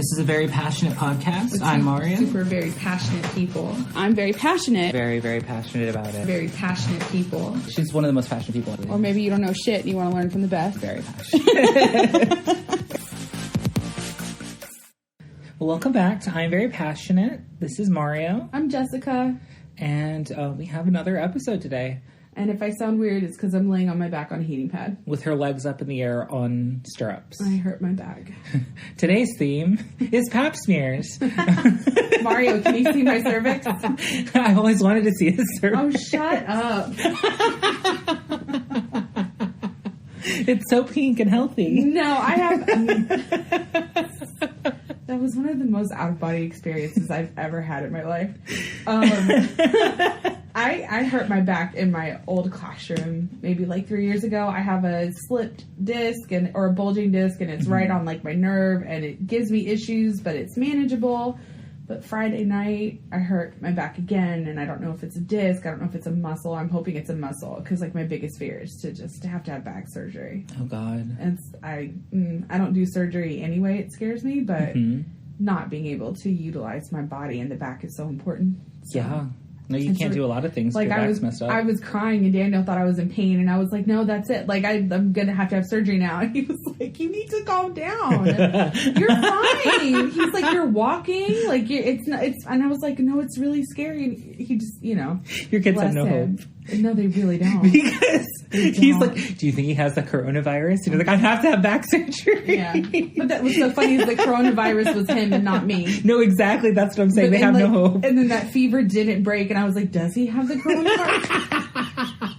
This is a very passionate podcast. I'm Mario. Super very passionate people. I'm very passionate. Very, very passionate about it. Very passionate people. She's one of the most passionate people. Or maybe you don't know shit and you want to learn from the best. Very passionate. Well, welcome back to I'm Very Passionate. This is Mario. I'm Jessica. And we have another episode today. And if I sound weird, it's because I'm laying on my back on a heating pad. With her legs up in the air on stirrups. I hurt my back. Today's theme is pap smears. Mario, can you see my cervix? I always wanted to see his cervix. Oh, shut up. It's so pink and healthy. No, I have... that was one of the most out-of-body experiences I've ever had in my life. I hurt my back in my old classroom maybe like 3 years ago. I have a slipped disc or a bulging disc, and it's right on like my nerve, and it gives me issues, but it's manageable. But Friday night, I hurt my back again, and I don't know if it's a disc. I don't know if it's a muscle. I'm hoping it's a muscle, because like my biggest fear is to have to have back surgery. Oh God! And I don't do surgery anyway. It scares me, but not being able to utilize my body in the back is so important. So. Yeah. No, you can't do a lot of things. Like your back's messed up. I was crying, and Daniel thought I was in pain, and I was like, "No, that's it. Like I'm gonna have to have surgery now." And he was like, "You need to calm down. You're fine." He's like, "You're walking. Like it's not." And I was like, "No, it's really scary." And he just, your kids have no hope. No, they really don't. Because he's like, "Do you think he has the coronavirus?" And he's like, "I have to have back surgery." Yeah, but that was so funny. Is the coronavirus was him and not me. No, exactly. That's what I'm saying. They have no hope. And then that fever didn't break, and I was like, "Does he have the coronavirus?"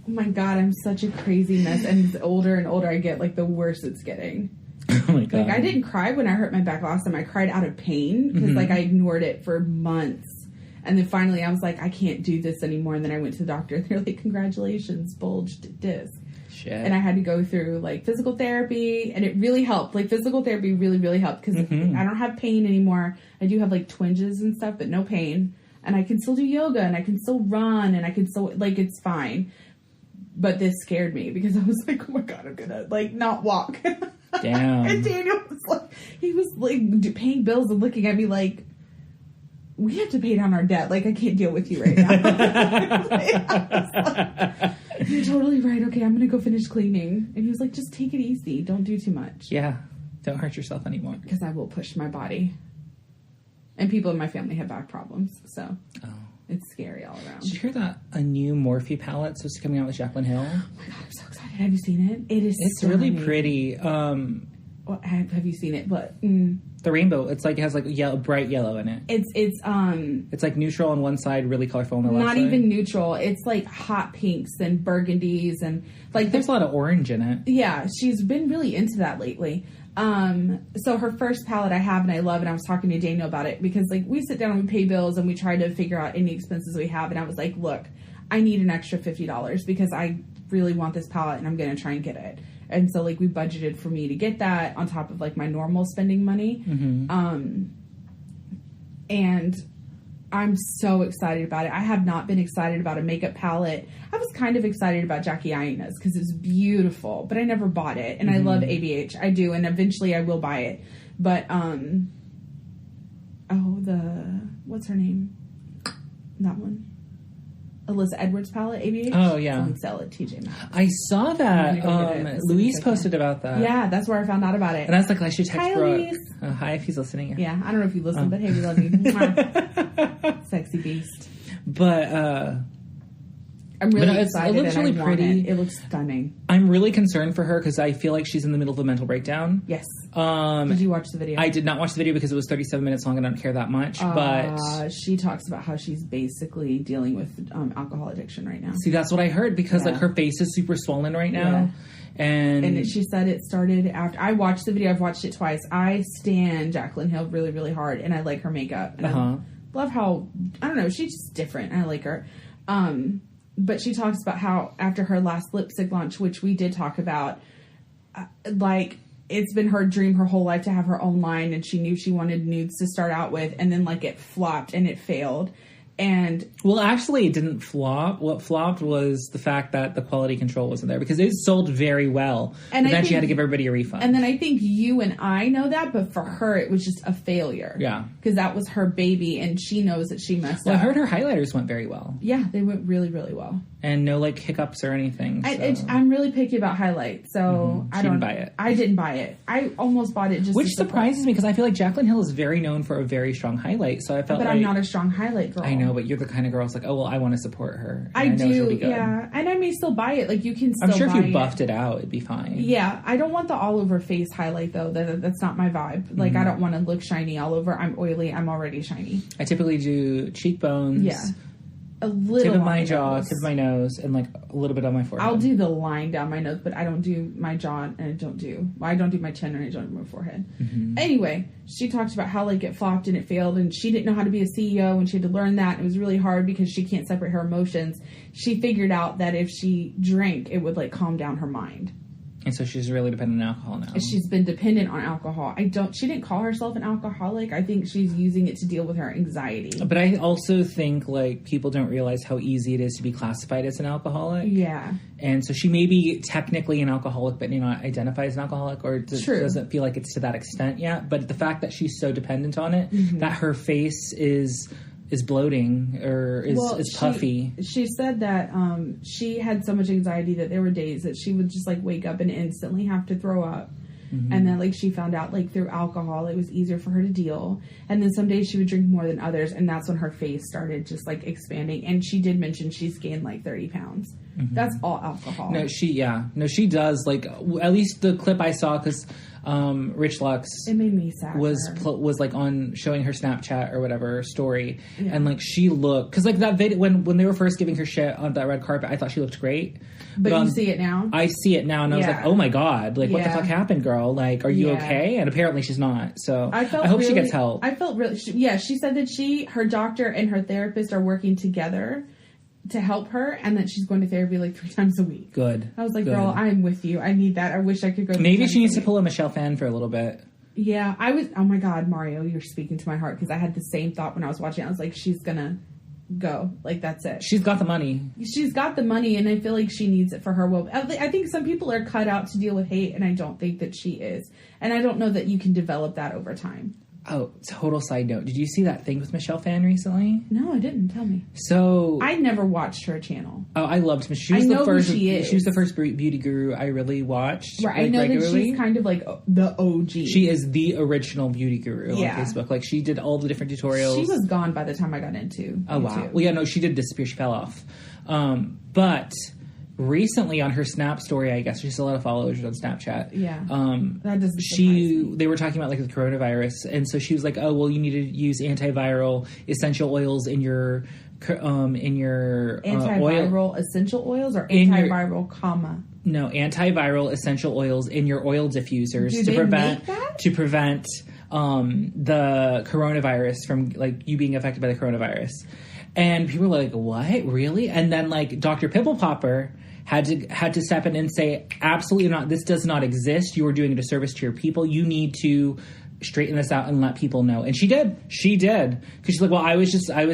Oh my God, I'm such a crazy mess. And the older and older I get, like the worse it's getting. Oh my God! Like I didn't cry when I hurt my back last time. I cried out of pain because like I ignored it for months. And then finally I was like, I can't do this anymore. And then I went to the doctor, and they're like, "Congratulations, bulged disc." Shit. And I had to go through like physical therapy, and it really helped. Like physical therapy really, really helped, because I don't have pain anymore. I do have like twinges and stuff, but no pain. And I can still do yoga, and I can still run, and I can still, like, it's fine. But this scared me, because I was like, oh my God, I'm gonna like not walk. Damn. And Daniel was like, he was like paying bills and looking at me like, we have to pay down our debt. Like, I can't deal with you right now. I was like, you're totally right. Okay, I'm going to go finish cleaning. And he was like, just take it easy. Don't do too much. Yeah. Don't hurt yourself anymore. Because I will push my body. And people in my family have back problems. So it's scary all around. Did you hear that a new Morphe palette is supposed to be coming out with Jacqueline Hill? Oh my God, I'm so excited. Have you seen it? It's really pretty. Well, have you seen it? But the rainbow, it has like yellow, bright yellow in it. It's like neutral on one side, really colorful on the left side. Not even neutral. It's like hot pinks and burgundies, and like there's a lot of orange in it. Yeah, she's been really into that lately. So her first palette I have and I love, and I was talking to Daniel about it, because like we sit down and we pay bills and we try to figure out any expenses we have, and I was like, look, I need an extra $50 because I really want this palette and I'm going to try and get it. And so, like, we budgeted for me to get that on top of, like, my normal spending money. And I'm so excited about it. I have not been excited about a makeup palette. I was kind of excited about Jackie Aina's because it's beautiful, but I never bought it. And I love ABH. I do, and eventually I will buy it. But, what's her name? That one. Alyssa Edwards palette, ABH. Oh, yeah. So sell it, TJ Maxx. I saw that. Luis posted about that. Yeah, that's where I found out about it. And I was like, I should text Brooke. Luis. Hi, if he's listening. Yeah, I don't know if you listen, but hey, we love you. Sexy beast. But, I'm really excited. It looks really pretty. It looks stunning. I'm really concerned for her because I feel like she's in the middle of a mental breakdown. Yes. Did you watch the video? I did not watch the video because it was 37 minutes long and I don't care that much. But she talks about how she's basically dealing with alcohol addiction right now. See, that's what I heard, because like her face is super swollen right now. Yeah. And she said it started after I watched the video. I've watched it twice. I stan Jacqueline Hill really, really hard, and I like her makeup. And I love how, I don't know, she's just different. I like her. But she talks about how after her last lipstick launch, which we did talk about, like, it's been her dream her whole life to have her own line, and she knew she wanted nudes to start out with, and then like it flopped and it failed. And well, actually, it didn't flop. What flopped was the fact that the quality control wasn't there, because it sold very well. And then she had to give everybody a refund. And then I think you and I know that, but for her, it was just a failure. Yeah. Because that was her baby, and she knows that she messed up. I heard her highlighters went very well. Yeah, they went really, really well. And no, like, hiccups or anything. So. I'm really picky about highlights, so I didn't buy it. I didn't buy it. I almost bought it just Which surprises me, because I feel like Jaclyn Hill is very known for a very strong highlight, so I felt But I'm not a strong highlight girl. I know, but you're the kind of girl who's like, oh, well, I want to support her. I know do, yeah. And I may still buy it. Like, you can still buy it. I'm sure if you buffed it out, it'd be fine. Yeah. I don't want the all-over face highlight, though. That's not my vibe. Like, I don't want to look shiny all over. I'm oily. I'm already shiny. I typically do cheekbones. Yeah. A little tip of my jaw, tip of my nose, and like a little bit on my forehead. I'll do the line down my nose, but I don't do my jaw, and I don't do my chin, and I don't do my forehead. Anyway, she talked about how like it flopped and it failed, and she didn't know how to be a CEO, and she had to learn that. And it was really hard because she can't separate her emotions. She figured out that if she drank, it would like calm down her mind. And so she's really dependent on alcohol now. She's been dependent on alcohol. She didn't call herself an alcoholic. I think she's using it to deal with her anxiety. But I also think, like, people don't realize how easy it is to be classified as an alcoholic. Yeah. And so she may be technically an alcoholic, but not identify as an alcoholic, or doesn't feel like it's to that extent yet. But the fact that she's so dependent on it, that her face is bloating or is puffy. She said that she had so much anxiety that there were days that she would just like wake up and instantly have to throw up. And then like she found out like through alcohol it was easier for her to deal. And then some days she would drink more than others, and that's when her face started just like expanding. And she did mention she's gained like 30 pounds. That's all alcohol. No, she does. Like, at least the clip I saw, because Rich Lux, it made me sad. Was like on showing her Snapchat or whatever story, and like she looked, because like that video when they were first giving her shit on that red carpet, I thought she looked great. But you see it now. I see it now, and I was like, oh my god, like what the fuck happened, girl? Like, are you okay? And apparently she's not. So I hope she gets help. I felt really. She said that her doctor and her therapist are working together to help her, and that she's going to therapy like 3 times a week. Good. I was like, girl, I'm with you. I need that. I wish I could go. Maybe she needs to pull a Michelle Phan for a little bit. Yeah, I was. Oh my god, Mario, you're speaking to my heart, because I had the same thought when I was watching it. I was like, she's gonna go. Like, that's it. She's got the money. She's got the money, and I feel like she needs it for her well. I think some people are cut out to deal with hate, and I don't think that she is. And I don't know that you can develop that over time. Oh, total side note. Did you see that thing with Michelle Phan recently? No, I didn't. Tell me. So I never watched her channel. Oh, I loved Michelle. She was the first beauty guru I really watched. Right, I know regularly. That she's kind of like the OG. She is the original beauty guru on Facebook. Like, she did all the different tutorials. She was gone by the time I got into YouTube. Wow. Well, yeah, no, she did disappear. She fell off. But recently on her Snap story, I guess she has a lot of followers on Snapchat. Yeah. That doesn't surprise me. They were talking about like the coronavirus, and so she was like, "Oh, well, you need to use antiviral essential oils in your antiviral essential oils or antiviral antiviral essential oils in your oil diffusers to prevent the coronavirus from like you being affected by the coronavirus." And people were like, "What? Really?" And then like Dr. Pimple Popper had to step in and say, "Absolutely not. This does not exist. You are doing a disservice to your people. You need to straighten this out and let people know." And she did. Because she's like, "Well, I was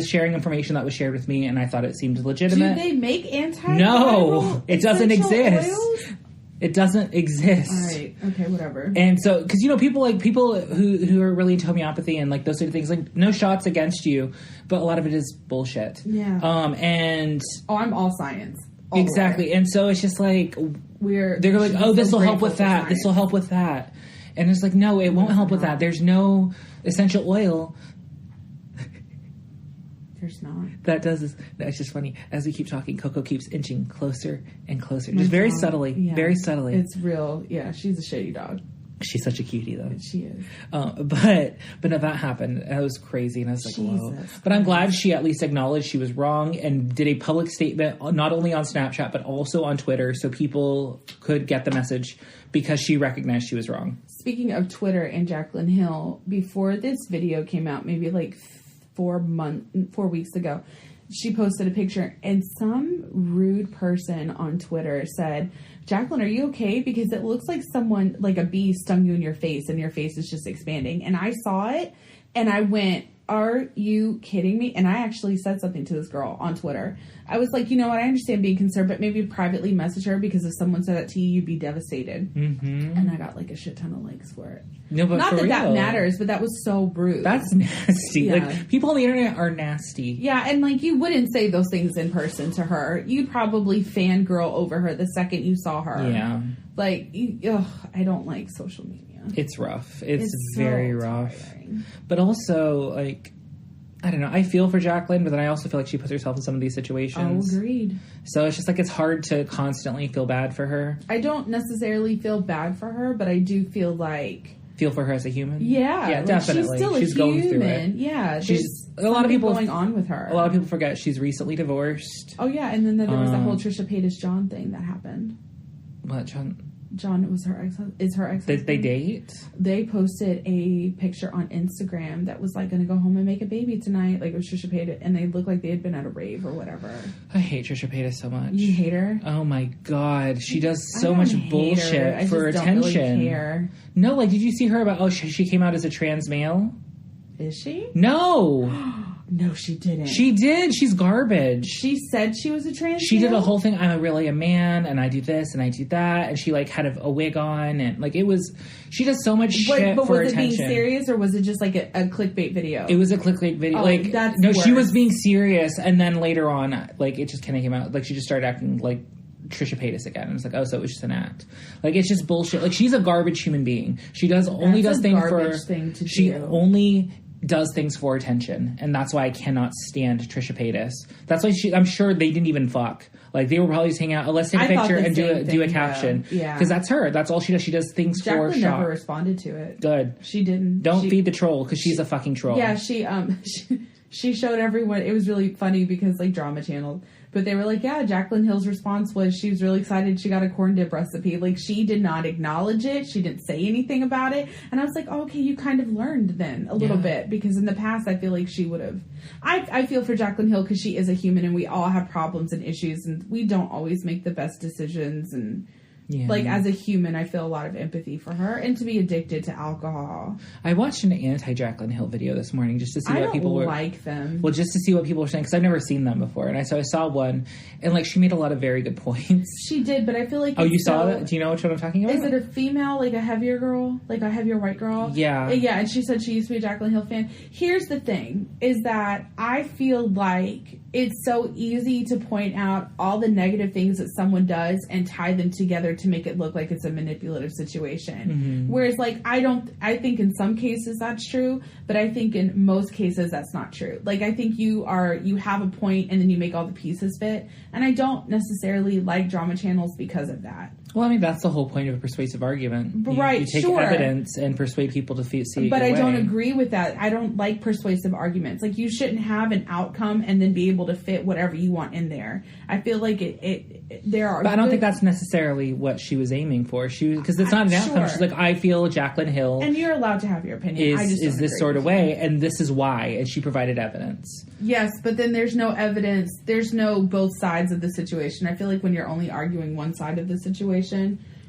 sharing information that was shared with me, and I thought it seemed legitimate." Do they make antiviral? No, it doesn't exist. Oils? It doesn't exist. All right. Okay. Whatever. And so, because people who are really into homeopathy and like those sort of things, like no shots against you, but a lot of it is bullshit. Yeah. And I'm all science. Exactly. And so it's just like they're like, "Oh, this will help with that. This will help with that." And it's like, no, it won't help with that. There's no essential oil. There's not. That does this. That's just funny. As we keep talking, Coco keeps inching closer and closer. Just very subtly. Yeah. Very subtly. It's real. Yeah, she's a shitty dog. She's such a cutie, though. She is. But no, that happened. That was crazy. And I was like, whoa. But I'm glad she at least acknowledged she was wrong and did a public statement, not only on Snapchat, but also on Twitter, so people could get the message, because she recognized she was wrong. Speaking of Twitter and Jacqueline Hill, before this video came out, maybe like 4 weeks ago, she posted a picture, and some rude person on Twitter said, "Jacqueline, are you okay? Because it looks like someone, like a bee stung you in your face, and your face is just expanding." And I saw it, and I went, are you kidding me? And I actually said something to this girl on Twitter. I was like, you know what? I understand being concerned, but maybe privately message her, because if someone said that to you, you'd be devastated. Mm-hmm. And I got like a shit ton of likes for it. No, but not for that real, that matters, but that was so rude. That's nasty. Yeah. Like, people on the internet are nasty. Yeah, and like, you wouldn't say those things in person to her. You'd probably fangirl over her the second you saw her. Yeah. Like, I don't like social media. It's rough. It's so very rough. tiring. But also, like, I don't know. I feel for Jacqueline, but then I also feel like she puts herself in some of these situations. Oh, agreed. So it's just like, it's hard to constantly feel bad for her. I don't necessarily feel bad for her, but I do feel like... Feel for her as a human? Yeah. Yeah, like, definitely. She's still she's a going human. through it. Yeah. She's a lot of people going on with her. A lot of people forget she's recently divorced. Oh, yeah. And then there was that whole Trisha Paytas John thing that happened. What, John? John was her ex. Is her ex? Did they date? They posted a picture on Instagram that was like, "Gonna go home and make a baby tonight." Like, it was Trisha Paytas, and they looked like they had been at a rave or whatever. I hate Trisha Paytas so much. You hate her? Oh my god, she does so much bullshit for attention. Don't really care. No, like, did you see her about? Oh, she came out as a trans male. Is she? No. No, she didn't. She did. She's garbage. She said she was a trans She male? did a whole thing. I'm really a man, and I do this, and I do that, and she, like, had a wig on, and, like, it was... She does so much shit but for was attention. it being serious, or was it just, like, a clickbait video? It was a clickbait video. Oh, like, that's no, worse. she was being serious, and then later on, like, it just kind of came out. Like, she just started acting like Trisha Paytas again, and it's like, oh, so it was just an act. Like, it's just bullshit. Like, she's a garbage human being. She only does things for... She only does things for attention, and that's why I cannot stand Trisha Paytas. That's why I'm sure they didn't even fuck. Like, they were probably just hanging out. Oh, let's take a picture and do a caption. Yeah, because that's her. That's all she does. She does things for shock. Jacqueline never responded to it. Good. She didn't. Don't feed the troll, because she's a fucking troll. Yeah, she showed everyone. It was really funny because, like, Drama Channel. But they were like, yeah, Jacqueline Hill's response was she was really excited she got a corn dip recipe. Like, she did not acknowledge it. She didn't say anything about it. And I was like, oh, okay, you kind of learned then a little bit. Because in the past, I feel like she would have. I feel for Jacqueline Hill because she is a human and we all have problems and issues. And we don't always make the best decisions. And, like, as a human, I feel a lot of empathy for her. And to be addicted to alcohol. I watched an anti-Jacqueline Hill video this morning just to see what people were... like them. Well, just to see what people were saying, because I've never seen them before. And so I saw one, and, like, she made a lot of very good points. She did, but I feel like... Oh, you saw it? Do you know which one I'm talking about? Is it a female, like a heavier girl? Like a heavier white girl? Yeah. Yeah, and she said she used to be a Jacqueline Hill fan. Here's the thing, is that I feel like it's so easy to point out all the negative things that someone does and tie them together to make it look like it's a manipulative situation. Mm-hmm. Whereas, like, I think in some cases that's true, but I think in most cases that's not true. Like, I think you have a point and then you make all the pieces fit. And I don't necessarily like drama channels because of that. Well, I mean, that's the whole point of a persuasive argument. You take evidence and persuade people to see it. But I don't agree with that. I don't like persuasive arguments. Like, you shouldn't have an outcome and then be able to fit whatever you want in there. I feel like there are. But I don't think that's necessarily what she was aiming for. Because it's not an outcome. She's like, I feel Jacqueline Hill, and you're allowed to have your opinion. Is this sort of way, and this is why, and she provided evidence. Yes, but then there's no evidence. There's no both sides of the situation. I feel like when you're only arguing one side of the situation.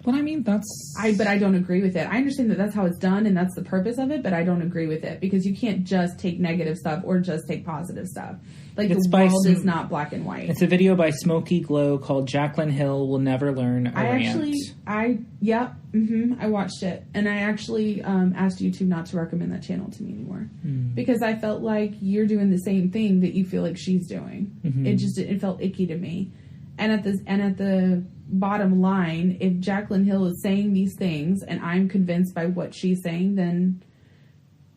But I mean, but I don't agree with it. I understand that that's how it's done and that's the purpose of it, but I don't agree with it because you can't just take negative stuff or just take positive stuff. Like, the world is not black and white. It's a video by Smokey Glow called Jacqueline Hill Will Never Learn a Rant. I watched it. And I actually asked YouTube not to recommend that channel to me anymore. Because I felt like you're doing the same thing that you feel like she's doing. Mm-hmm. It felt icky to me. And at the bottom line, if Jacqueline Hill is saying these things and I'm convinced by what she's saying, then,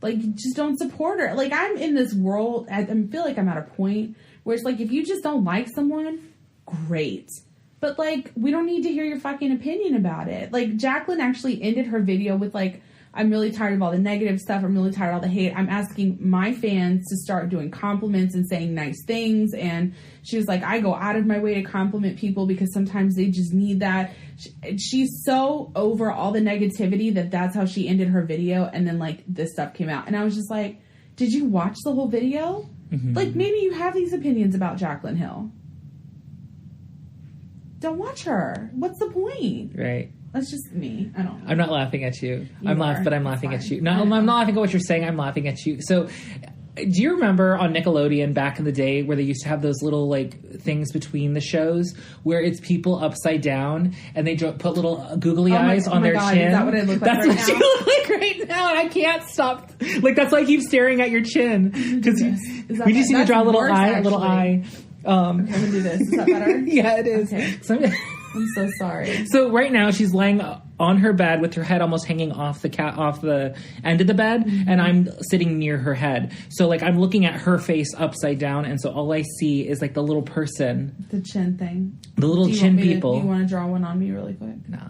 like, just don't support her. Like, I'm in this world, I feel like I'm at a point where it's like, if you just don't like someone, great. But, like, we don't need to hear your fucking opinion about it. Like, Jacqueline actually ended her video with, like, I'm really tired of all the negative stuff. I'm really tired of all the hate. I'm asking my fans to start doing compliments and saying nice things. And she was like, I go out of my way to compliment people because sometimes they just need that. She's so over all the negativity that's how she ended her video. And then, like, this stuff came out. And I was just like, did you watch the whole video? Mm-hmm. Like, maybe you have these opinions about Jacqueline Hill. Don't watch her. What's the point? Right. That's just me. I don't know. I'm not laughing at you. I'm laughing at you. No, I'm not laughing at what you're saying. I'm laughing at you. So Do you remember on Nickelodeon back in the day where they used to have those little like things between the shows where it's people upside down and they put little googly eyes on their chin? Is that what I look like That's what you look like right now, and I can't stop. Like that's why I keep staring at your chin because we just need to draw a little eye, actually. a little eye. Okay, I'm gonna do this. Is that better? Yeah, it is. Okay. I'm so sorry. So right now she's laying on her bed with her head almost hanging off the end of the bed, and I'm sitting near her head. So like I'm looking at her face upside down, and so all I see is like the little person, the chin thing, the little chin people. Do you want to draw one on me really quick? No,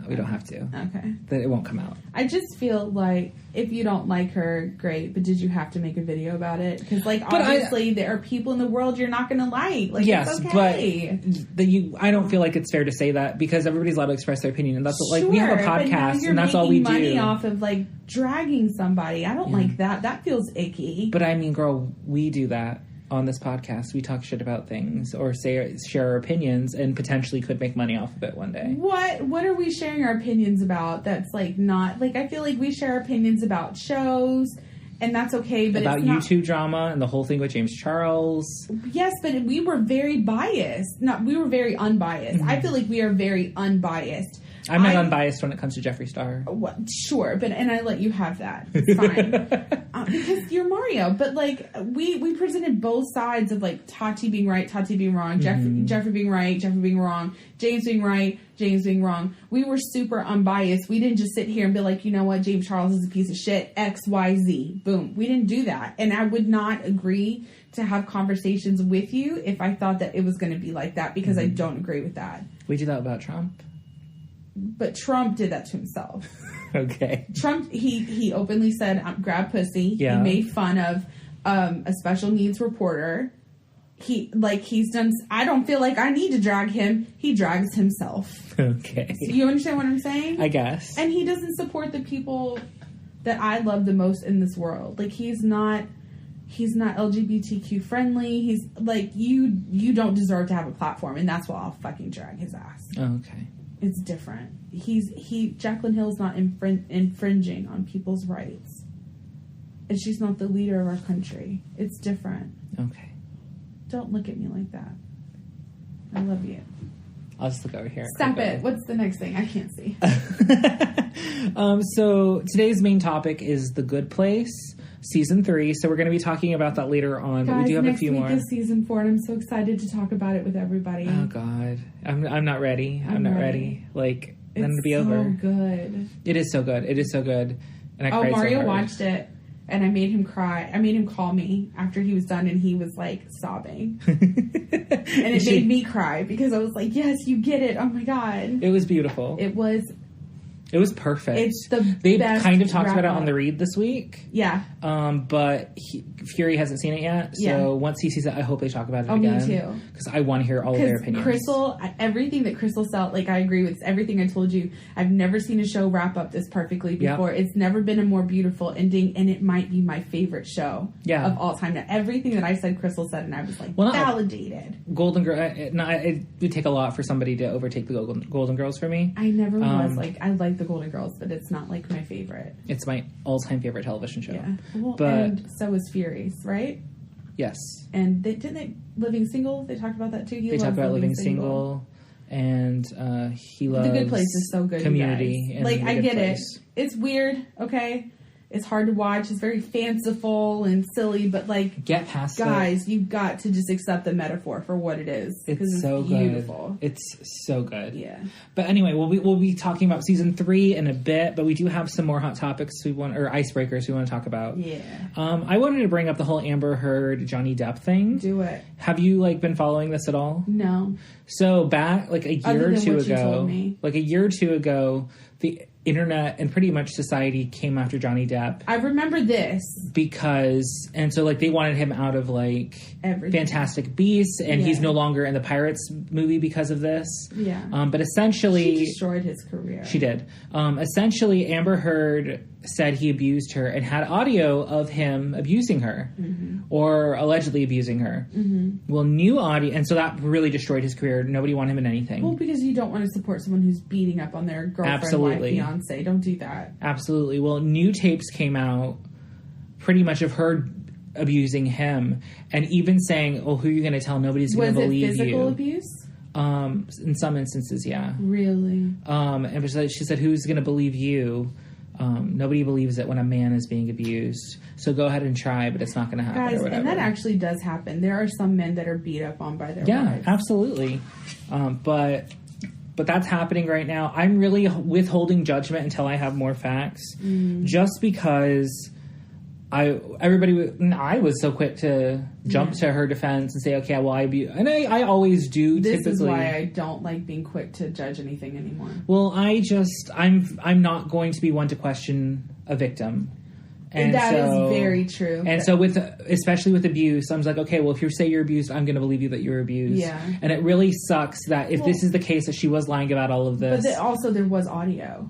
we don't have to. Okay, it won't come out. I just feel like if you don't like her, great. But did you have to make a video about it? Because like obviously there are people in the world you're not going to like. Like yes, it's okay. but I don't feel like it's fair to say that because everybody's allowed to express their opinion, and that's what, like we have a podcast, and that's all we do. Money off of like dragging somebody. I don't like that. That feels icky. But I mean, girl, we do that on this podcast. We talk shit about things or share our opinions and potentially could make money off of it one day. What are we sharing our opinions about? That's like not like I feel like we share opinions about shows. And that's okay, but about it's not... YouTube drama and the whole thing with James Charles. Yes, but we were very biased. We were very unbiased. I feel like we are very unbiased. I'm not unbiased when it comes to Jeffree Star. Well, sure, and I let you have that. It's fine. Because you're Mario. But, like, we presented both sides of, like, Tati being right, Tati being wrong, Jeffree being right, Jeffree being wrong, James being right, James being wrong. We were super unbiased. We didn't just sit here and be like, you know what, James Charles is a piece of shit, X, Y, Z. Boom. We didn't do that. And I would not agree to have conversations with you if I thought that it was going to be like that, because I don't agree with that. We do that about Trump. But Trump did that to himself. Okay. Trump, he openly said, grab pussy. Yeah. He made fun of a special needs reporter. He's done, I don't feel like I need to drag him. He drags himself. Okay. So you understand what I'm saying? I guess. And he doesn't support the people that I love the most in this world. Like, he's not LGBTQ friendly. He's like, you don't deserve to have a platform, and that's why I'll fucking drag his ass. Okay. It's different. Jacqueline Hill is not infringing on people's rights. And she's not the leader of our country. It's different. Okay. Don't look at me like that. I love you. I'll just look over here. Stop it. What's the next thing? I can't see. So today's main topic is The Good Place, Season 3. So we're going to be talking about that later on, but we do have a few more. Next week is Season 4, and I'm so excited to talk about it with everybody. Oh, God. I'm not ready. I'm not ready. Like, then to be over. It's so good. It is so good. It is so good. And I cried Mario so hard. watched it, and I made him cry. I made him call me after he was done, and he was, like, sobbing. And it made me cry, because I was like, yes, you get it. Oh, my God. It was beautiful. It was perfect. It's the They best kind of talked about it wrap-up. on the read this week. Yeah. But Fury hasn't seen it yet. So once he sees it, I hope they talk about it again. Me too. Because I want to hear all of their opinions. Crystal, everything that Crystal said, like, I agree with everything I told you. I've never seen a show wrap up this perfectly before. Yep. It's never been a more beautiful ending, and it might be my favorite show of all time. Now, everything that I said, Crystal said, and I was like, validated. Golden Girl, it would take a lot for somebody to overtake the Golden Girls for me. I never was like, I like the Golden Girls, but it's not like my favorite. It's my all-time favorite television show. Yeah. Well, but and so is Fury's, right? Yes. And didn't they Living Single? They talked about that too. They talked about Living Single, and he loves The Good Place is so good. Community. And like, I get it. It's weird. Okay. It's hard to watch. It's very fanciful and silly, but like, get past guys, you've got to just accept the metaphor for what it is. It's so beautiful. Good. It's so good. Yeah. But anyway, we'll be talking about season 3 in a bit, but we do have some more hot topics or icebreakers we want to talk about. Yeah. I wanted to bring up the whole Amber Heard Johnny Depp thing. Do it. Have you been following this at all? No. So back a year or two ago, the internet and pretty much society came after Johnny Depp. I remember this because they wanted him out of everything. Fantastic Beasts, and he's no longer in the Pirates movie because of this. Yeah. But essentially, she destroyed his career. She did. Essentially, Amber Heard said he abused her and had audio of him abusing her or allegedly abusing her. Well, new audio, and so that really destroyed his career. Nobody wanted him in anything. Well, because you don't want to support someone who's beating up on their girlfriend, Absolutely. wife, fiance. Don't do that. Absolutely. Well, new tapes came out pretty much of her abusing him, and even saying, "Oh, who are you going to tell? Nobody's going to believe you." Was it physical abuse? In some instances, yeah. Really? And she said, "Who's going to believe you? Nobody believes it when a man is being abused. So go ahead and try, but it's not going to happen." Guys, or whatever. and that actually does happen. There are some men that are beat up on by their wives. Absolutely. But that's happening right now. I'm really withholding judgment until I have more facts, just because I was so quick to jump to her defense and say, okay, well, I always do. This typically. Is why I don't like being quick to judge anything anymore. Well, I'm not going to be one to question a victim. And that is very true. And so especially with abuse, I'm like, okay, well, if you say you're abused, I'm going to believe you that you're abused. Yeah. And it really sucks that if this is the case, that she was lying about all of this. But also there was audio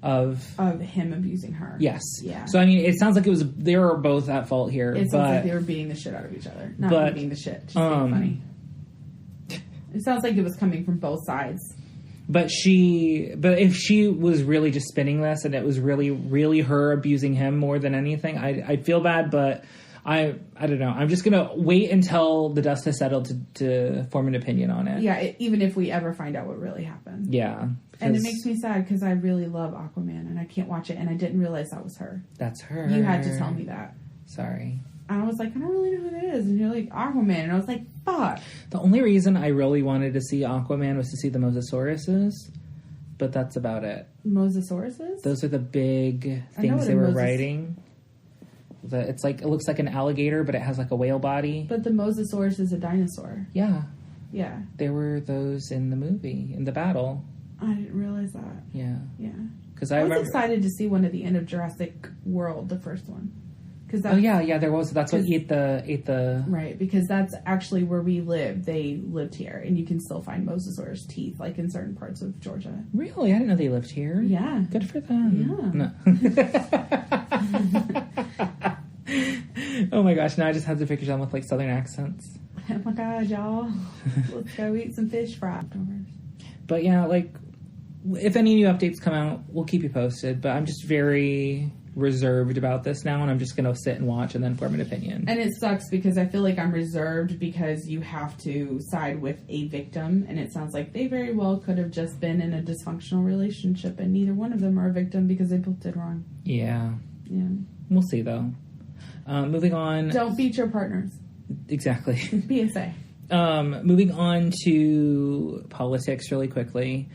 of him abusing her. Yes. Yeah. So I mean, it sounds like they were both at fault here. It sounds like they were beating the shit out of each other. Not beating the shit. Just being funny. It sounds like it was coming from both sides. But if she was really just spinning this and it was really, really her abusing him more than anything, I'd feel bad, but I don't know. I'm just going to wait until the dust has settled to form an opinion on it. Yeah, even if we ever find out what really happened. Yeah. And it makes me sad because I really love Aquaman and I can't watch it and I didn't realize that was her. That's her. You had to tell me that. Sorry. And I was like, I don't really know who that is. And you're like, Aquaman. And I was like, fuck. The only reason I really wanted to see Aquaman was to see the Mosasauruses, but that's about it. Mosasauruses? Those are the big things they were riding. It looks like an alligator, but it has like a whale body. But the Mosasaurus is a dinosaur. Yeah. Yeah. There were those in the movie, in the battle. I didn't realize that. Yeah. Yeah. Because I was excited to see one at the end of Jurassic World, the first one. There was. That's what ate the. Right, because that's actually where we live. They lived here, and you can still find Mosasaurus teeth, like in certain parts of Georgia. Really, I didn't know they lived here. Yeah, good for them. Yeah. No. Oh my gosh! Now I just have to picture them with like Southern accents. Oh my god, y'all! Let's go eat some fish fry. But yeah, like if any new updates come out, we'll keep you posted. But I'm just very reserved about this now, and I'm just going to sit and watch and then form an opinion. And it sucks because I feel like I'm reserved because you have to side with a victim, and it sounds like they very well could have just been in a dysfunctional relationship, and neither one of them are a victim because they both did wrong. Yeah. Yeah. We'll see, though. Moving on. Don't beat your partners. Exactly. PSA. Moving on to politics really quickly.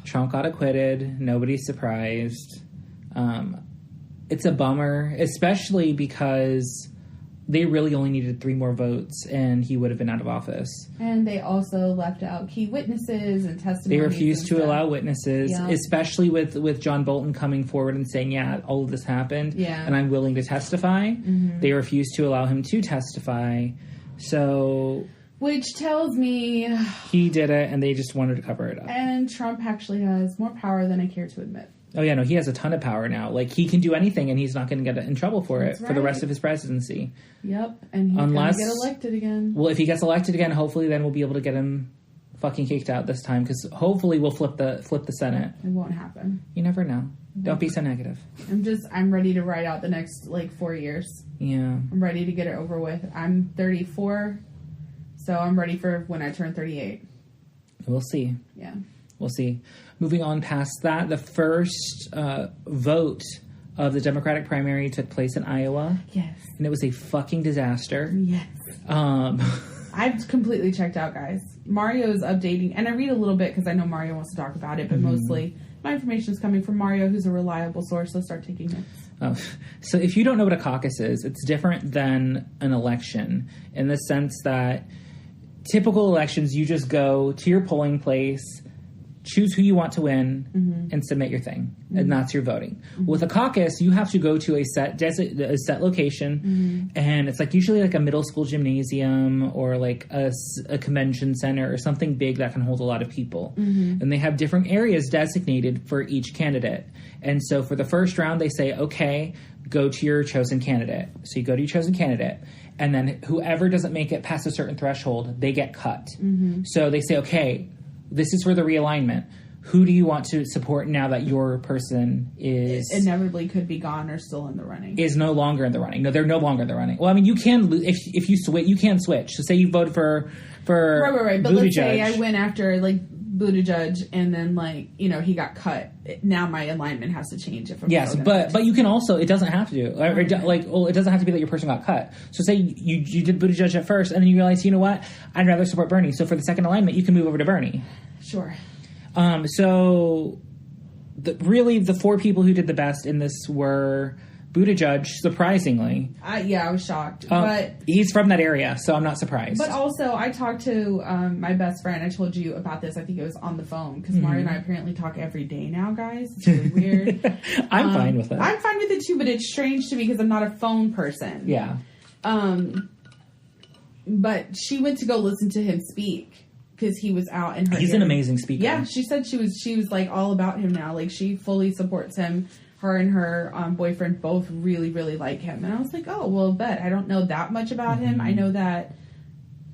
Trump got acquitted. Nobody's surprised. It's a bummer, especially because they really only needed 3 more votes and he would have been out of office. And they also left out key witnesses and testimonies. They refused to allow witnesses, especially with John Bolton coming forward and saying, yeah, all of this happened and I'm willing to testify. Mm-hmm. They refused to allow him to testify. So... Which tells me... He did it and they just wanted to cover it up. And Trump actually has more power than I care to admit. Oh, yeah, no, he has a ton of power now. Like, he can do anything, and he's not going to get in trouble for it for the rest of his presidency. Yep, and he's going to get elected again. Well, if he gets elected again, hopefully then we'll be able to get him fucking kicked out this time, because hopefully we'll flip the Senate. It won't happen. You never know. Don't be so negative. I'm ready to ride out the next, 4 years. Yeah. I'm ready to get it over with. I'm 34, so I'm ready for when I turn 38. We'll see. Yeah. We'll see. Moving on past that, the first vote of the Democratic primary took place in Iowa. Yes. And it was a fucking disaster. Yes. I've completely checked out, guys. Mario's updating, and I read a little bit because I know Mario wants to talk about it, but mostly my information is coming from Mario, who's a reliable source. Let's start taking notes. Oh. So if you don't know what a caucus is, it's different than an election in the sense that typical elections, you just go to your polling place, choose who you want to win, and submit your thing. And that's your voting. With a caucus, you have to go to a set location, and it's usually a middle school gymnasium or a convention center or something big that can hold a lot of people. And they have different areas designated for each candidate. And so for the first round, they say, okay, go to your chosen candidate. So you go to your chosen candidate. And then whoever doesn't make it past a certain threshold, they get cut. So they say, okay, this is for the realignment. who do you want to support now that your person is inevitably could be gone or still in the running? Is no longer in the running. No, they're no longer in the running. Well, I mean, you can if you switch. You can switch. So say you voted for right. But let's say Buttigieg. I went after like Buttigieg, and then like he got cut. Now my alignment has to change if I'm yes, but you can also it doesn't have to it doesn't have to be that your person got cut. So say you did Buttigieg at first, and then you realize, you know what, I'd rather support Bernie. So for the second alignment, you can move over to Bernie. Sure. So really the four people who did the best in this were Buttigieg, surprisingly. I was shocked. But he's from that area, so I'm not surprised. But also, I talked to my best friend. I told you about this. I think it was on the phone, because Mario and I apparently talk every day now, guys. It's really weird. I'm fine with it. I'm fine with it, too, but it's strange to me because I'm not a phone person. Yeah. But she went to go listen to him speak, because he was out in her He's an amazing speaker. Yeah, she said she was like all about him now. Like, she fully supports him. Her and her boyfriend both really, really like him. And I was like, oh, well, bet. I don't know that much about him. I know that...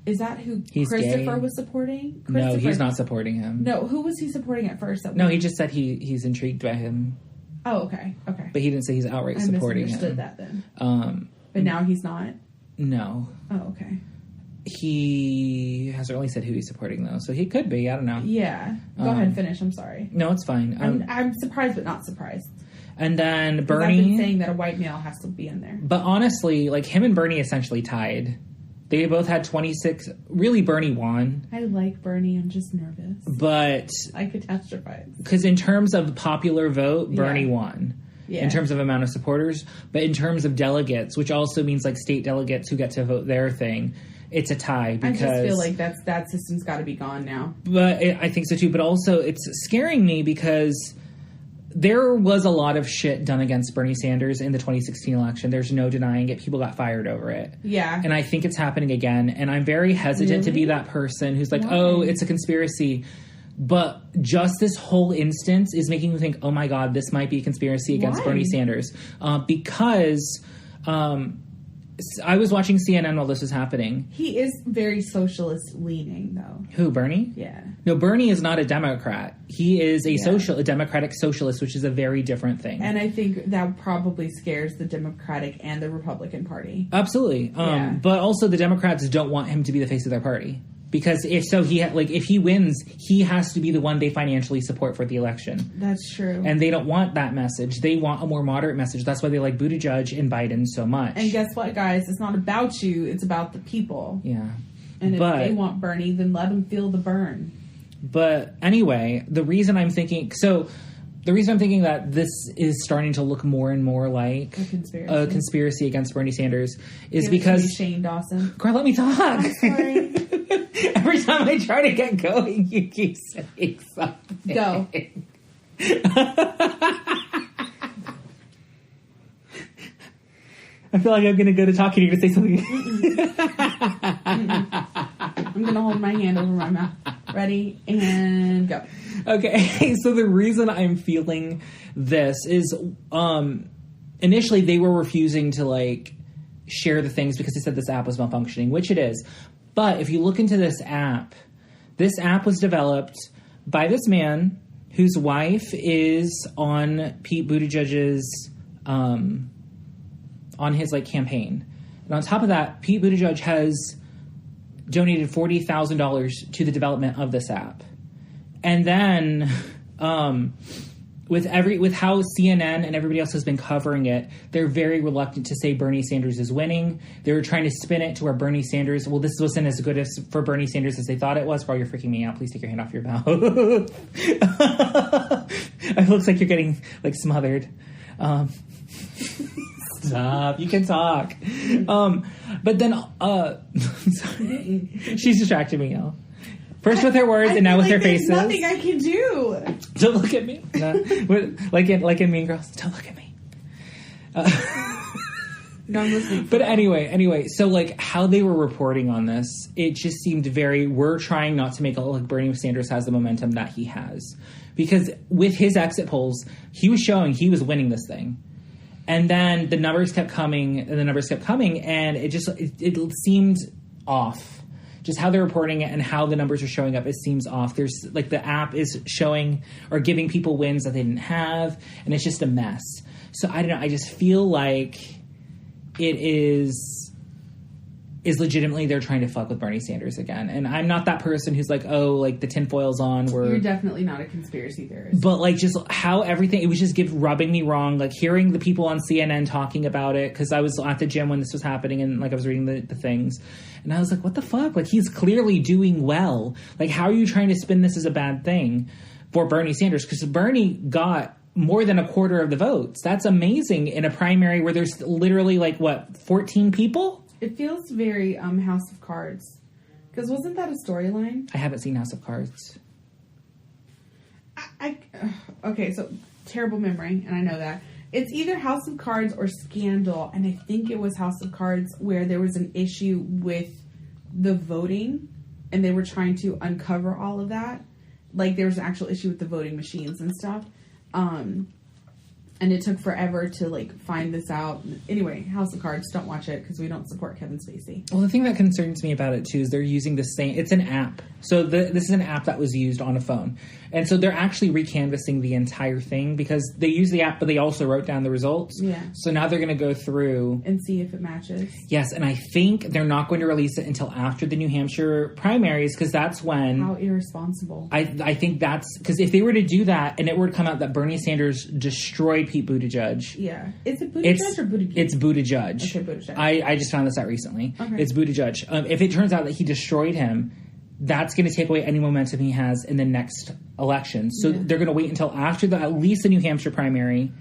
Is that who Christopher was supporting? No, he's not supporting him. No, who was he supporting at first? He just said he's intrigued by him. Oh, okay. But he didn't say he's outright supporting him. I misunderstood that then. But now he's not? No. Oh, okay. He hasn't really said who he's supporting, though, so he could be. I don't know. Yeah. Go ahead, finish. I'm sorry. No, it's fine. I'm surprised, but not surprised. And then Bernie... I've been saying that a white male has to be in there. But honestly, like, him and Bernie essentially tied. They both had 26... Really, Bernie won. I like Bernie. I'm just nervous. But... I catastrophize. Because in terms of popular vote, Bernie won. Yeah. In terms of amount of supporters. But in terms of delegates, which also means, like, state delegates who get to vote their thing... It's a tie because... I just feel like that system's got to be gone now. But I think so too. But also it's scaring me because there was a lot of shit done against Bernie Sanders in the 2016 election. There's no denying it. People got fired over it. Yeah. And I think it's happening again. And I'm very hesitant to be that person who's like, oh, it's a conspiracy. But just this whole instance is making me think, oh my God, this might be a conspiracy against Bernie Sanders. Because... I was watching CNN while this was happening. He is very socialist leaning, though. Who, Bernie? Yeah. No, Bernie is not a Democrat. He is a democratic socialist, which is a very different thing. And I think that probably scares the Democratic and the Republican Party. Absolutely. But also the Democrats don't want him to be the face of their party. Because if he wins, he has to be the one they financially support for the election. That's true. And they don't want that message. They want a more moderate message. That's why they like Buttigieg and Biden so much. And guess what, guys? It's not about you. It's about the people. Yeah. And if they want Bernie, then let them feel the burn. But anyway, the reason I'm thinking that this is starting to look more and more like a conspiracy against Bernie Sanders is because... Shane Dawson. Girl, let me talk. I'm sorry. Every time I try to get going, you keep saying something. Go. I feel like I'm going to go to talking. You're going to say something. I'm going to hold my hand over my mouth. Ready? And go. Okay. So the reason I'm feeling this is initially they were refusing to, like, share the things because they said this app was malfunctioning, which it is. But if you look into this app was developed by this man whose wife is on Pete Buttigieg's, on his, like, campaign. And on top of that, Pete Buttigieg has donated $40,000 to the development of this app. And then, with how CNN and everybody else has been covering it, they're very reluctant to say Bernie Sanders is winning. They were trying to spin it to where Bernie Sanders... Well, this wasn't as good for Bernie Sanders as they thought it was. While you're freaking me out, please take your hand off your mouth. It looks like you're getting, like, smothered. Stop. You can talk. But then... sorry. She's distracting me, y'all. First with her words and now with her faces. There's nothing I can do. Don't look at me. No. Like in Mean Girls. Don't look at me. No, I'm listening. But anyway, so like how they were reporting on this, it just seemed we're trying not to make it look like Bernie Sanders has the momentum that he has. Because with his exit polls, he was showing he was winning this thing. And then the numbers kept coming, and it seemed off. just how they're reporting it and how the numbers are showing up, it seems off. There's like the app is showing or giving people wins that they didn't have, and it's just a mess. So I don't know. I just feel like it is legitimately they're trying to fuck with Bernie Sanders again. And I'm not that person who's like, oh, like the tinfoil's on. You're definitely not a conspiracy theorist. But like just how everything, it was just rubbing me wrong. Like hearing the people on CNN talking about it, because I was at the gym when this was happening and like I was reading the things. And I was like, what the fuck? Like he's clearly doing well. Like how are you trying to spin this as a bad thing for Bernie Sanders? Because Bernie got more than a quarter of the votes. That's amazing in a primary where there's literally like, what, 14 people? It feels very House of Cards. Because wasn't that a storyline? I haven't seen House of Cards. Okay, so terrible memory, and I know that. It's either House of Cards or Scandal, and I think it was House of Cards where there was an issue with the voting, and they were trying to uncover all of that. Like, there was an actual issue with the voting machines and stuff. And it took forever to, like, find this out. Anyway, House of Cards, don't watch it because we don't support Kevin Spacey. Well, the thing that concerns me about it, too, is they're using the same... It's an app. So this is an app that was used on a phone. And so they're actually recanvassing the entire thing because they use the app, but they also wrote down the results. Yeah. So now they're going to go through... And see if it matches. Yes, and I think they're not going to release it until after the New Hampshire primaries because that's when... How irresponsible. I think that's... Because if they were to do that and it were to come out that Bernie Sanders destroyed Pete Buttigieg... Yeah. Is it Buttigieg or Buttigieg? It's Buttigieg. Okay, Buttigieg. I just found this out recently. Okay. It's Buttigieg. If it turns out that he destroyed him, that's going to take away any momentum he has in the next election. So they're going to wait until after at least the New Hampshire primary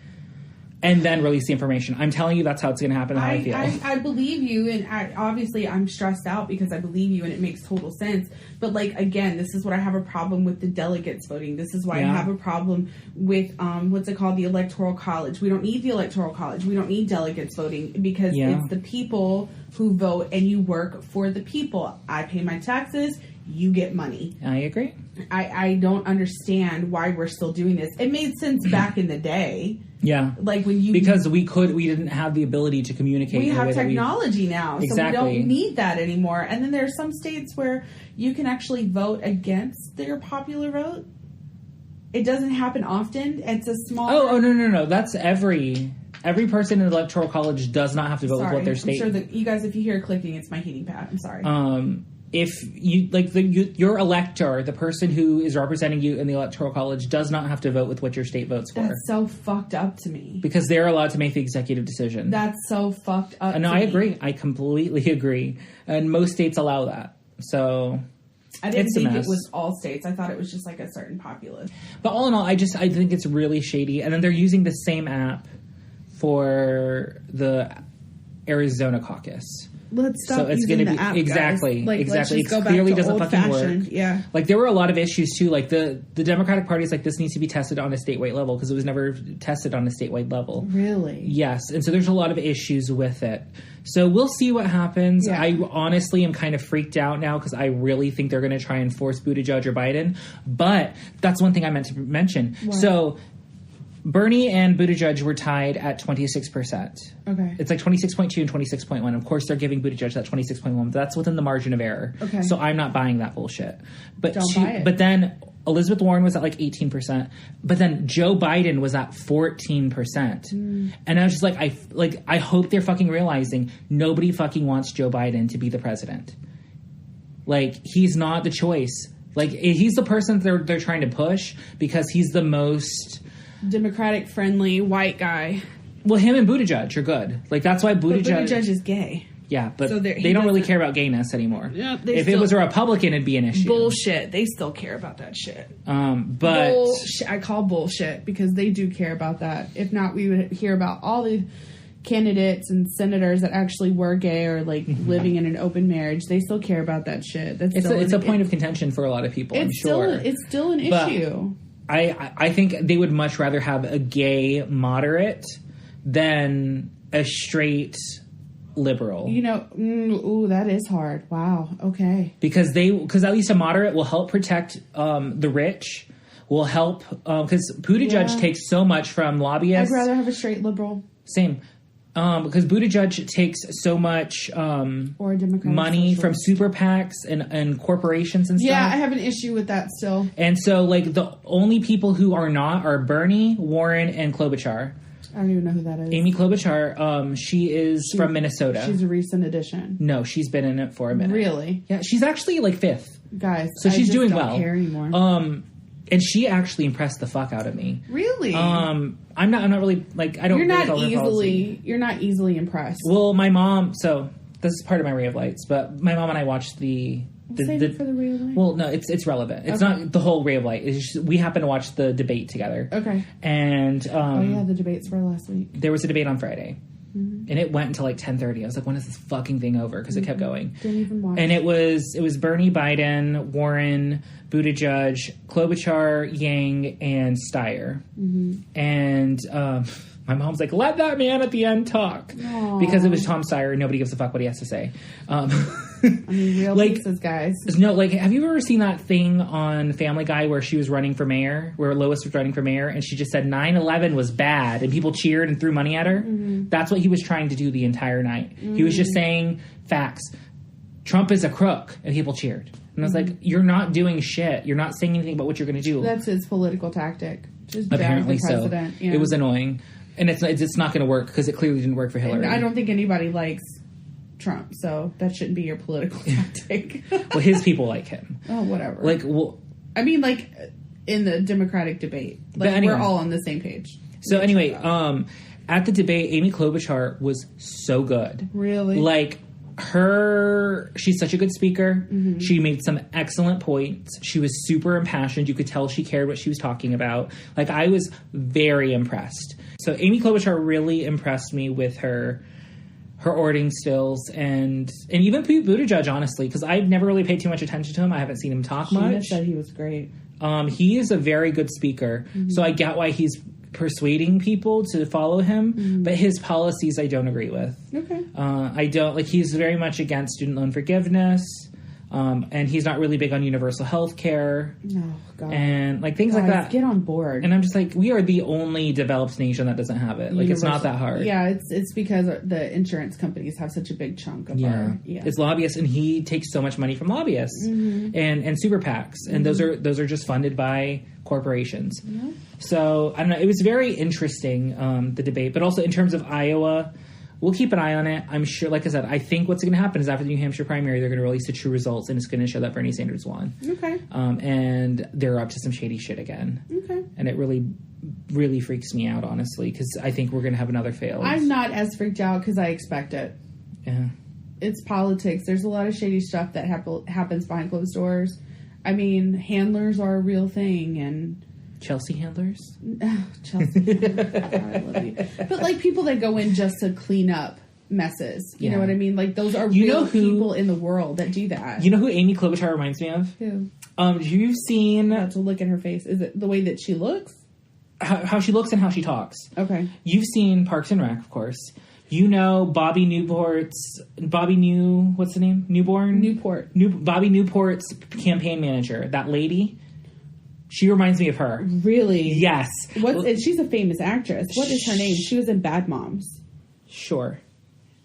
and then release the information. I'm telling you that's how it's going to happen and how I feel. I believe you, and obviously I'm stressed out because I believe you and it makes total sense. But, like, again, this is what I have a problem with the delegates voting. This is why I have a problem with, what's it called, the Electoral College. We don't need the Electoral College. We don't need delegates voting because it's the people who vote and you work for the people. I pay my taxes. You get money. I agree. I don't understand why we're still doing this. It made sense back in the day. Yeah. Like when you... Because we didn't have the ability to communicate. We have technology now. Exactly. So we don't need that anymore. And then there are some states where you can actually vote against their popular vote. It doesn't happen often. It's a small... Oh, no. That's every person in the Electoral College does not have to vote with what their state... I'm sure that you guys, if you hear clicking, it's my heating pad. I'm sorry. If you like your elector, the person who is representing you in the Electoral College does not have to vote with what your state votes for. That's so fucked up to me. Because they're allowed to make the executive decision. That's so fucked up. No, I agree. I completely agree. And most states allow that. So I didn't think it was all states. I thought it was just like a certain populace. But all in all, I think it's really shady. And then they're using the same app for the Arizona caucus. Let's stop so it's using gonna the app, exactly, guys. Like, exactly. Let's just it go clearly back to doesn't fucking work. Yeah. Like there were a lot of issues too. Like the Democratic Party is like, this needs to be tested on a statewide level because it was never tested on a statewide level. Really? Yes. And so there's a lot of issues with it. So we'll see what happens. Yeah. I honestly am kind of freaked out now because I really think they're going to try and force Buttigieg or Biden. But that's one thing I meant to mention. What? So Bernie and Buttigieg were tied at 26%. Okay. It's like 26.2 and 26.1. Of course, they're giving Buttigieg that 26.1, but that's within the margin of error. Okay. So I'm not buying that bullshit. But Don't buy it. But then Elizabeth Warren was at like 18%. But then Joe Biden was at 14%. And I was just like, I hope they're fucking realizing nobody fucking wants Joe Biden to be the president. Like, he's not the choice. Like, he's the person they're trying to push because he's the most Democratic friendly white guy. Well, him and Buttigieg are good. Like that's why Buttigieg is gay. Yeah, but so they don't really care about gayness anymore. Yeah, if it was a Republican, it'd be an issue. Bullshit. They still care about that shit. But bullshit. I call bullshit because they do care about that. If not, we would hear about all the candidates and senators that actually were gay or like living in an open marriage. They still care about that shit. It's a point of contention for a lot of people. I'm sure it's still an issue. I think they would much rather have a gay moderate than a straight liberal. You know, that is hard. Wow. Okay. Because at least a moderate will help protect the rich, will help because Buttigieg takes so much from lobbyists. I'd rather have a straight liberal. Same. Because Buttigieg takes so much money from super PACs and corporations and stuff. Yeah, I have an issue with that still. And so, like, the only people who are not are Bernie, Warren, and Klobuchar. I don't even know who that is. Amy Klobuchar, she is from Minnesota. She's a recent addition. No, she's been in it for a minute. Really? Yeah, she's actually, like, 5th. Guys, so she's doing well. I don't care anymore. And she actually impressed the fuck out of me. Really? I'm not really, like, I don't... You're not easily impressed. Well, my mom... So, this is part of my Ray of Lights, but my mom and I watched Save it for the Ray of Light. Well, no, it's relevant. It's not the whole Ray of Light. It's just, we happened to watch the debate together. Okay. And... the debates were last week. There was a debate on Friday. Mm-hmm. And it went until, like, 10:30. I was like, when is this fucking thing over? Because it kept going. Didn't even watch. And it was Bernie, Biden, Warren, Buttigieg, Klobuchar, Yang, and Steyer. Mm-hmm. And my mom's like, let that man at the end talk. Aww. Because it was Tom Steyer and nobody gives a fuck what he has to say. Real pieces, guys. No, like, have you ever seen that thing on Family Guy where she was running for mayor, where Lois was running for mayor, and she just said 9/11 was bad, and people cheered and threw money at her? Mm-hmm. That's what he was trying to do the entire night. Mm-hmm. He was just saying facts. Trump is a crook, and people cheered. And I was like, you're not doing shit. You're not saying anything about what you're going to do. That's his political tactic. Just apparently so. Yeah. It was annoying. And it's not going to work, because it clearly didn't work for Hillary. And I don't think anybody likes Trump, so that shouldn't be your political tactic. Well, his people like him. Oh, whatever. Like, well, I mean, like, in the Democratic debate. Like, anyway, we're all on the same page. So anyway, at the debate, Amy Klobuchar was so good. Really? Like, she's such a good speaker. Mm-hmm. She made some excellent points. She was super impassioned. You could tell she cared what she was talking about. Like, I was very impressed. So Amy Klobuchar really impressed me with her orating skills and even Buttigieg, honestly, because I've never really paid too much attention to him. I haven't seen him talk much. She said he was great. He is a very good speaker, mm-hmm. so I get why he's persuading people to follow him, mm-hmm. but his policies I don't agree with. Okay. I don't, like, he's very much against student loan forgiveness, and he's not really big on universal health care. Oh, God. And, like, things like that. Get on board. And I'm just like, we are the only developed nation that doesn't have it. Like, it's not that hard. Yeah, it's because the insurance companies have such a big chunk of our... Yeah, it's lobbyists, and he takes so much money from lobbyists, mm-hmm. and super PACs, and mm-hmm. those are just funded by corporations. Yeah. So, I don't know, it was very interesting, the debate, but also in terms of Iowa... We'll keep an eye on it. I'm sure, like I said, I think what's going to happen is after the New Hampshire primary, they're going to release the true results, and it's going to show that Bernie Sanders won. Okay. And they're up to some shady shit again. Okay. And it really, really freaks me out, honestly, because I think we're going to have another fail. I'm not as freaked out because I expect it. Yeah. It's politics. There's a lot of shady stuff that happens behind closed doors. I mean, handlers are a real thing, and... Chelsea handlers? Chelsea handlers. I love you. But, like, people that go in just to clean up messes. You know what I mean? Like, those are real people in the world that do that. You know who Amy Klobuchar reminds me of? Who? You've seen... Not to look at her face. Is it the way that she looks? How she looks and how she talks. Okay. You've seen Parks and Rec, of course. You know Bobby Newport's Bobby Newport's campaign manager. That lady... She reminds me of her. Really? Yes. She's a famous actress. What is her name? She was in Bad Moms. Sure.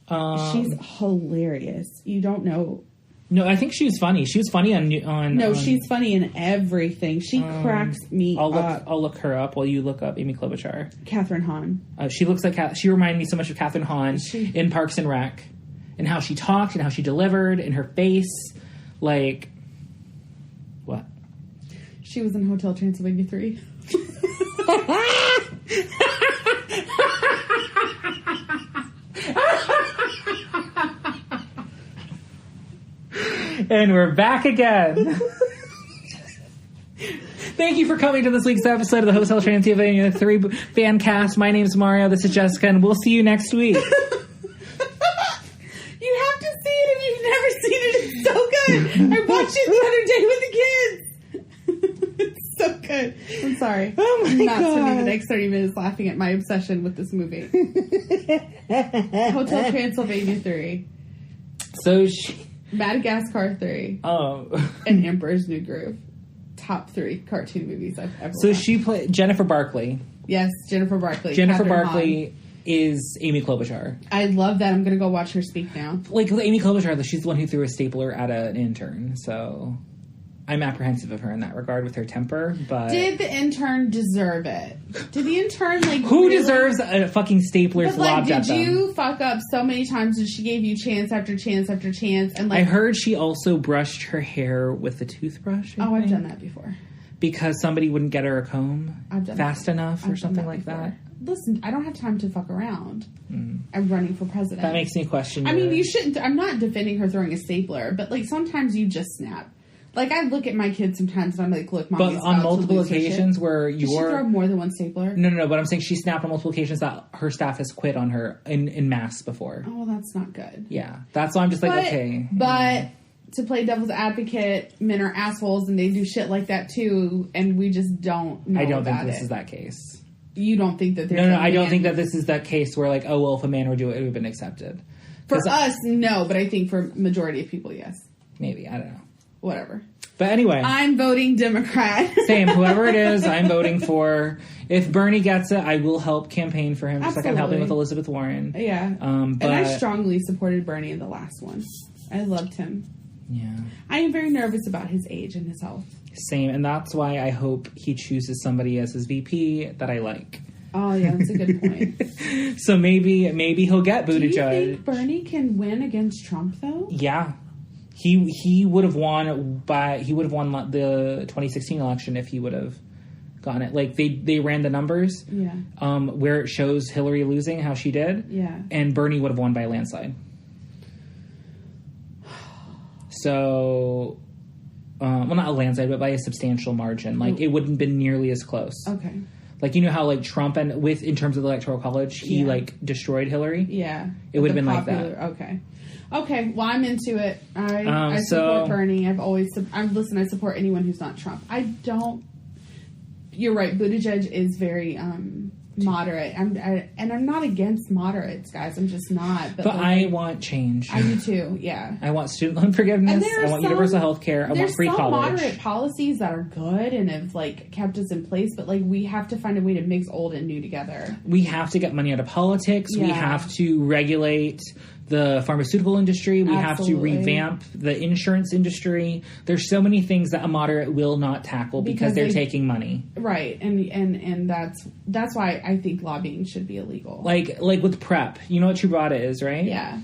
She's hilarious. You don't know. No, I think she was funny. She was funny on. No, she's funny in everything. She cracks me up. I'll look her up while you look up Amy Klobuchar. Catherine Hahn. She looks like she reminded me so much of Catherine Hahn in Parks and Rec, and how she talked and how she delivered and her face, like what. She was in Hotel Transylvania 3. And we're back again. Thank you for coming to this week's episode of the Hotel Transylvania 3 fan cast. My name's Mario. This is Jessica, and we'll see you next week. You have to see it if you've never seen it. It's so good. I watched it the other day with the kids. It's so good. I'm sorry. Oh my I'm not God. spending the next 30 minutes laughing at my obsession with this movie. Hotel Transylvania 3. So Madagascar 3. Oh. And Emperor's New Groove. Top 3 cartoon movies I've ever watched. So she played Jennifer Barkley. Yes, Jennifer Barkley. Jennifer Catherine Barkley. Hahn. is Amy Klobuchar. I love that. I'm going to go watch her speak now. Like, Amy Klobuchar, she's the one who threw a stapler at an intern, so I'm apprehensive of her in that regard with her temper, but... Did the intern deserve it? Did the intern, like... Who deserves a fucking stapler lobbed at them? Did you fuck up so many times that she gave you chance after chance after chance? And, like... I heard she also brushed her hair with a toothbrush. I've done that before. Because somebody wouldn't get her a comb fast enough or something like that. Listen, I don't have time to fuck around. I'm running for president. That makes me question I mean, you shouldn't... I'm not defending her throwing a stapler, but, like, sometimes you just snap. Like, I look at my kids sometimes and I'm like, look, Mommy's But on multiple occasions where Did she throw more than one stapler? No, but I'm saying she snapped on multiple occasions that her staff has quit on her in mass before. Oh, well, that's not good. Yeah. That's why I'm just like, okay. But to play devil's advocate, men are assholes and they do shit like that too, and we just don't know I don't think about this is that case. You don't think that there's No, I don't think that this is that case where, like, oh, well, if a man were to do it, it would have been accepted. For us, no, but I think for majority of people, yes. Maybe. I don't know. Whatever. But anyway. I'm voting Democrat. Same. Whoever it is, I'm voting for. If Bernie gets it, I will help campaign for him. Just like I'm helping with Elizabeth Warren. Yeah. But, and I strongly supported Bernie in the last one. I loved him. Yeah. I am very nervous about his age and his health. Same. And that's why I hope he chooses somebody as his VP that I like. Oh, yeah, that's a good point. So maybe he'll get Buttigieg. Do you think Bernie can win against Trump, though? Yeah. He would have won the 2016 election if he would have gotten it. Like they ran the numbers, where it shows Hillary losing how she did, and Bernie would have won by a landslide. So, well, not a landslide, but by a substantial margin. Like it wouldn't have been nearly as close. Okay. Like, you know how, like, Trump in terms of the Electoral College, he like destroyed Hillary. Yeah, it would have been like that. Okay, well, I'm into it. I support Bernie. I support anyone who's not Trump. You're right, Buttigieg is very moderate. I'm not against moderates, guys. I'm just not. But I want change. I do too, yeah. I want student loan forgiveness. I want universal health care. I want free college. There's some moderate policies that are good and have, like, kept us in place, but, like, we have to find a way to mix old and new together. We have to get money out of politics. Yeah. We have to regulate the pharmaceutical industry. We have to revamp the insurance industry. There's so many things that a moderate will not tackle because they're taking money. Right. And that's why I think lobbying should be illegal. Like with PrEP. You know what Truvada is, right? Yeah.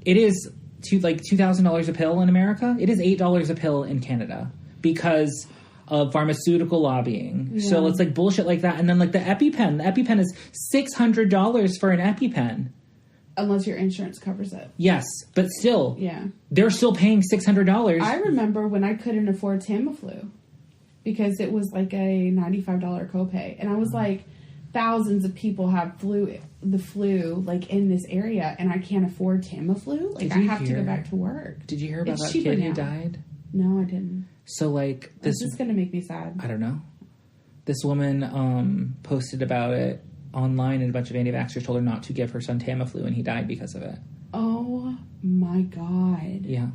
It is $2,000 a pill in America. It is $8 a pill in Canada because of pharmaceutical lobbying. Yeah. So it's like bullshit like that. And then like the EpiPen. The EpiPen is $600 for an EpiPen. Unless your insurance covers it. Yes, but still. Yeah. They're still paying $600. I remember when I couldn't afford Tamiflu because it was like a $95 copay. And I was like, thousands of people have the flu, like, in this area, and I can't afford Tamiflu. Like, I have to go back to work. Did you hear about that kid who died? No, I didn't. So, like, this is going to make me sad. I don't know. This woman posted about it online, and a bunch of anti-vaxxers told her not to give her son Tamiflu, and he died because of it. Oh my God. Yeah.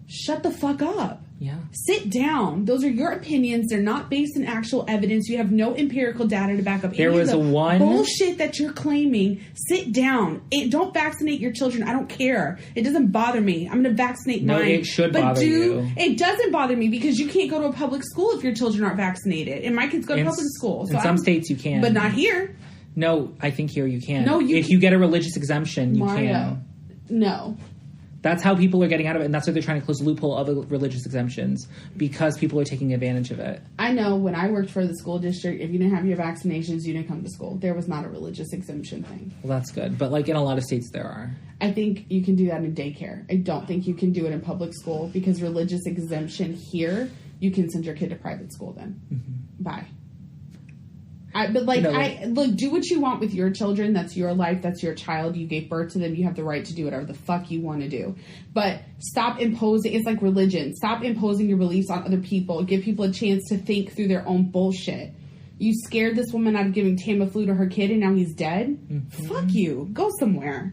Shut the fuck up. Yeah. Sit down. Those are your opinions. They're not based on actual evidence. You have no empirical data to back up any of the bullshit that you're claiming. Sit down. Don't vaccinate your children. I don't care. It doesn't bother me. I'm going to vaccinate mine. No, it should bother you. It doesn't bother me because you can't go to a public school if your children aren't vaccinated. And my kids go to public school. So in some states you can. But not here. No, I think here you can. No, if you get a religious exemption, you can. No. That's how people are getting out of it, and that's why they're trying to close the loophole of religious exemptions, because people are taking advantage of it. I know when I worked for the school district, if you didn't have your vaccinations, you didn't come to school. There was not a religious exemption thing. Well, that's good. But, like, in a lot of states, there are. I think you can do that in daycare. I don't think you can do it in public school, because religious exemption here, you can send your kid to private school then. Mm-hmm. Bye. Look, do what you want with your children. That's your life. That's your child. You gave birth to them. You have the right to do whatever the fuck you want to do. But stop imposing. It's like religion. Stop imposing your beliefs on other people. Give people a chance to think through their own bullshit. You scared this woman out of giving Tamiflu to her kid and now he's dead? Mm-hmm. Fuck you. Go somewhere.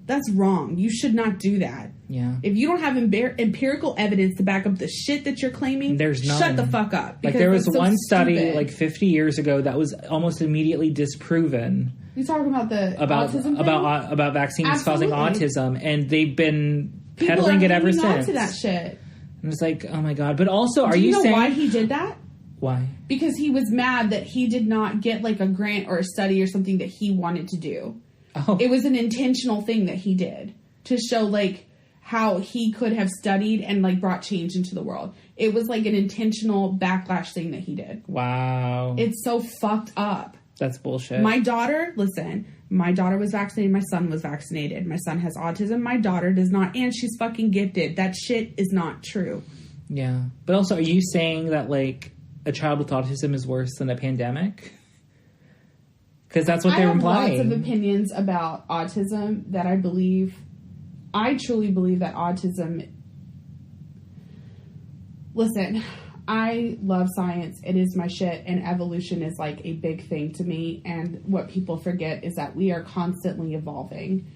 That's wrong. You should not do that. Yeah. If you don't have empirical evidence to back up the shit that you're claiming, there's none. Shut the fuck up. Like, there was one study like 50 years ago that was almost immediately disproven You talking about the autism thing? about vaccines causing autism, and they've been People peddling it ever since. On to that shit. And it's like, oh my god! But also, Do you know saying why he did that? Why? Because he was mad that he did not get like a grant or a study or something that he wanted to do. Oh. It was an intentional thing that he did to show like how he could have studied and like brought change into the world. It was like an intentional backlash thing that he did. Wow. It's so fucked up. That's bullshit. My daughter was vaccinated. My son was vaccinated. My son has autism. My daughter does not. And she's fucking gifted. That shit is not true. Yeah. But also, are you saying that, like, a child with autism is worse than a pandemic? Because that's what they're implying. I have lots of opinions about autism that I truly believe that autism... Listen... I love science. It is my shit, and evolution is like a big thing to me. And what people forget is that we are constantly evolving.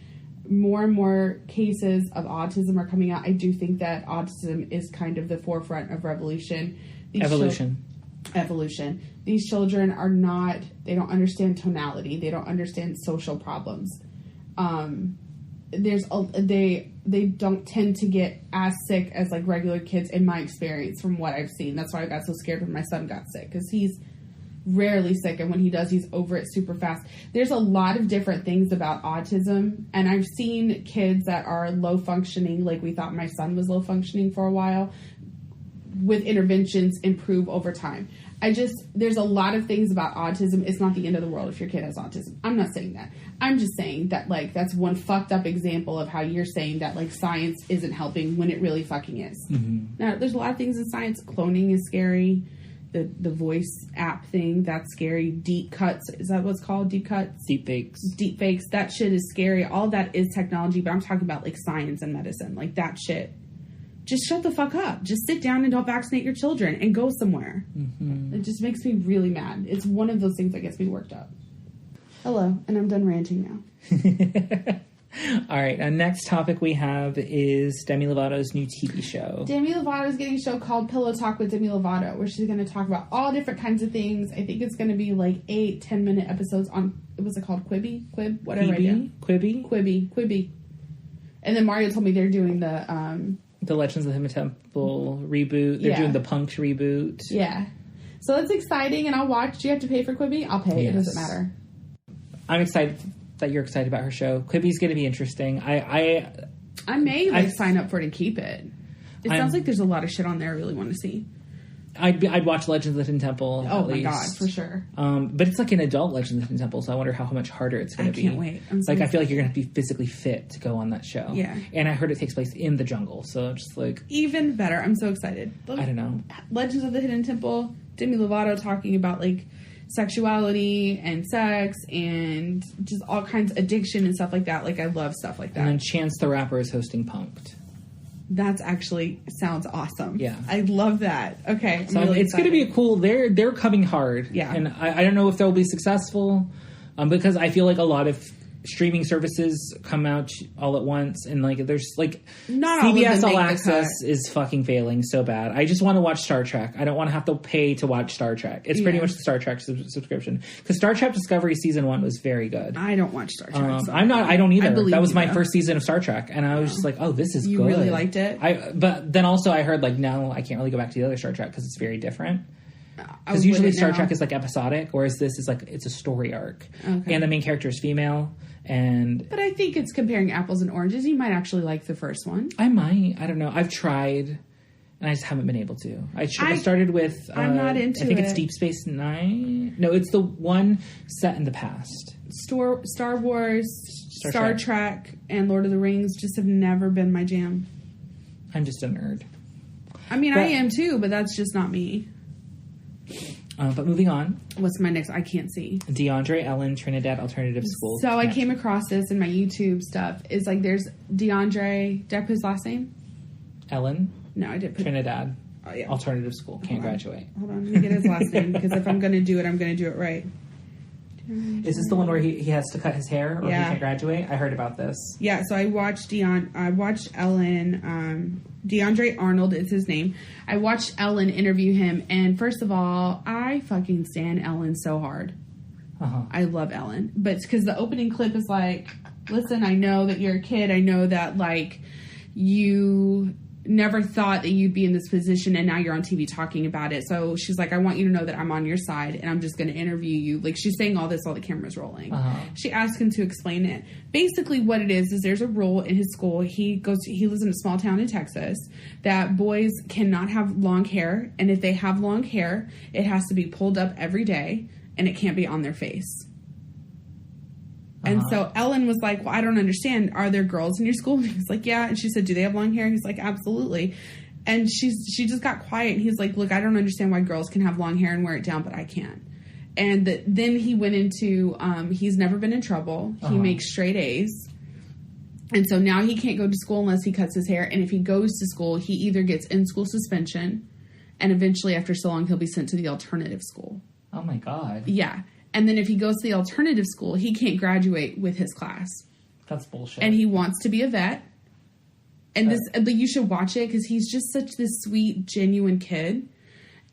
More and more cases of autism are coming out. I do think that autism is kind of the forefront of revolution. Evolution. These children are not, they don't understand tonality. They don't understand social problems. They don't tend to get as sick as like regular kids in my experience from what I've seen. That's why I got so scared when my son got sick, because he's rarely sick, and when he does, he's over it super fast. There's a lot of different things about autism, and I've seen kids that are low functioning, like we thought my son was low functioning for a while, with interventions improve over time. There's a lot of things about autism. It's not the end of the world if your kid has autism. I'm not saying that. I'm just saying that, like, that's one fucked up example of how you're saying that, like, science isn't helping when it really fucking is. Mm-hmm. Now, there's a lot of things in science. Cloning is scary. The voice app thing, that's scary. Deep cuts, is that what's called? Deep cuts? Deep fakes. Deep fakes. That shit is scary. All that is technology, but I'm talking about, like, science and medicine. Like, that shit. Just shut the fuck up. Just sit down and don't vaccinate your children and go somewhere. Mm-hmm. It just makes me really mad. It's one of those things that gets me worked up. Hello, and I'm done ranting now. All right, our next topic we have is Demi Lovato's new TV show. Demi Lovato's getting a show called Pillow Talk with Demi Lovato, where she's going to talk about all different kinds of things. I think it's going to be like 8-10-minute episodes on, what's it called? Quib? Whatever. Quibi. And then Mario told me they're doing the Legends of the Hidden Temple reboot. They're doing the Punk'd reboot. Yeah. So that's exciting, and I'll watch. Do you have to pay for Quibi? I'll pay. Yes. It doesn't matter. I'm excited that you're excited about her show. Quibi's going to be interesting. I may sign up for it and keep it. It sounds like there's a lot of shit on there I really want to see. I'd watch Legends of the Hidden Temple. Oh my god, for sure. But it's like an adult Legends of the Hidden Temple, so I wonder how much harder it's going to be. I can't wait. I feel like you're going to have to be physically fit to go on that show. Yeah. And I heard it takes place in the jungle, so just like... Even better. I'm so excited. I don't know. Legends of the Hidden Temple, Demi Lovato talking about like sexuality and sex and just all kinds of addiction and stuff like that. Like, I love stuff like that. And then Chance the Rapper is hosting Punk'd. That's actually sounds awesome. Yeah. I love that. Okay. So it's going to be a cool... They're coming hard. Yeah. And I don't know if they'll be successful because I feel like a lot of streaming services come out all at once, and like there's like not CBS All Access is fucking failing so bad. I just want to watch Star Trek. I don't want to have to pay to watch Star Trek. It's pretty much the Star Trek subscription, because Star Trek Discovery season 1 was very good. I don't watch Star Trek. So I don't either. That was my first season of Star Trek, and I was just like, oh, this is good. You really liked it? But then also I heard like, no, I can't really go back to the other Star Trek because it's very different. Because usually Star Trek is like episodic, whereas this is like, it's a story arc. Okay. And the main character is female. But I think it's comparing apples and oranges. You might actually like the first one. I might. I don't know. I've tried, and I just haven't been able to. I started with... I'm not into it. I think it's Deep Space Nine. No, it's the one set in the past. Star Wars, Star Trek, and Lord of the Rings just have never been my jam. I'm just a nerd. I mean, I am too, but that's just not me. But moving on. What's my next? I can't see. DeAndre Ellen Trinidad Alternative School. So I came across this in my YouTube stuff. It's like there's DeAndre. Did I put his last name? Ellen? No, I did put Trinidad. Oh, yeah. Alternative School. Can't graduate. Hold on. Let me get his last name, because if I'm going to do it, I'm going to do it right. Is this the one where he has to cut his hair or he can't graduate? I heard about this. Yeah, so I watched Ellen, DeAndre Arnold is his name. I watched Ellen interview him, and first of all, I fucking stan Ellen so hard. I love Ellen. But it's because the opening clip is like, listen, I know that you're a kid. I know that, like, you never thought that you'd be in this position, and now you're on TV talking about it. So she's like, I want you to know that I'm on your side, and I'm just going to interview you. Like, she's saying all this while the camera's rolling. She asked him to explain it. Basically what it is there's a rule in his school. He lives in a small town in Texas that boys cannot have long hair, and if they have long hair, it has to be pulled up every day, and it can't be on their face. And so Ellen was like, well, I don't understand. Are there girls in your school? And he was like, yeah. And she said, do they have long hair? He's like, absolutely. And she just got quiet. And he's like, look, I don't understand why girls can have long hair and wear it down, but I can't. And then he went into, he's never been in trouble. He makes straight A's. And so now he can't go to school unless he cuts his hair. And if he goes to school, he either gets in-school suspension, and eventually after so long, he'll be sent to the alternative school. Oh, my God. Yeah. And then if he goes to the alternative school, he can't graduate with his class. That's bullshit. And he wants to be a vet. And you should watch it because he's just such this sweet, genuine kid.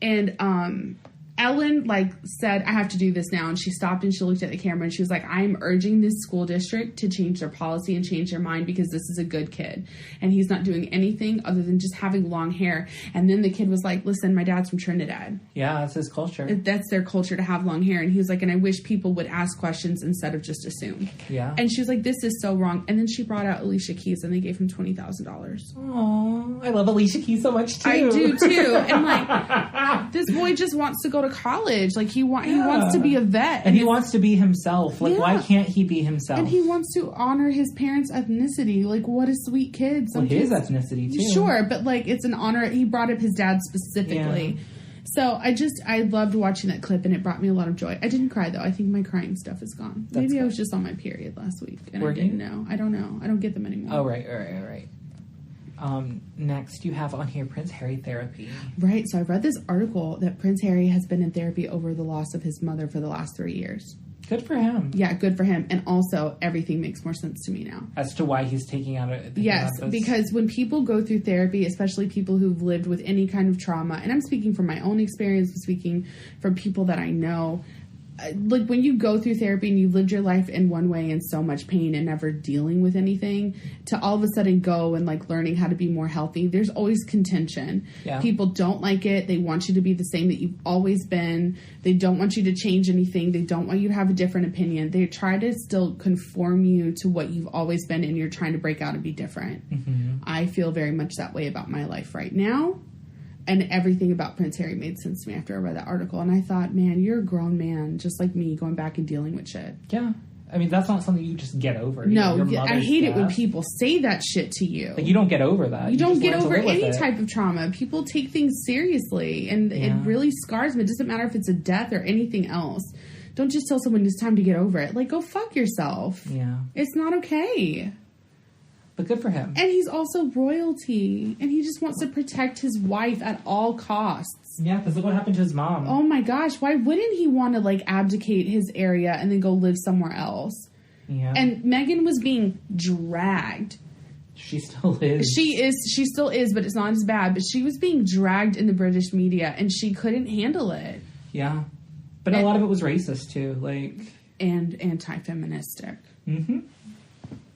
And Ellen, like, said, I have to do this now. And she stopped and she looked at the camera and she was like, I'm urging this school district to change their policy and change their mind because this is a good kid. And he's not doing anything other than just having long hair. And then the kid was like, listen, my dad's from Trinidad. Yeah, that's his culture. That's their culture to have long hair. And he was like, and I wish people would ask questions instead of just assume. Yeah. And she was like, this is so wrong. And then she brought out Alicia Keys and they gave him $20,000. Oh, I love Alicia Keys so much too. I do too. And like, this boy just wants to go to college. Like he wants to be a vet. And he wants to be himself. Like, why can't he be himself? And he wants to honor his parents' ethnicity. Like, what a sweet kid. His ethnicity too. Sure, but like, it's an honor. He brought up his dad specifically. Yeah. So I loved watching that clip and it brought me a lot of joy. I didn't cry though. I think my crying stuff is gone. Maybe I was just on my period last week and I didn't know. I don't know. I don't get them anymore. Oh, right. Next, you have on here Prince Harry therapy. Right. So I read this article that Prince Harry has been in therapy over the loss of his mother for the last 3 years. Good for him. Yeah, good for him. And also, everything makes more sense to me now. As to why he's taking out a... Yes, because when people go through therapy, especially people who've lived with any kind of trauma, and I'm speaking from my own experience, I'm speaking from people that I know, like when you go through therapy and you lived your life in one way in so much pain and never dealing with anything, to all of a sudden go and like learning how to be more healthy, there's always contention. Yeah. People don't like it. They want you to be the same that you've always been. They don't want you to change anything. They don't want you to have a different opinion. They try to still conform you to what you've always been, and you're trying to break out and be different. Mm-hmm. I feel very much that way about my life right now. And everything about Prince Harry made sense to me after I read that article. And I thought, man, you're a grown man, just like me, going back and dealing with shit. Yeah. I mean, that's not something you just get over. No, I hate it when people say that shit to you. Like, you don't get over that. You don't get over any type of trauma. People take things seriously, and it really scars them. It doesn't matter if it's a death or anything else. Don't just tell someone it's time to get over it. Like, go fuck yourself. Yeah. It's not okay. But good for him. And he's also royalty. And he just wants to protect his wife at all costs. Yeah, because look what happened to his mom. Oh my gosh. Why wouldn't he want to, like, abdicate his area and then go live somewhere else? Yeah. And Meghan was being dragged. She still is. She still is, but it's not as bad. But she was being dragged in the British media, and she couldn't handle it. Yeah. But a lot of it was racist, too. Like... And anti-feministic. Mm-hmm.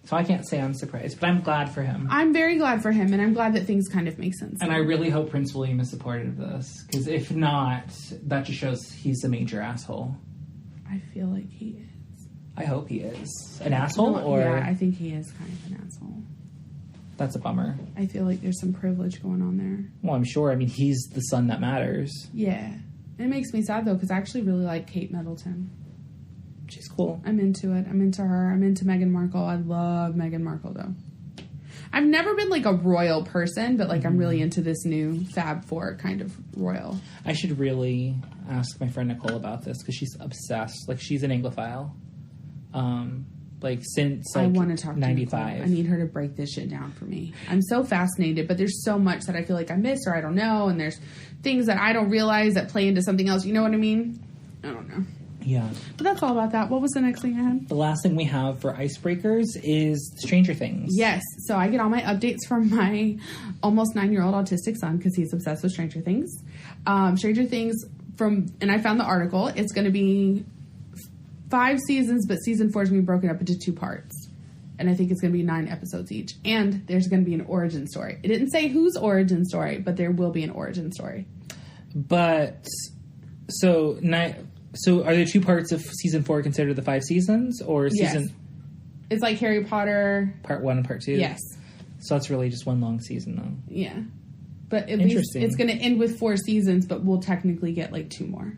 So I can't say I'm surprised, but I'm glad for him. I'm very glad for him, and I'm glad that things kind of make sense. And I really hope Prince William is supportive of this, because if not, that just shows he's a major asshole. I feel like he is. I hope he is. An asshole? Or yeah, I think he is kind of an asshole. That's a bummer. I feel like there's some privilege going on there. Well, I'm sure. I mean, he's the son that matters. Yeah. It makes me sad, though, because I actually really like Kate Middleton. She's cool. I'm into it. I'm into her. I'm into Meghan Markle. I love Meghan Markle, though. I've never been, like, a royal person, but, like, I'm really into this new Fab Four kind of royal. I should really ask my friend Nicole about this, because she's obsessed. Like, she's an Anglophile. Like, since, like, I want to talk 95. To Nicole. I need her to break this shit down for me. I'm so fascinated, but there's so much that I feel like I miss or I don't know, and there's things that I don't realize that play into something else. You know what I mean? I don't know. Yeah. But that's all about that. What was the next thing I had? The last thing we have for icebreakers is Stranger Things. Yes. So I get all my updates from my almost 9-year-old autistic son because he's obsessed with Stranger Things. Stranger Things and I found the article. It's going to be 5 seasons, but season 4 is going to be broken up into 2 parts. And I think it's going to be 9 episodes each. And there's going to be an origin story. It didn't say whose origin story, but there will be an origin story. But, so are there 2 parts of season 4 considered the 5 seasons? Or season... Yes. It's like Harry Potter. Part 1 and Part 2? Yes. So that's really just one long season, though. Yeah. But at least it's going to end with 4 seasons, but we'll technically get, like, 2 more.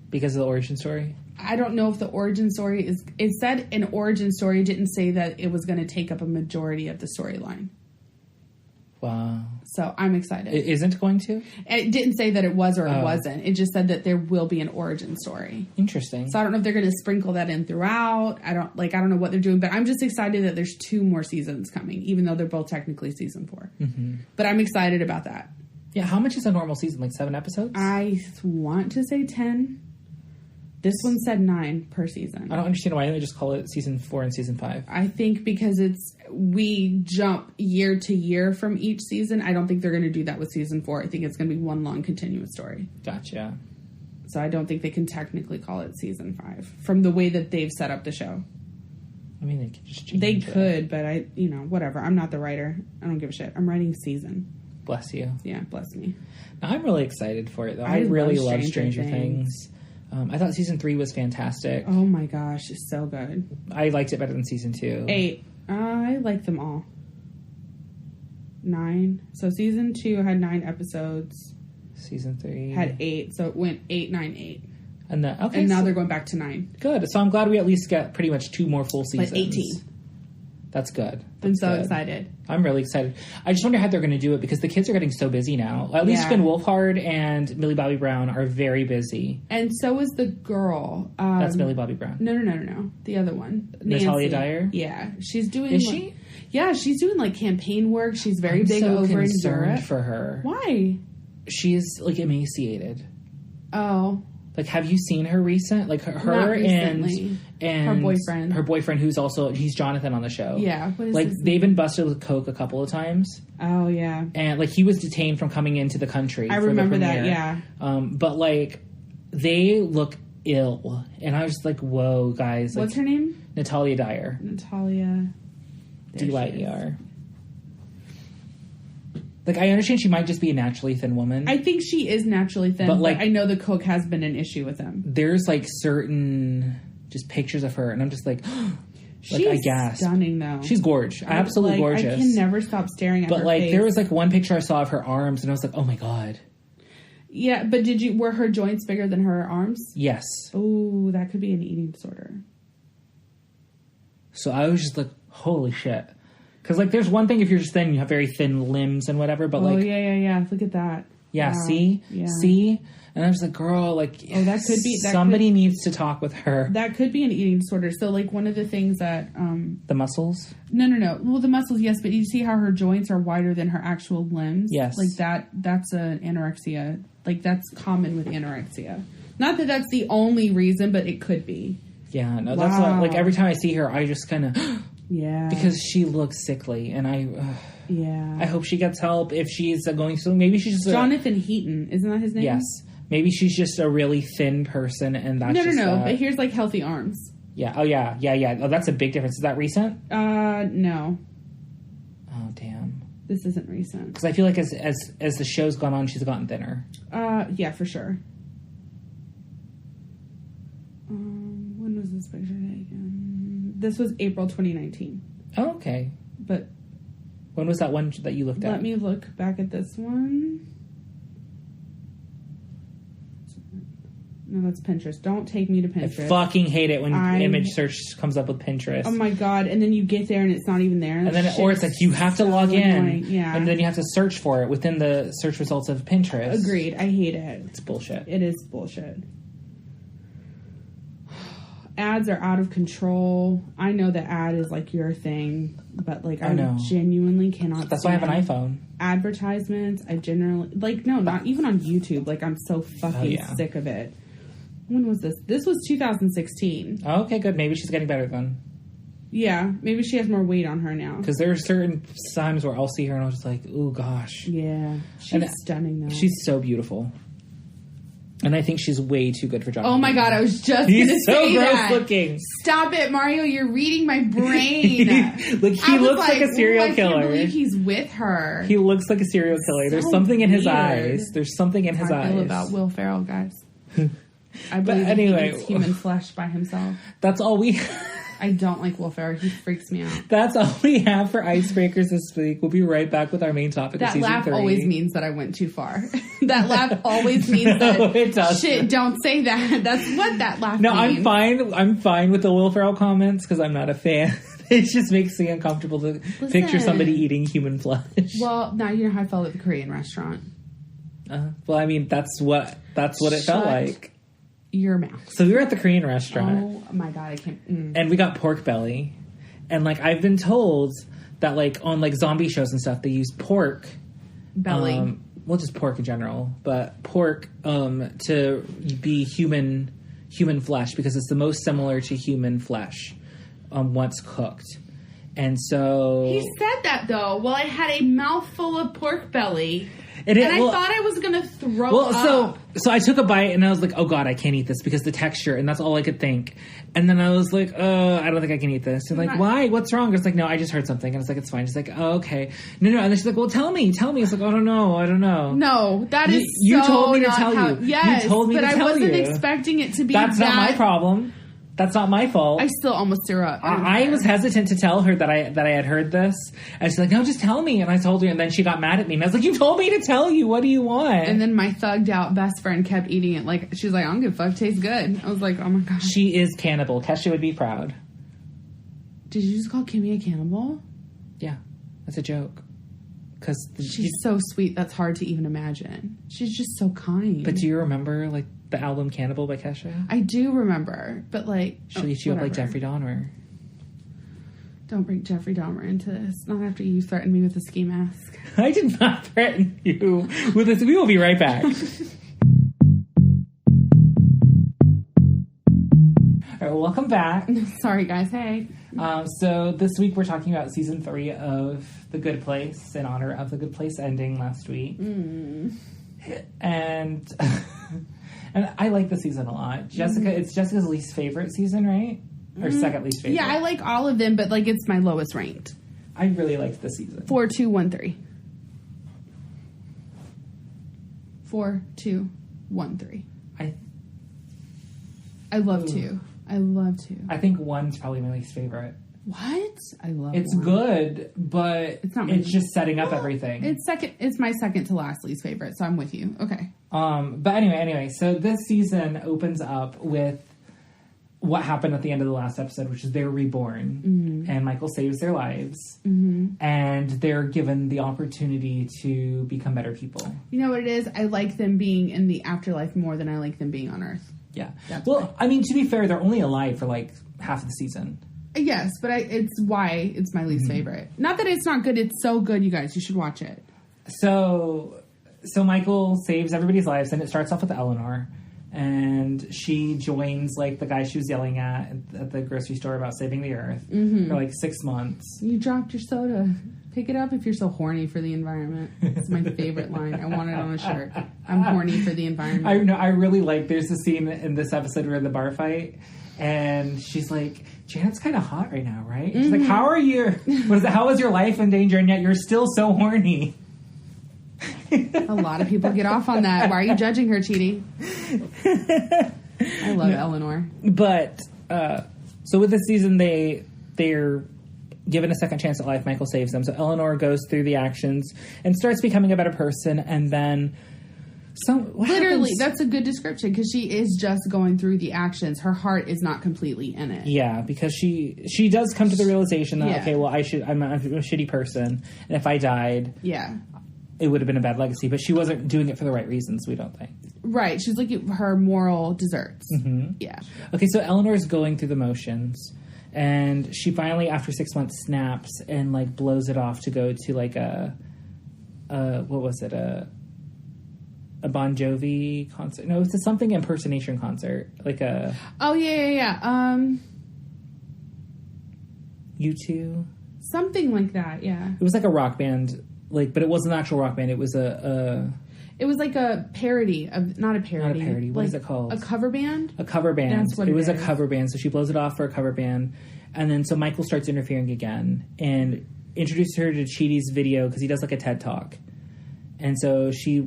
Because of the origin story? I don't know if the origin story is... It said an origin story. It didn't say that it was going to take up a majority of the storyline. Wow. So I'm excited. It isn't going to? And it didn't say that it was or it wasn't. It just said that there will be an origin story. Interesting. So I don't know if they're going to sprinkle that in throughout. I don't know what they're doing, but I'm just excited that there's 2 more seasons coming, even though they're both technically season 4. Mm-hmm. But I'm excited about that. Yeah, how much is a normal season? Like 7 episodes? I want to say 10. This one said 9 per season. I don't understand why they just call it season 4 and season 5. I think because we jump year to year from each season. I don't think they're going to do that with season 4. I think it's going to be one long continuous story. Gotcha. So I don't think they can technically call it season 5 from the way that they've set up the show. I mean, they could just change They it. could, but whatever. I'm not the writer. I don't give a shit. I'm writing season. Bless you. Yeah, bless me. No, I'm really excited for it, though. I really love Stranger Things. I thought season 3 was fantastic. Oh my gosh, it's so good. I liked it better than season 2. 8. I like them all. 9. So season 2 had 9 episodes. Season 3 had 8. So it went 8, 9, 8. And and now they're going back to 9. Good. So I'm glad we at least got pretty much 2 more full seasons. Like 18. That's good. I'm so excited. I'm really excited. I just wonder how they're going to do it because the kids are getting so busy now. At least Finn Wolfhard and Millie Bobby Brown are very busy. And so is the girl. That's Millie Bobby Brown. No. The other one. Natalia Dyer? Yeah. She's doing... Is she? Yeah, she's doing like campaign work. She's very big over in Europe. For her. Why? She's like emaciated. Oh. Like, have you seen her recent? Like, her and her boyfriend, he's Jonathan on the show. Yeah. What is like, they've been busted with coke a couple of times. Oh, yeah. And, like, he was detained from coming into the country. I remember that, yeah. But, like, they look ill. And I was just like, whoa, guys. Like, what's her name? Natalia Dyer. Natalia. Dyer. Like, I understand she might just be a naturally thin woman. I think she is naturally thin, but I know the coke has been an issue with them. There's, like, certain just pictures of her, and I'm just like, she's I gasp. Stunning, though. She's gorgeous. Absolutely gorgeous. I can never stop staring at her face. But, like, there was, like, one picture I saw of her arms, and I was like, oh, my God. Yeah, but were her joints bigger than her arms? Yes. Oh, that could be an eating disorder. So I was just like, holy shit. Because, like, there's one thing if you're just thin, you have very thin limbs and whatever, but, like... Oh, yeah. Look at that. Yeah, wow. See? Yeah. See? And I was like, girl, like... Oh, that could be... somebody needs to talk with her. That could be an eating disorder. So, like, one of the things that... the muscles? No. Well, the muscles, yes, but you see how her joints are wider than her actual limbs? Yes. Like, that's an anorexia. Like, that's common with anorexia. Not that that's the only reason, but it could be. Yeah, no, that's what, like, every time I see her, I just kind of... Yeah. Because she looks sickly, and yeah. I hope she gets help if she's going to... Maybe she's just... Jonathan Heaton. Isn't that his name? Yes. Maybe she's just a really thin person, and that's No. But here's, like, healthy arms. Yeah. Oh, yeah. Oh, that's a big difference. Is that recent? No. Oh, damn. This isn't recent. Because I feel like as the show's gone on, she's gotten thinner. Yeah, for sure. When was this picture taken? This was April 2019. Oh, okay. But when was that one that you looked at? Let me look back at this one. No, that's Pinterest. Don't take me to Pinterest. I fucking hate it when image search comes up with Pinterest. Oh my God. And then you get there and it's not even there. Or it's like you have to log in. Yeah. And then you have to search for it within the search results of Pinterest. Agreed. I hate it. It's bullshit. It is bullshit. Ads are out of control. I know that ad is like your thing, but like I genuinely cannot. That's why I have an iPhone. Advertisements. I generally not even on YouTube. Like I'm so fucking sick of it. When was this? This was 2016. Oh, okay, good. Maybe she's getting better then. Yeah, maybe she has more weight on her now. Because there are certain times where I'll see her and I'm just like, oh gosh. Yeah, she's stunning though. She's so beautiful. And I think she's way too good for John. Oh my God, I was just going to so say gross that. looking. Stop it, Mario. You're reading my brain. Like, he looks like a serial killer. I can't believe he's with her. He looks like a serial killer. There's something in his eyes. There's something in his eyes. I feel about Will Ferrell, guys. I believe he eats human flesh by himself. That's all we... I don't like Will Ferrell. He freaks me out. That's all we have for Icebreakers this week. We'll be right back with our main topic of season 3. That laugh always means that I went too far. That laugh always means that... it doesn't. Shit, don't say that. That's what that laugh means. I'm fine. I'm fine with the Will Ferrell comments because I'm not a fan. It just makes me uncomfortable to picture somebody eating human flesh. Well, now you know how I felt at the Korean restaurant. Well, I mean, that's what it felt like. Your mouth. So we were at the Korean restaurant. Oh my God, I can't. And we got pork belly. And like, I've been told that like on like zombie shows and stuff, they use pork belly. Well, just pork in general, but pork to be human flesh because it's the most similar to human flesh once cooked. And so he said that though. Well, I had a mouthful of pork belly. I thought I was going to throw up. So I took a bite and I was like, oh God, I can't eat this because the texture, and that's all I could think. And then I was like, I don't think I can eat this. And like, why? What's wrong? It's like, no, I just heard something. And I was like, it's fine. She's like, oh, okay. No. And then she's like, well, tell me. It's like, I don't know. No, that is you told me to tell you. Yes, you told me to tell you. But I wasn't expecting it to be That's not my problem. That's not my fault. I still almost threw up. I was hesitant to tell her that I had heard this. And she's like, no, just tell me. And I told her, and then she got mad at me. And I was like, you told me to tell you. What do you want? And then my thugged out best friend kept eating it. Like, she's like, I don't give a fuck. Tastes good. I was like, oh my God. She is cannibal. Kesha would be proud. Did you just call Kimmy a cannibal? Yeah. That's a joke. Because she's so sweet. That's hard to even imagine. She's just so kind. But do you remember, like, the album Cannibal by Kesha? I do remember, but like... She'll eat you up like Jeffrey Dahmer. Don't bring Jeffrey Dahmer into this. Not after you threatened me with a ski mask. I did not threaten you with this. We will be right back. All right, well, welcome back. Sorry, guys. Hey. So this week we're talking about season 3 of The Good Place in honor of The Good Place ending last week. And... And I like the season a lot. It's Jessica's least favorite season, right? Or second least favorite? Yeah, I like all of them, but like it's my lowest ranked. I really liked this season. 4, 2, 1, 3. 4, 2, 1, 3. I love 2. I love 2. I think 1's probably my least favorite. What? I love it's 1. Good, but it's just setting up everything. It's my second to last least favorite, so I'm with you. Okay. But anyway, so this season opens up with what happened at the end of the last episode, which is they're reborn, and Michael saves their lives, and they're given the opportunity to become better people. You know what it is? I like them being in the afterlife more than I like them being on Earth. Yeah. I mean, to be fair, they're only alive for like half of the season. Yes, but it's why it's my least favorite. Not that it's not good. It's so good, you guys. You should watch it. So Michael saves everybody's lives, and it starts off with Eleanor, and she joins like the guy she was yelling at the grocery store about saving the earth for like 6 months. You dropped your soda. Pick it up if you're so horny for the environment. It's my favorite line. I want it on a shirt. I'm horny for the environment. I know. I really like. There's a scene in this episode where the bar fight, and she's like, Janet's kind of hot right now, right? She's like, how are you? How is your life in danger? And yet you're still so horny. A lot of people get off on that. Why are you judging her, Cheaty? I love Eleanor. But so with this season, they're given a second chance at life. Michael saves them. So Eleanor goes through the actions and starts becoming a better person, and then. Literally, that's a good description because she is just going through the actions. Her heart is not completely in it. Yeah, because she does come to the realization that I'm a shitty person, and if I died, it would have been a bad legacy. But she wasn't doing it for the right reasons. We don't think. Right, she's looking at her moral deserts. Yeah. Okay, so Eleanor's going through the motions, and she finally, after 6 months, snaps and like blows it off to go to like a Bon Jovi concert. No, it's a something impersonation concert. Like a... Oh, yeah. U2? Something like that, yeah. It was like a rock band, but it wasn't an actual rock band. It was It was like a parody of, not a parody. Not a parody. What is it called? A cover band? A cover band. That's what it was is. a cover band. So she blows it off for a cover band. And then so Michael starts interfering again and introduces her to Chidi's video because he does like a TED Talk. And so he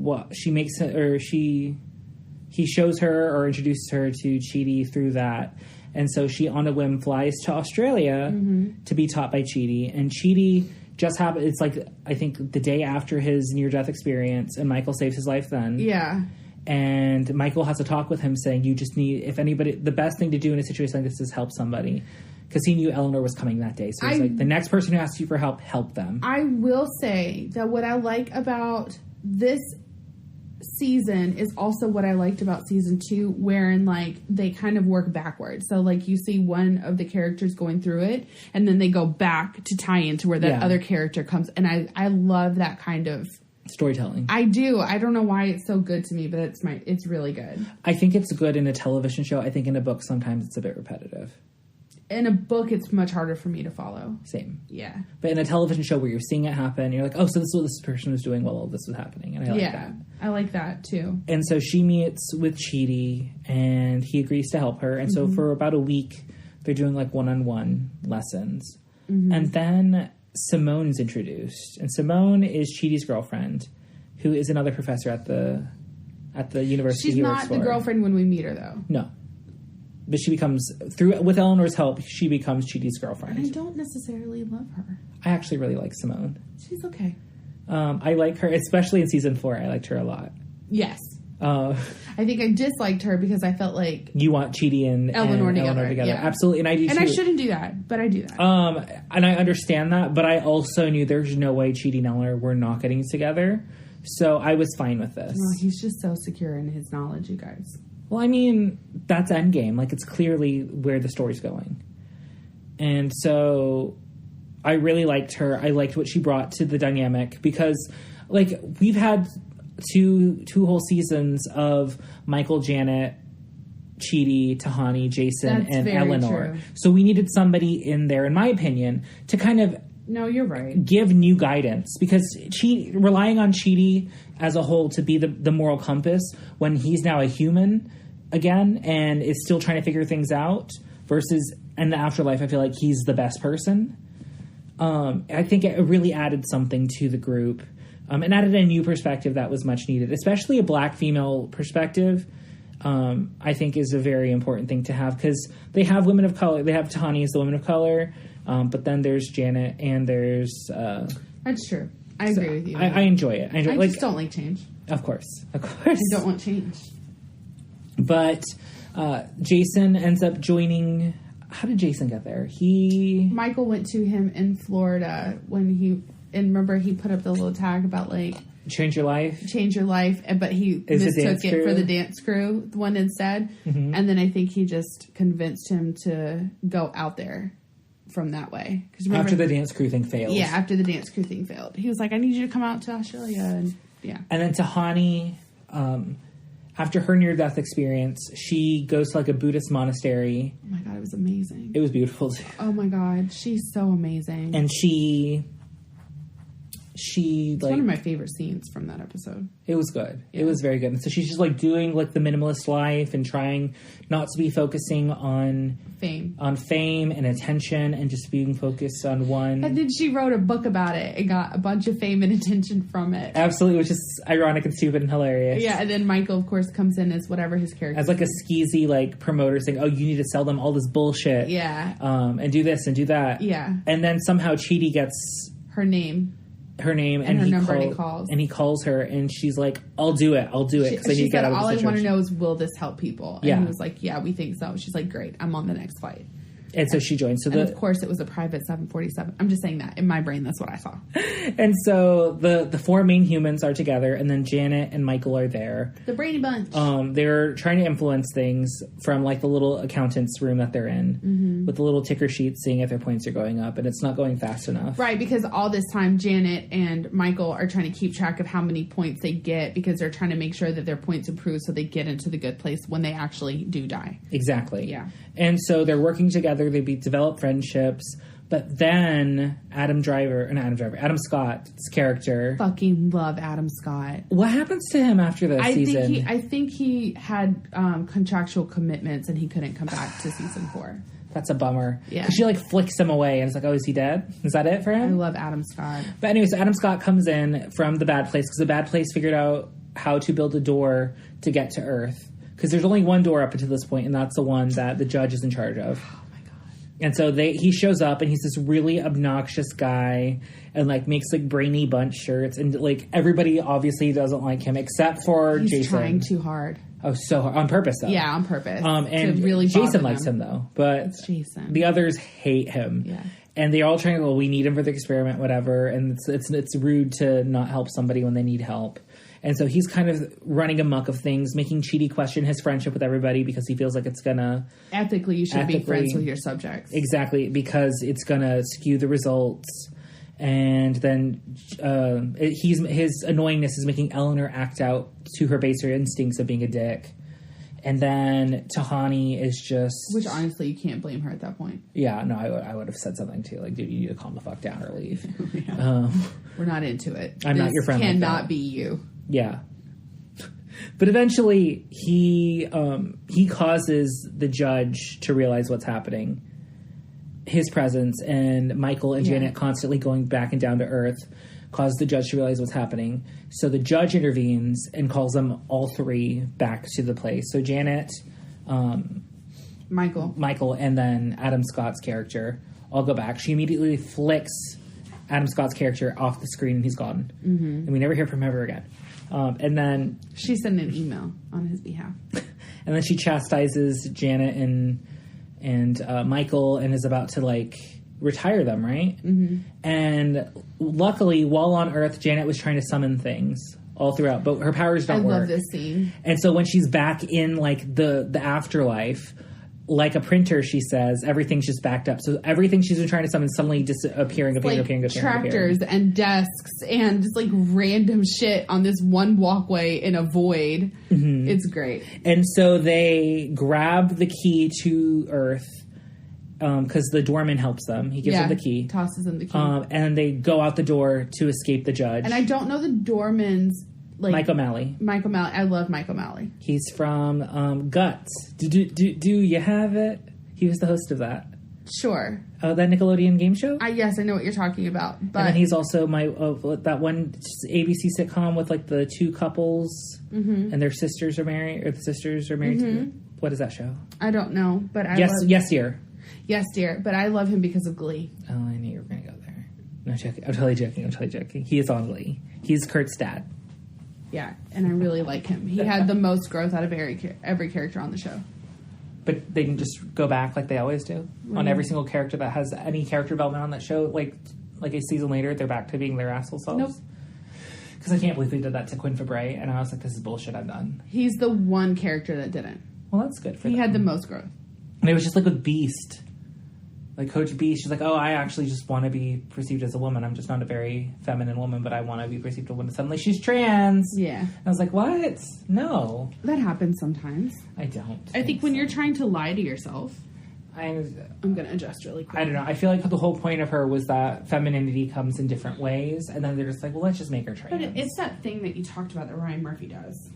shows her or introduces her to Chidi through that. And so she, on a whim, flies to Australia to be taught by Chidi. And Chidi just happened, it's like, I think the day after his near-death experience, and Michael saves his life then. Yeah. And Michael has a talk with him saying, you just need, if anybody, the best thing to do in a situation like this is help somebody. Because he knew Eleanor was coming that day. So he's like, the next person who asks you for help them. I will say that what I like about this season is also what I liked about season 2, wherein like they kind of work backwards. So like you see one of the characters going through it, and then they go back to tie into where that other character comes. And I love that kind of storytelling. I do. I don't know why it's so good to me, but it's really good. I think it's good in a television show. I think in a book sometimes it's a bit repetitive. In a book, it's much harder for me to follow. Same. Yeah. But in a television show where you're seeing it happen, you're like, oh, so this is what this person was doing while all this was happening. And I like that. I like that, too. And so she meets with Chidi, and he agrees to help her. And so for about a week, they're doing, like, one-on-one lessons. And then Simone's introduced. And Simone is Chidi's girlfriend, who is another professor at the university. She's not the girlfriend when we meet her, though. No. But she becomes, with Eleanor's help, she becomes Chidi's girlfriend. And I don't necessarily love her. I actually really like Simone. She's okay. I like her, especially in season 4. I liked her a lot. Yes. I think I disliked her because I felt like... You want Chidi and Eleanor together. Yeah. Absolutely. And I do too. And I shouldn't do that, but I do that. And I understand that, but I also knew there's no way Chidi and Eleanor were not getting together. So I was fine with this. Well, he's just so secure in his knowledge, you guys. Well, I mean, that's Endgame. Like, it's clearly where the story's going. And so I really liked her. I liked what she brought to the dynamic because, like, we've had two whole seasons of Michael, Janet, Chidi, Tahani, Jason, and Eleanor. True. So we needed somebody in there, in my opinion, to kind of... No, you're right. Give new guidance because relying on Chidi as a whole to be the moral compass when he's now a human again and is still trying to figure things out versus in the afterlife, I feel like he's the best person. I think it really added something to the group and added a new perspective that was much needed, especially a black female perspective. I think is a very important thing to have because they have women of color. They have Tahani as the woman of color. But then there's Janet and there's... That's true. I agree with you. I enjoy it. I just don't like change. Of course. I don't want change. But Jason ends up joining... How did Jason get there? Michael went to him in Florida when he... And remember, he put up the little tag about, like... Change your life? Change your life. But he mistook it for the dance crew one instead. Mm-hmm. And then I think he just convinced him to go out there from that way. Remember, after the dance crew thing failed. Yeah, after the dance crew thing failed. He was like, I need you to come out to Australia. And yeah. And then Tahani, after her near-death experience, she goes to like a Buddhist monastery. Oh my God, it was amazing. It was beautiful too. Oh my God, she's so amazing. And she it's one of my favorite scenes from that episode. It was good. Yeah. It was very good. And so she's just like doing like the minimalist life and trying not to be focusing on fame and attention and just being focused on one. And then she wrote a book about it and got a bunch of fame and attention from it. Absolutely, which is ironic and stupid and hilarious. Yeah, and then Michael, of course, comes in as whatever his character as like a skeezy like promoter saying, "Oh, you need to sell them all this bullshit." Yeah. And do this and do that. Yeah. And then somehow Chidi gets her name and her number, and he calls. And he calls her, and she's like, I'll do it. Because I need to get out of the situation. All I want to know is, will this help people? And he was like, yeah, we think so. She's like, great, I'm on the next flight. And so she joins. And of course, it was a private 747. I'm just saying that. In my brain, that's what I saw. And so the four main humans are together, and then Janet and Michael are there. The Brady Bunch. They're trying to influence things from, like, the little accountant's room that they're in, with the little ticker sheets, seeing if their points are going up, and it's not going fast enough. Right, because all this time, Janet and Michael are trying to keep track of how many points they get, because they're trying to make sure that their points improve so they get into the good place when they actually do die. Exactly. Yeah. And so they're working together. They develop friendships, But then Adam Scott's character. Fucking love Adam Scott. What happens to him after this season? I think he had contractual commitments and he couldn't come back to season 4. That's a bummer. Yeah. Because she, like, flicks him away and it's like, oh, is he dead? Is that it for him? I love Adam Scott. But anyway, so Adam Scott comes in from the Bad Place because the Bad Place figured out how to build a door to get to Earth. Because there's only one door up until this point, and that's the one that the judge is in charge of. Oh, my God. And so he shows up, and he's this really obnoxious guy and, like, makes, like, brainy bunch shirts. And, like, everybody obviously doesn't like him except for Jason. He's trying too hard. Oh, so hard. On purpose, though. Yeah, on purpose. And really Jason likes him, though. But it's Jason. The others hate him. Yeah. And they're all trying to, well, we need him for the experiment, whatever. And it's rude to not help somebody when they need help. And so he's kind of running amok of things, making Chidi question his friendship with everybody because he feels like it's going to... Ethically, you should be friends with your subjects. Exactly, because it's going to skew the results. And then his annoyingness is making Eleanor act out to her baser instincts of being a dick. And then Tahani is just... Which, honestly, you can't blame her at that point. Yeah, no, I would have said something, too. Like, dude, you need to calm the fuck down or leave. Yeah. We're not into it. I'm not your friend. This cannot be you. Yeah. But eventually, he causes the judge to realize what's happening. His presence and Michael and Janet constantly going back and down to Earth cause the judge to realize what's happening. So the judge intervenes and calls them all 3 back to the place. So Janet, Michael, and then Adam Scott's character all go back. She immediately flicks Adam Scott's character off the screen and he's gone. Mm-hmm. And we never hear from him ever again. And then... She sent an email on his behalf. And then she chastises Janet and Michael and is about to, like, retire them, right? Mm-hmm. And luckily, while on Earth, Janet was trying to summon things all throughout, but her powers don't work. I love this scene. And so when she's back in, like, the afterlife... Like a printer, she says, everything's just backed up. So everything she's been trying to summon suddenly appearing. Tractors and desks and just like random shit on this one walkway in a void. Mm-hmm. It's great. And so they grab the key to Earth because the doorman helps them. He gives them the key. Tosses them the key. And they go out the door to escape the judge. And I don't know the doorman's... Mike O'Malley. I love Mike O'Malley. He's from Guts. Do you have it? He was the host of that. Sure. Oh, that Nickelodeon game show? Yes, I know what you're talking about. But... And then he's also that one ABC sitcom with like the 2 couples and their sisters are married, or the sisters are married to what is that show? I don't know, but Yes, dear. Yes, dear. But I love him because of Glee. Oh, I knew you were going to go there. No, joking. I'm totally joking. He is on Glee. He's Kurt's dad. Yeah, and I really like him. He had the most growth out of every character on the show. But they can just go back like they always do on every single character that has any character development on that show. Like a season later, they're back to being their asshole selves. Nope. Because I can't believe they did that to Quinn Fabray, and I was like, this is bullshit, I'm done. He's the one character that didn't. Well, that's good for him. He had the most growth. And it was just like with Beast. Like Coach Beast, she's like, oh, I actually just want to be perceived as a woman. I'm just not a very feminine woman, but I want to be perceived as a woman. Suddenly she's trans. Yeah. And I was like, what? No. That happens sometimes. I don't. I think when you're trying to lie to yourself. I'm going to adjust really quick. I don't know. I feel like the whole point of her was that femininity comes in different ways. And then they're just like, well, let's just make her trans. But it's that thing that you talked about that Ryan Murphy does.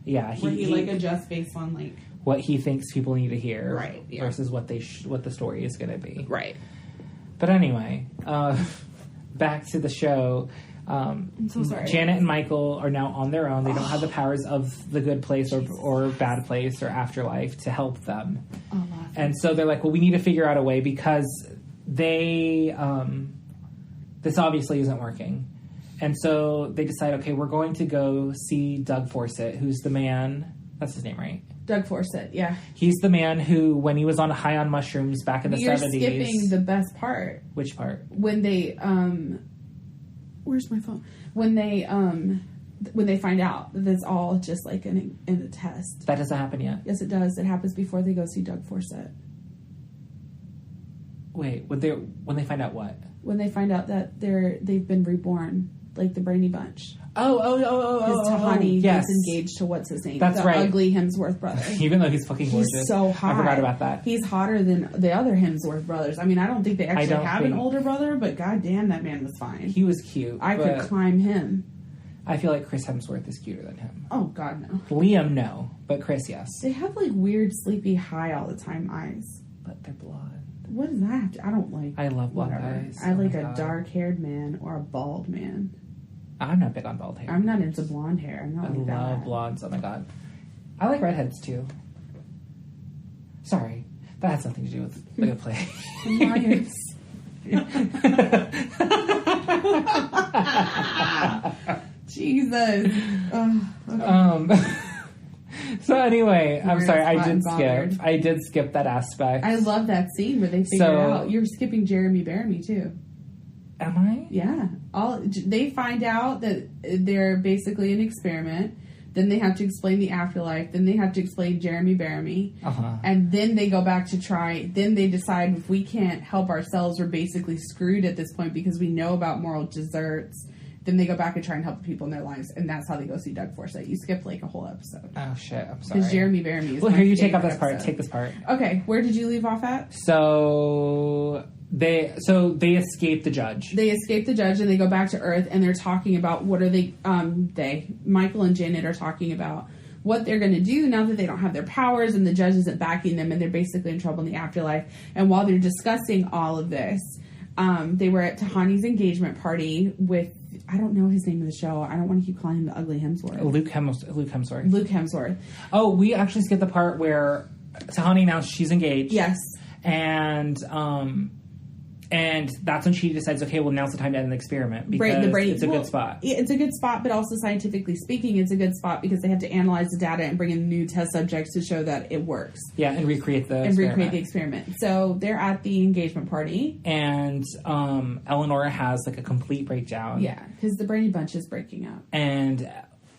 Yeah. Where he like adjusts based on like... what he thinks people need to hear. Right. Yeah. Versus what the story is going to be. Right. But anyway, back to the show. I'm so sorry. Janet and Michael are now on their own. They don't have the powers of the good place or bad place or afterlife to help them. And so they're like, well, we need to figure out a way because they... this obviously isn't working. And so they decide, okay, we're going to go see Doug Fawcett, who's the man... That's his name, right? Doug Fawcett, yeah. He's the man who, when he was on high on mushrooms back in the 70s... You're skipping the best part. Which part? When they, where's my phone? When they find out that it's all just like in a test. That doesn't happen yet. Yes, it does. It happens before they go see Doug Fawcett. Wait, when they find out what? When they find out that they've been reborn like the Brady Bunch. Oh, Tahani yes. gets engaged to what's his name? That's the right. ugly Hemsworth brother. Even though he's fucking gorgeous. He's so hot. I forgot about that. He's hotter than the other Hemsworth brothers. I mean, I don't think they actually have an older brother, but goddamn, that man was fine. He was cute. I could climb him. I feel like Chris Hemsworth is cuter than him. Oh, God, no. Liam, no. But Chris, yes. They have, like, weird, sleepy, high all the time eyes. But they're blonde. What does that have to... I don't like... I love blonde whatever. eyes. I like a dark-haired man or a bald man. I'm not big on bald hair. I'm not into blonde hair. I'm not like that. I love blondes. Oh, my God. I like redheads, too. Sorry. That has nothing to do with the play. Jesus. Okay. So anyway, I'm sorry, I did skip that aspect. I love that scene where they figure out. You're skipping Jeremy Bearimy too. Am I? Yeah. They find out that they're basically an experiment. Then they have to explain the afterlife. Then they have to explain Jeremy Bearimy. And then they go back to try. Then they decide if we can't help ourselves, we're basically screwed at this point because we know about moral deserts. Then they go back and try and help the people in their lives. And that's how they go see Doug Forsythe. You skipped like a whole episode. Oh, shit. I'm sorry. Because Jeremy Bearimy is Well, here, you take off this part. Take this part. Okay. Where did you leave off at? So they escape the judge. They escape the judge and they go back to Earth and they're talking about what are Michael and Janet are talking about what they're going to do now that they don't have their powers and the judge isn't backing them and they're basically in trouble in the afterlife. And while they're discussing all of this, they were at Tahani's engagement party with, I don't know his name of the show. I don't want to keep calling him the ugly Hemsworth. Luke Hemsworth. Luke Hemsworth. Oh, we actually skipped the part where Tahani announced she's engaged. Yes. And that's when she decides, okay, well, now's the time to end the experiment because it's a good spot. It's a good spot, but also scientifically speaking, it's a good spot because they have to analyze the data and bring in new test subjects to show that it works. Yeah, and recreate the experiment. So they're at the engagement party. And Eleanor has like a complete breakdown. Yeah, because the Brady Bunch is breaking up. And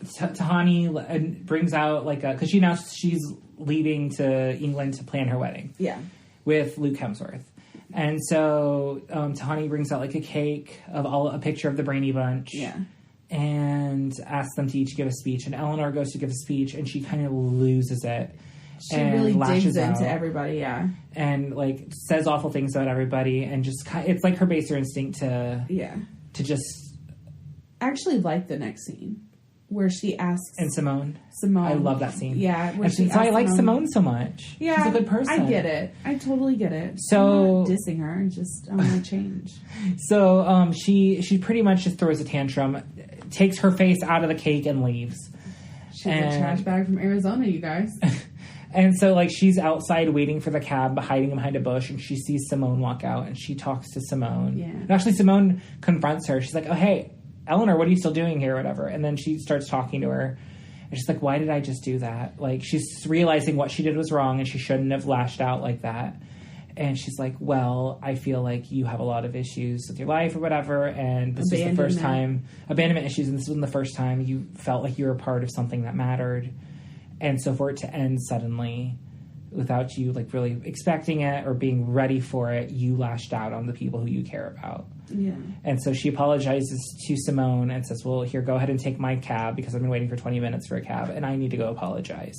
Tahani brings out because she announced she's leaving to England to plan her wedding. Yeah. With Luke Hemsworth. And so Tahani brings out like a cake of a picture of the Brady Bunch. Yeah. And asks them to each give a speech. And Eleanor goes to give a speech and she kind of loses it. She really digs into everybody, yeah. And like says awful things about everybody and just it's like her baser instinct to just... I actually like the next scene. Where she asks... And Simone. I love that scene. Yeah. I like Simone so much. Yeah. She's a good person. I get it. I totally get it. So... I'm not dissing her. I want to change. So she pretty much just throws a tantrum, takes her face out of the cake and leaves. She's a trash bag from Arizona, you guys. And so she's outside waiting for the cab, hiding behind a bush, and she sees Simone walk out and she talks to Simone. Yeah. And actually Simone confronts her. She's like, oh, hey... Eleanor, what are you still doing here or whatever? And then she starts talking to her. And she's like, why did I just do that? Like, she's realizing what she did was wrong and she shouldn't have lashed out like that. And she's like, well, I feel like you have a lot of issues with your life or whatever. And this is the first time... Abandonment issues. And this was the first time you felt like you were a part of something that mattered. And so for it to end suddenly... without you really expecting it or being ready for it, you lashed out on the people who you care about. Yeah. And so she apologizes to Simone and says, well, here, go ahead and take my cab because I've been waiting for 20 minutes for a cab and I need to go apologize.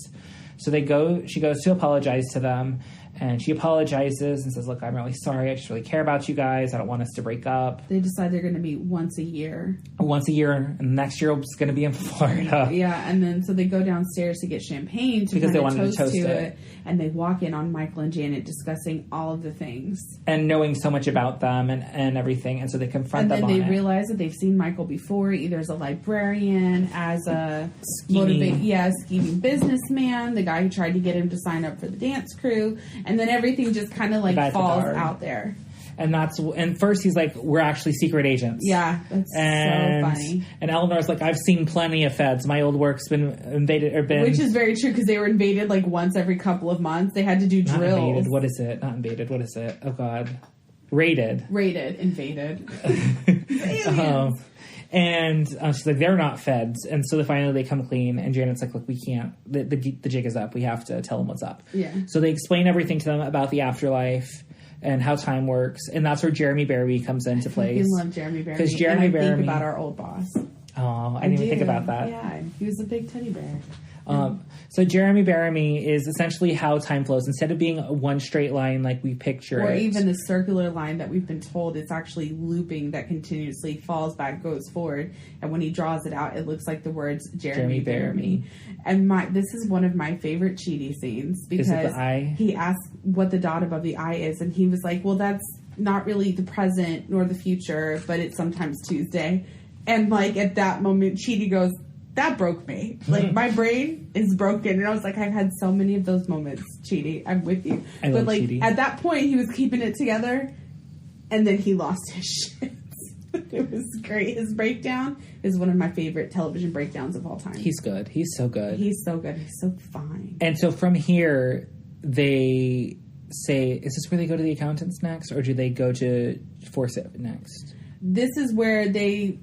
So she goes to apologize to them and she apologizes and says, look, I'm really sorry. I just really care about you guys. I don't want us to break up. They decide they're going to meet once a year. And next year it's going to be in Florida. Yeah. And then so they go downstairs to get champagne because they wanted to toast it. And they walk in on Michael and Janet discussing all of the things. And knowing so much about them and everything. And so they confront them on it. And then they realize that they've seen Michael before, either as a librarian, as a scheming businessman, the guy who tried to get him to sign up for the dance crew. And then everything just kind of falls out there. And first he's like, we're actually secret agents. Yeah, that's so funny. And Eleanor's like, I've seen plenty of feds. My old work's been invaded Which is very true because they were invaded once every couple of months. They had to do drills. Not invaded. What is it? Not invaded. What is it? Oh, God. Raided. Invaded. And she's like, they're not feds. And so finally they come clean. And Janet's like, look, we can't. The jig is up. We have to tell them what's up. Yeah. So they explain everything to them about the afterlife. and how time works. And that's where Jeremy Bearimy comes into place. I love Jeremy Bearimy. Because Jeremy Bearimy... think about our old boss. Oh, I didn't even think about that. Yeah, he was a big teddy bear. So Jeremy Bearimy is essentially how time flows. Instead of being one straight line like we picture or it. Or even the circular line that we've been told, it's actually looping that continuously falls back, goes forward. And when he draws it out, it looks like the words Jeremy Bearimy. And this is one of my favorite Chidi scenes because he asked what the dot above the I is. And he was like, well, that's not really the present nor the future, but it's sometimes Tuesday. And like at that moment, Chidi goes, that broke me. Like, my brain is broken. And I was like, I've had so many of those moments, Chidi. I'm with you. But, like, Chidi. At that point, he was keeping it together. And then he lost his shit. It was great. His breakdown is one of my favorite television breakdowns of all time. He's good. He's so good. He's so good. He's so fine. And so from here, they say, is this where they go to the accountants next? Or do they go to Forsyth next? This is where they...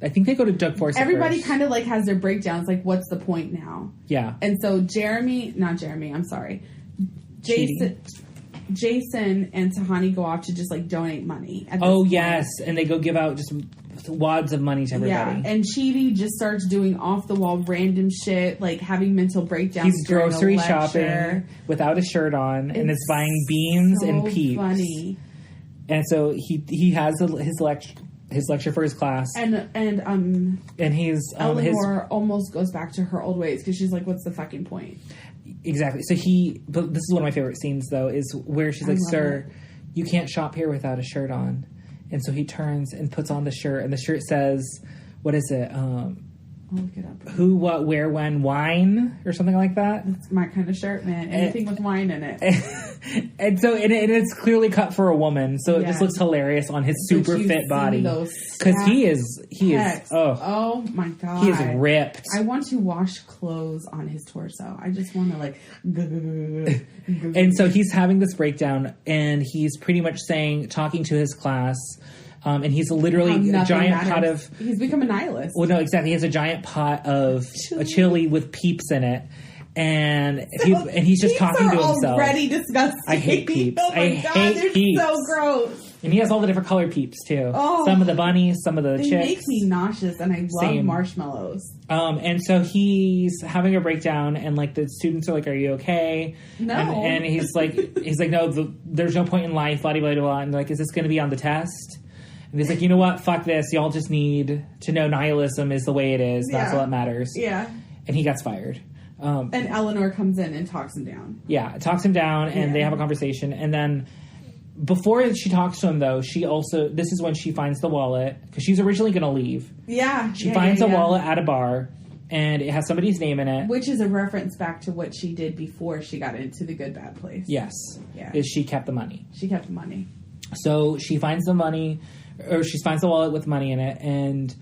I think they go to Doug Forsyth. Everybody kind of like has their breakdowns, like what's the point now? Yeah. And so Jason and Tahani go off to just like donate money. Yes, and they go give out just wads of money to everybody. Yeah, and Chidi just starts doing off the wall random shit, like having mental breakdowns. He's grocery shopping without a shirt on, and is buying beans and peeps. Funny. And so he has his lecture for his class, and he's Eleanor almost goes back to her old ways because she's like, "What's the fucking point?" Exactly. So but this is one of my favorite scenes though, is where she's like, "Sir, you can't shop here without a shirt on," and so he turns and puts on the shirt, and the shirt says, "What is it? I'll look it up. Who, what, where, when, wine, or something like that." That's my kind of shirt, man. Anything with wine in it. And so it's clearly cut for a woman, so it just looks hilarious on his super fit body. Because he is. Oh my god, he is ripped. I want to wash clothes on his torso. I just want to like. And so he's having this breakdown, and he's pretty much talking to his class. And he's literally a giant pot of... He's become a nihilist. Well, no, exactly. He has a giant pot of chili with peeps in it. And he's just talking to himself. Already disgusting. I hate peeps. Oh my God, hate peeps. So gross. And he has all the different colored peeps, too. Oh, some of the bunnies, some of the chicks. They make me nauseous, and I love marshmallows. And so he's having a breakdown, and, like, the students are like, "Are you okay?" No. And he's like, "No, there's no point in life, blah, blah, blah." And they're like, "Is this going to be on the test?" And he's like, "You know what? Fuck this. Y'all just need to know nihilism is the way it is. That's all that matters." Yeah. And he gets fired. And Eleanor comes in and talks him down. Yeah, talks him down, and they have a conversation. And then before she talks to him, though, this is when she finds the wallet, because she's originally going to leave. Yeah. She finds a wallet at a bar, and it has somebody's name in it. Which is a reference back to what she did before she got into the good, bad place. Yes. Yeah. Is she kept the money. She kept the money. So she finds the money, or she finds the wallet with money in it, and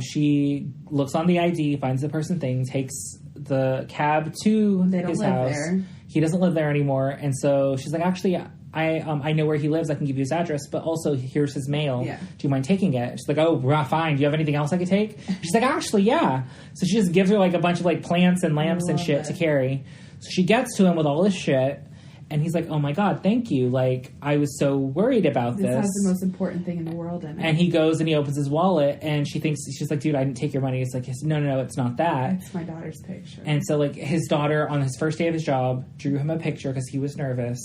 she looks on the ID, finds the person thing, takes the cab to his house. There. He doesn't live there anymore, and so she's like, "Actually, I know where he lives. I can give you his address, but also here's his mail. Yeah. Do you mind taking it?" She's like, "Oh, fine. Do you have anything else I could take?" She's like, "Actually, yeah." So she just gives her like a bunch of like plants and lamps and shit to carry. So she gets to him with all this shit. And he's like, "Oh my God, thank you. Like, I was so worried about this. This has the most important thing in the world in it." And he goes and he opens his wallet, and she's like, "Dude, I didn't take your money." It's like, no, it's not that. It's my daughter's picture. And so, like, his daughter, on his first day of his job, drew him a picture because he was nervous.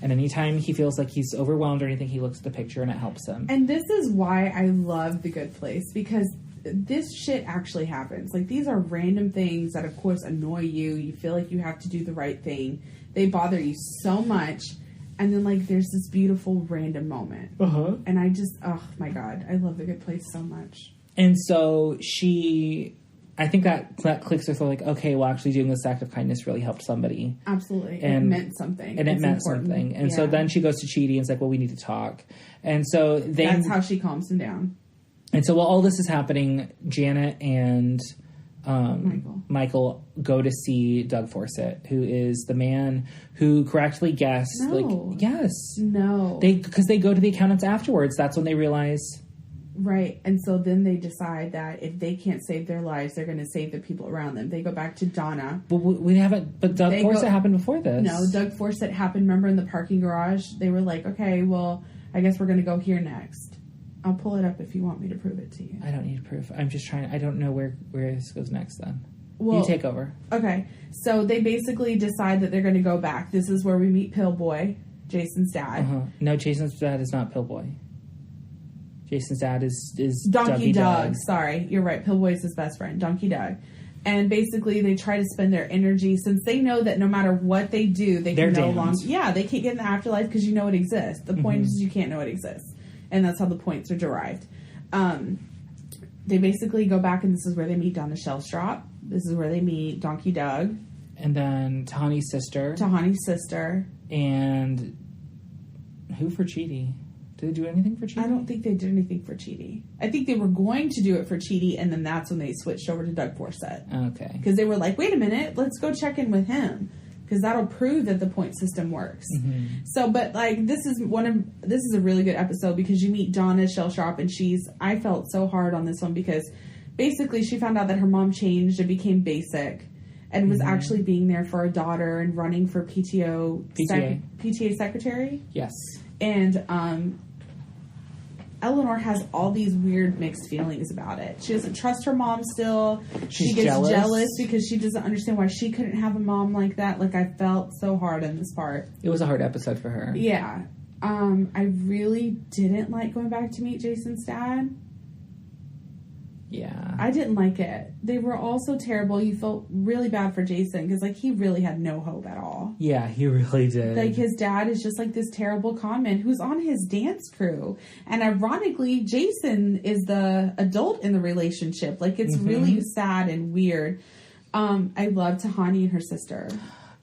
And anytime he feels like he's overwhelmed or anything, he looks at the picture and it helps him. And this is why I love The Good Place, because this shit actually happens. Like, these are random things that, of course, annoy you. You feel like you have to do the right thing. They bother you so much. And then, like, there's this beautiful random moment. Uh-huh. And I just, oh, my God. I love The Good Place so much. And so I think that clicks with her, like, okay, well, actually doing this act of kindness really helped somebody. Absolutely. And it meant something. And it meant important. Something. And so then she goes to Chidi and is like, "Well, we need to talk." And so that's how she calms him down. And so while all this is happening, Janet and Michael go to see Doug Forsyth, who is the man who correctly guessed. No. Like, yes. No. Because they go to the accountants afterwards. That's when they realize Right. And so then they decide that if they can't save their lives, they're going to save the people around them. They go back to Donna. But we haven't... But Doug Forsythe happened before this. No, Doug Forsythe happened, remember, in the parking garage? They were like, okay, well, I guess we're going to go here next. I'll pull it up if you want me to prove it to you. I don't need proof. I'm just trying... I don't know where this goes next, then. Well, you take over. Okay. So they basically decide that they're going to go back. This is where we meet Pillboy, Jason's dad. No, Jason's dad is not Pillboy. Jason's dad is Donkey Doug. Sorry, you're right. Pillboy is his best friend, Donkey Doug. And basically, they try to spend their energy, since they know that no matter what they do, they can no longer... Yeah, they can't get in the afterlife because you know it exists. The point is you can't know it exists. And that's how the points are derived. They basically go back, and this is where they meet Donna Shellstrop. This is where they meet Donkey Doug. And then Tahani's sister. And who for Chidi? Did they do anything for Chidi? I don't think they did anything for Chidi. I think they were going to do it for Chidi, and then that's when they switched over to Doug Forsythe. Okay. Because they were like, wait a minute, let's go check in with him. Because that'll prove that the point system works. So, but like, this is a really good episode because you meet Donna Shellstrop, and I felt so hard on this one because basically she found out that her mom changed and became basic and was actually being there for her daughter and running for PTA secretary. Yes. And Eleanor has all these weird mixed feelings about it. She doesn't trust her mom still. She gets jealous because she doesn't understand why she couldn't have a mom like that. Like, I felt so hard in this part. It was a hard episode for her. Yeah. I really didn't like going back to meet Jason's dad. Yeah. I didn't like it. They were all so terrible. You felt really bad for Jason because, like, he really had no hope at all. Yeah, he really did. Like, his dad is just, like, this terrible con man who's on his dance crew. And ironically, Jason is the adult in the relationship. Like, it's really sad and weird. I love Tahani and her sister.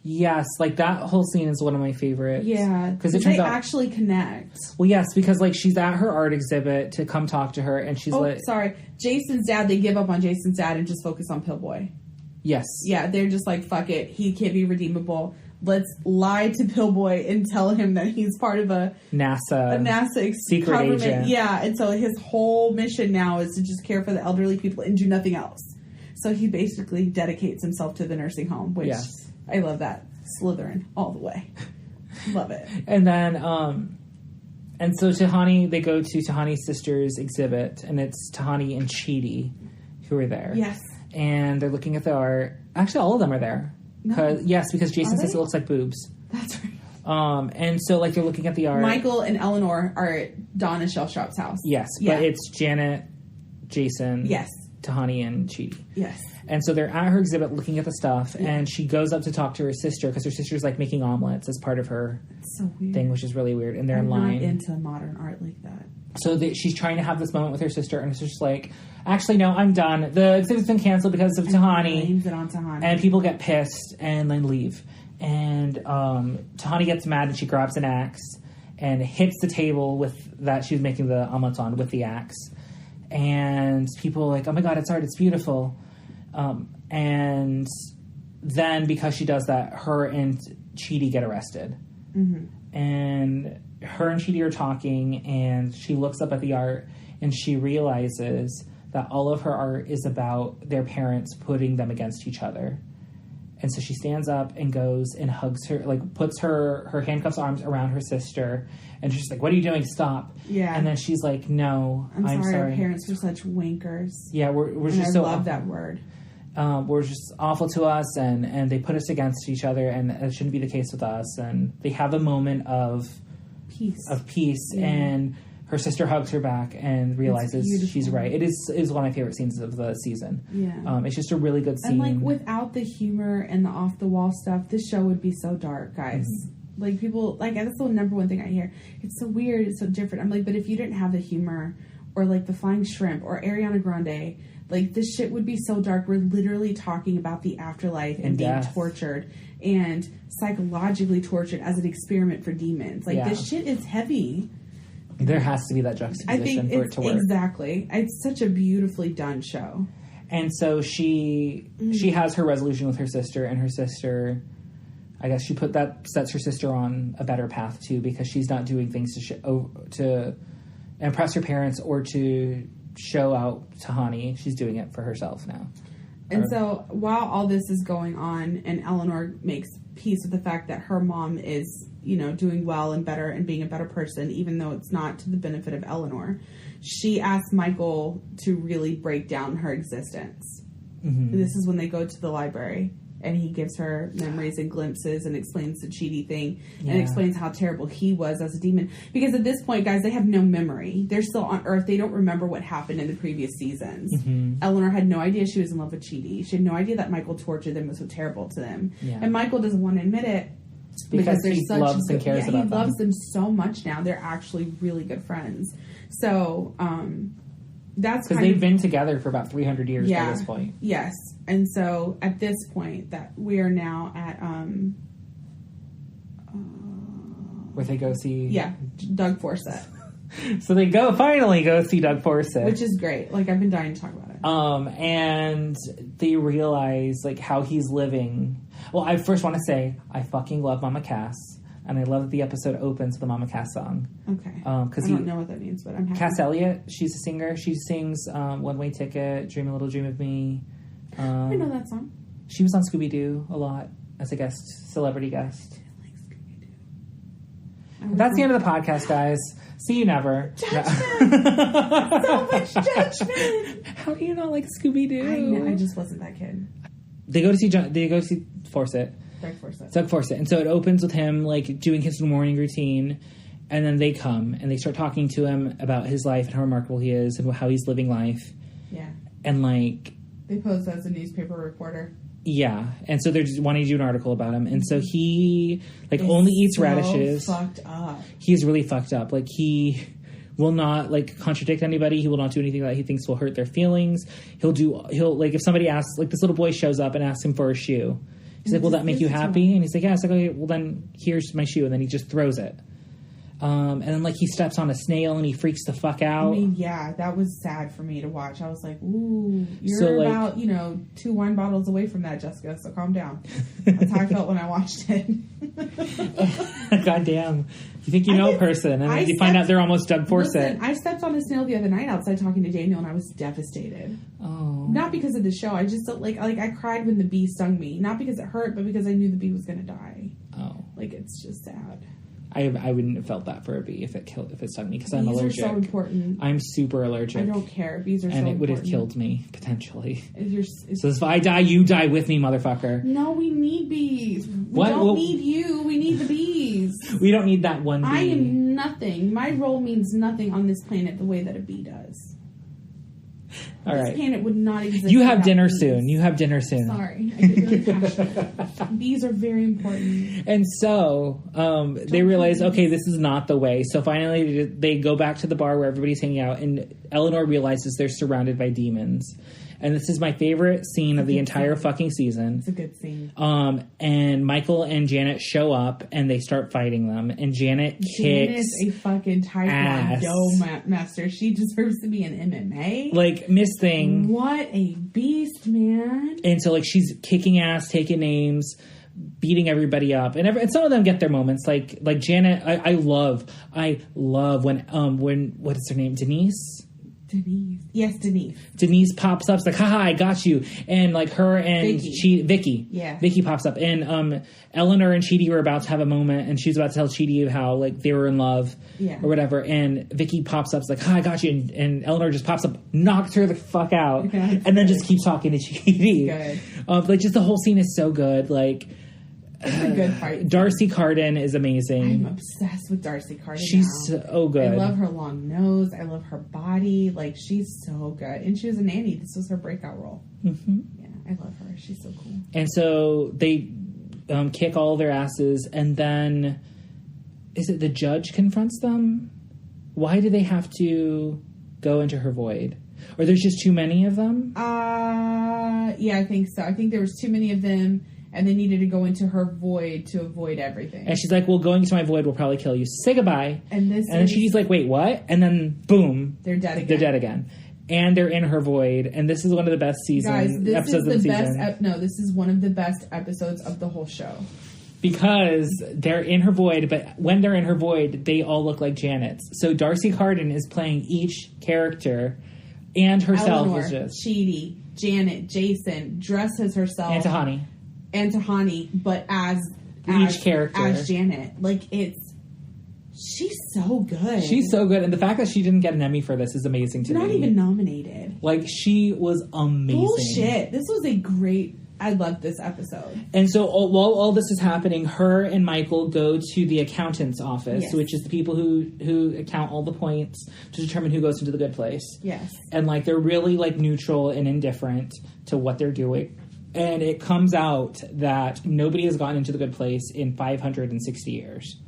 Yes, like that whole scene is one of my favorites. Yeah, because they actually connect. Well, yes, because like she's at her art exhibit to come talk to her, and she's sorry, Jason's dad. They give up on Jason's dad and just focus on Pillboy. Yes. Yeah, they're just like, fuck it, he can't be redeemable. Let's lie to Pillboy and tell him that he's part of a NASA secret agent. Yeah, and so his whole mission now is to just care for the elderly people and do nothing else. So he basically dedicates himself to the nursing home, which. Yes. I love that. Slytherin all the way. Love it. And then, and so Tahani, they go to Tahani's sister's exhibit, and it's Tahani and Chidi who are there. Yes. And they're looking at the art. Actually, all of them are there. No. Yes, because Jason says it looks like boobs. That's right. And so, like, they're looking at the art. Michael and Eleanor are at Donna Shellstrop's house. Yes, but it's Janet, Jason, yes, Tahani, and Chidi. Yes. And so they're at her exhibit looking at the stuff, and she goes up to talk to her sister because her sister's like making omelets as part of her thing, which is really weird. And they're in line. I'm not into modern art like that. So she's trying to have this moment with her sister, and it's just like, actually, no, I'm done. The exhibit's been canceled because of Tahani. Blames it on Tahani. And people get pissed and then leave. And Tahani gets mad, and she grabs an axe and hits the table that she was making the omelets on with the axe. And people are like, oh my god, it's art, it's beautiful. And then because she does that, her and Chidi get arrested. And her and Chidi are talking, and she looks up at the art, and she realizes that all of her art is about their parents putting them against each other. And so she stands up and goes and hugs her, like puts her handcuffs arms around her sister, and she's like, what are you doing? Stop. Yeah. And then she's like, no, I'm sorry. Our parents were such wankers. Yeah, we're just so... I love that word. Were just awful to us, and they put us against each other, and it shouldn't be the case with us. And they have a moment of peace, and her sister hugs her back and realizes she's right. It is one of my favorite scenes of the season. Yeah. It's just a really good scene. And like without the humor and the off the wall stuff, this show would be so dark, guys. Like people, like that's the number one thing I hear. It's so weird, it's so different. I'm like, but if you didn't have the humor, or like the flying shrimp, or Ariana Grande, like, this shit would be so dark. We're literally talking about the afterlife and being tortured and psychologically tortured as an experiment for demons. Like, this shit is heavy. There has to be that juxtaposition for it to work. Exactly. It's such a beautifully done show. And so she has her resolution with her sister, and her sister, I guess sets her sister on a better path, too, because she's not doing things to impress her parents or to show out Tahani. She's doing it for herself now. And so while all this is going on and Eleanor makes peace with the fact that her mom is, doing well and better and being a better person, even though it's not to the benefit of Eleanor, she asks Michael to really break down her existence. Mm-hmm. This is when they go to the library and he gives her memories and glimpses and explains the Chidi thing and explains how terrible he was as a demon. Because at this point, guys, they have no memory. They're still on Earth. They don't remember what happened in the previous seasons. Mm-hmm. Eleanor had no idea she was in love with Chidi. She had no idea that Michael tortured them, was so terrible to them. Yeah. And Michael doesn't want to admit it. Because he loves and cares about them. He loves them so much now. They're actually really good friends. So, that's because they've been together for about 300 years by this point. Yes. And so at this point that we are now at where they go see Doug Forsythe. So they finally go see Doug Forsythe, which is great. Like, I've been dying to talk about it. And they realize like how he's living. Well, I first want to say I fucking love Mama Cass. And I love that the episode opens with the Mama Cass song. Okay. Because I don't know what that means, but I'm happy. Cass Elliot, she's a singer. She sings One Way Ticket, Dream a Little Dream of Me. I know that song. She was on Scooby-Doo a lot as a celebrity guest. I didn't like Scooby-Doo. That's the end of the podcast, guys. See you never. Judgment! So much judgment! How do you not like Scooby-Doo? I know, I just wasn't that kid. They go to see Forsythe. Doug Forsythe. And so it opens with him, like, doing his morning routine. And then they come and they start talking to him about his life and how remarkable he is and how he's living life. Yeah. And, like... They pose as a newspaper reporter. Yeah. And so they're just wanting to do an article about him. And so he, like, only eats radishes. Fucked up. He's really fucked up. Like, he will not, like, contradict anybody. He will not do anything that he thinks will hurt their feelings. He'll, like, if somebody asks, like, this little boy shows up and asks him for a shoe. He's like, will that make you happy? And he's like, yeah. It's like, okay, well, then here's my shoe. And then he just throws it. And then, like, he steps on a snail and he freaks the fuck out. I mean, yeah, that was sad for me to watch. I was like, ooh, you're about, 2 wine bottles away from that, Jessica, so calm down. That's how I felt when I watched it. God damn. You think you know a person, and then you find out they're almost Doug Forsythe. Listen, I stepped on a snail the other night outside talking to Daniel, and I was devastated. Oh. Not because of the show. I just felt like I cried when the bee stung me. Not because it hurt, but because I knew the bee was going to die. Oh. Like, it's just sad. I wouldn't have felt that for a bee if it stung me, because I'm allergic. Bees are so important. I'm super allergic. I don't care. Bees are so important. And it would have killed me, potentially. So if I die, you die with me, motherfucker. No, we need bees. We don't need you. We need the bees. We don't need that one bee. I am nothing. My role means nothing on this planet the way that a bee does. All right. This planet would not exist. You have dinner soon. You have dinner soon. Sorry. I get really passionate. Bees are very important. And so they realize, okay, this is not the way. So finally they go back to the bar where everybody's hanging out, and Eleanor realizes they're surrounded by demons. And this is my favorite scene of the entire fucking season. It's a good scene. And Michael and Janet show up, and they start fighting them. And Janet kicks is a fucking Taekwondo master. She deserves to be in MMA. Like, Miss Thing. What a beast, man. And so, like, she's kicking ass, taking names, beating everybody up. And some of them get their moments. Like Janet, I love when, what is her name? Denise? Yes, Denise. Denise pops up. It's like, haha, I got you. And like her and Vicky. Yeah. Vicky pops up. And Eleanor and Chidi were about to have a moment, and she's about to tell Chidi how like they were in love or whatever. And Vicky pops up. It's like, hi, I got you. And Eleanor just pops up, knocks her the fuck out, and then just keeps talking to Chidi. Good. Like, just the whole scene is so good. Like, it's a good fight. Darcy Carden is amazing. I'm obsessed with Darcy Carden. She's so good. I love her long nose. I love her body. Like, she's so good. And she was a nanny. This was her breakout role. Mm-hmm. Yeah, I love her. She's so cool. And so they kick all their asses, and then is it the judge confronts them? Why do they have to go into her void? Or there's just too many of them? Yeah, I think so. I think there was too many of them. And they needed to go into her void to avoid everything. And she's like, well, going into my void will probably kill you. Say goodbye. And then she's like, wait, what? And then, boom. They're dead again. They're dead again. And they're in her void. And this is one of the best episodes of the season. No, this is one of the best episodes of the whole show. because they're in her void, but when they're in her void, they all look like Janet's. So Darcy Carden is playing each character, and herself Eleanor, is just... Chidi, Janet, Jason, dresses herself... And Tahani, but as each character. As Janet. Like, she's so good. She's so good, and the fact that she didn't get an Emmy for this is amazing to me. Not even nominated. Like, she was amazing. Bullshit. This was a great... I loved this episode. And so while all this is happening, her and Michael go to the accountant's office, yes. which is the people who account all the points to determine who goes into the good place. Yes. And, like, they're really, like, neutral and indifferent to what they're doing. And it comes out that nobody has gotten into the good place in 560 years.